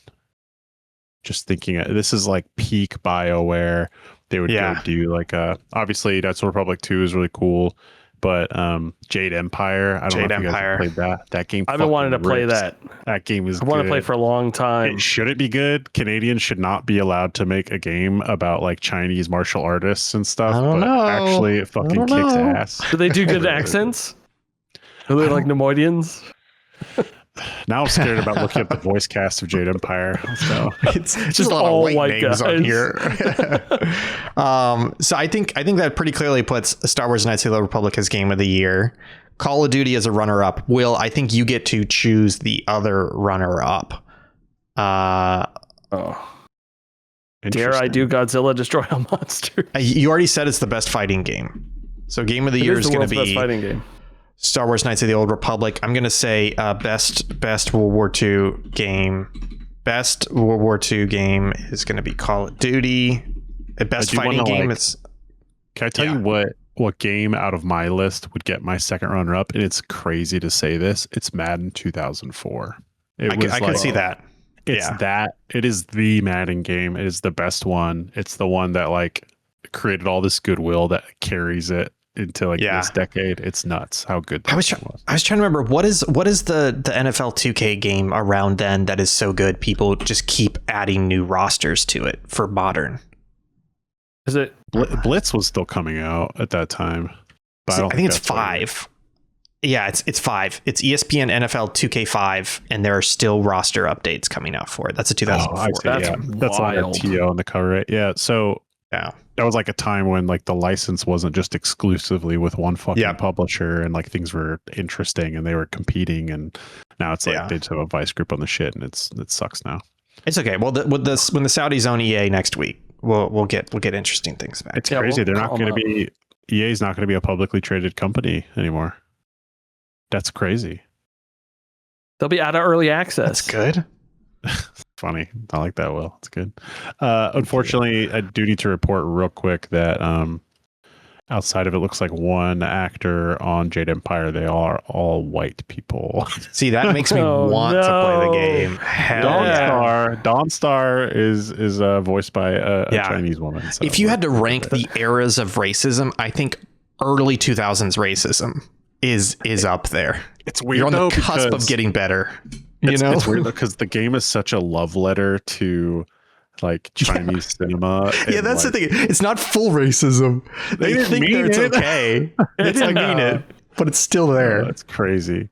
Speaker 2: Just thinking this is like peak BioWare. They would go do like obviously Knights of the Republic 2 is really cool. But Jade Empire, I don't know if you guys have played that. That game.
Speaker 1: I've been wanting to play that.
Speaker 2: That game is.
Speaker 1: I want to play for a long time.
Speaker 2: It shouldn't be good. Canadians should not be allowed to make a game about like Chinese martial artists and stuff.
Speaker 3: I don't know.
Speaker 2: Actually, it fucking kicks ass.
Speaker 1: Do they do good accents? Are they like Nemoidians?
Speaker 2: Now I'm scared about looking up the voice cast of Jade Empire. So
Speaker 3: it's just a lot of white names on here. So I think that pretty clearly puts Star Wars Knights of the Republic as Game of the Year. Call of Duty as a runner-up. Will, I think you get to choose the other runner-up.
Speaker 1: Dare I do Godzilla Destroy All Monsters?
Speaker 3: You already said it's the best fighting game. So Game of the Year is going to be
Speaker 1: best fighting game.
Speaker 3: Star Wars Knights of the Old Republic. I'm going to say best World War II game. Best World War II game is going to be Call of Duty. Best fighting game is...
Speaker 2: Can I tell you what game out of my list would get my second runner up? And it's crazy to say this. It's Madden 2004.
Speaker 3: I can see that.
Speaker 2: It's that. It is the Madden game. It is the best one. It's the one that like created all this goodwill that carries it into like this decade. It's nuts how good that was.
Speaker 3: I was trying to remember what is the NFL 2K game around then that is so good people just keep adding new rosters to it for modern.
Speaker 1: Is it
Speaker 2: Blitz was still coming out at that time? But
Speaker 3: I think it's 5. Yeah, it's 5. It's ESPN NFL 2K5, and there are still roster updates coming out for it. That's a 2004.
Speaker 1: That's
Speaker 2: wild. That's like a TO on the cover, right? Yeah. So that was like a time when like the license wasn't just exclusively with one fucking publisher, and like things were interesting and they were competing, and now it's like they just have a vice grip on the shit, and it sucks now.
Speaker 3: It's okay. Well, when the Saudis own EA next week, we'll get interesting things back.
Speaker 2: It's crazy. They're not going to be EA's not going to be a publicly traded company anymore. That's crazy.
Speaker 1: They'll be out of early access.
Speaker 3: That's good.
Speaker 2: Funny. I like that, Will. It's good. Unfortunately, I do need to report real quick that outside of it looks like one actor on Jade Empire, they are all white people.
Speaker 3: See, that makes me want to play the game.
Speaker 2: Dawnstar is voiced by a Chinese woman. So
Speaker 3: if you had to rank the eras of racism, I think early 2000s racism is up there.
Speaker 2: It's weird.
Speaker 3: You're on
Speaker 2: though,
Speaker 3: the cusp of getting better.
Speaker 2: It's weird because the game is such a love letter to like Chinese cinema.
Speaker 3: Yeah, that's the thing. It's not full racism. They think that it's okay. They didn't mean it, but it's still there.
Speaker 2: That's crazy.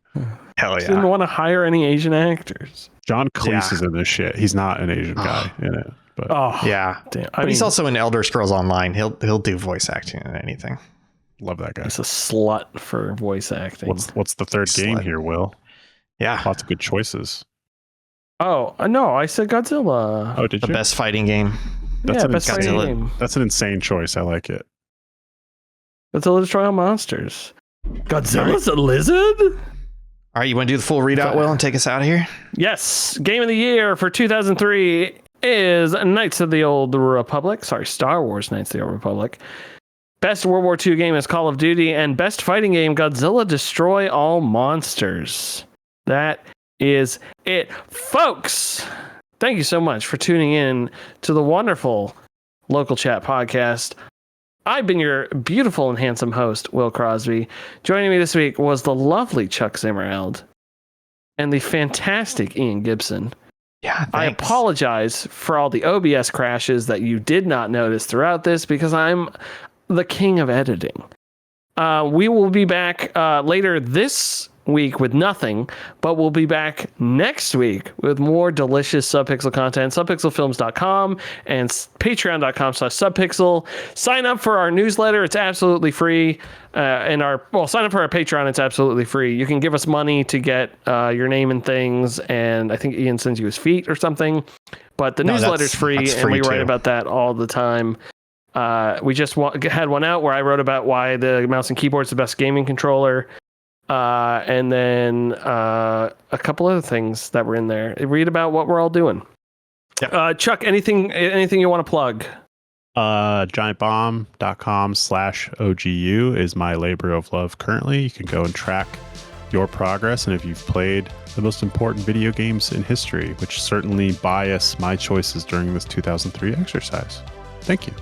Speaker 3: Hell yeah.
Speaker 1: Didn't want to hire any Asian actors.
Speaker 2: John Cleese is in this shit. He's not an Asian guy in it. But
Speaker 3: yeah.
Speaker 1: Damn.
Speaker 3: But he's also in Elder Scrolls Online. He'll do voice acting in anything.
Speaker 2: Love that guy.
Speaker 1: He's a slut for voice acting.
Speaker 2: What's the third game here, Will?
Speaker 3: Yeah.
Speaker 2: Lots of good choices.
Speaker 1: Oh, no, I said Godzilla.
Speaker 2: Oh, did
Speaker 3: The
Speaker 2: you?
Speaker 3: best fighting game.
Speaker 2: That's an
Speaker 1: best fighting
Speaker 3: Godzilla.
Speaker 1: game.
Speaker 2: That's an insane choice. I like it.
Speaker 1: Godzilla Destroy All Monsters. Godzilla's a lizard?
Speaker 3: All right, you want to do the full readout, Will, and take us out of here?
Speaker 1: Yes. Game of the Year for 2003 is Knights of the Old Republic. Sorry, Star Wars Knights of the Old Republic. Best World War II game is Call of Duty. And best fighting game, Godzilla Destroy All Monsters. That is it. Folks, thank you so much for tuning in to the wonderful Local Chat podcast. I've been your beautiful and handsome host, Will Crosby. Joining me this week was the lovely Chuck Zimmereld and the fantastic Ian Gibson.
Speaker 3: Yeah, thanks.
Speaker 1: I apologize for all the OBS crashes that you did not notice throughout this because I'm the king of editing. We will be back later this week with nothing, but we'll be back next week with more delicious Subpixel content. Subpixelfilms.com and patreon.com/Subpixel. Sign up for our newsletter. It's absolutely free. Sign up for our Patreon. It's absolutely free. You can give us money to get your name and things, and I think Ian sends you his feet or something. But the newsletter's free, and we write about that all the time. We just had one out where I wrote about why the mouse and keyboard's the best gaming controller. And then a couple other things that were in there. Read about what we're all doing. Yep. Chuck, anything you want to plug?
Speaker 2: Giantbomb.com/OGU is my labor of love currently. You can go and track your progress, and if you've played the most important video games in history, which certainly bias my choices during this 2003 exercise. Thank you.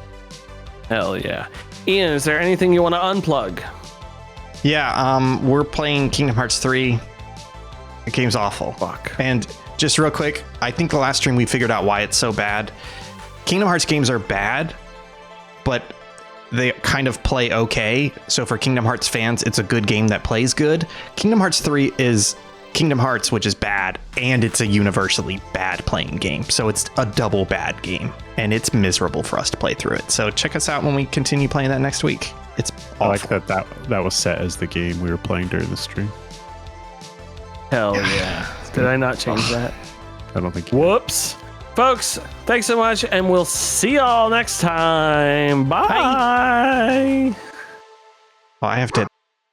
Speaker 1: Hell yeah. Ian, is there anything you want to unplug?
Speaker 3: Yeah, we're playing Kingdom Hearts 3. The game's awful.
Speaker 1: Fuck.
Speaker 3: And just real quick, I think the last stream we figured out why it's so bad. Kingdom Hearts games are bad, but they kind of play okay. So for Kingdom Hearts fans, it's a good game that plays good. Kingdom Hearts 3 is Kingdom Hearts, which is bad, and it's a universally bad playing game. So it's a double bad game, and it's miserable for us to play through it. So check us out when we continue playing that next week. It's awful.
Speaker 2: I like that was set as the game we were playing during the stream.
Speaker 1: Hell yeah. Did I not change that?
Speaker 2: I don't think you
Speaker 1: Whoops. Folks, thanks so much, and we'll see y'all next time. Bye.
Speaker 3: Oh, I have to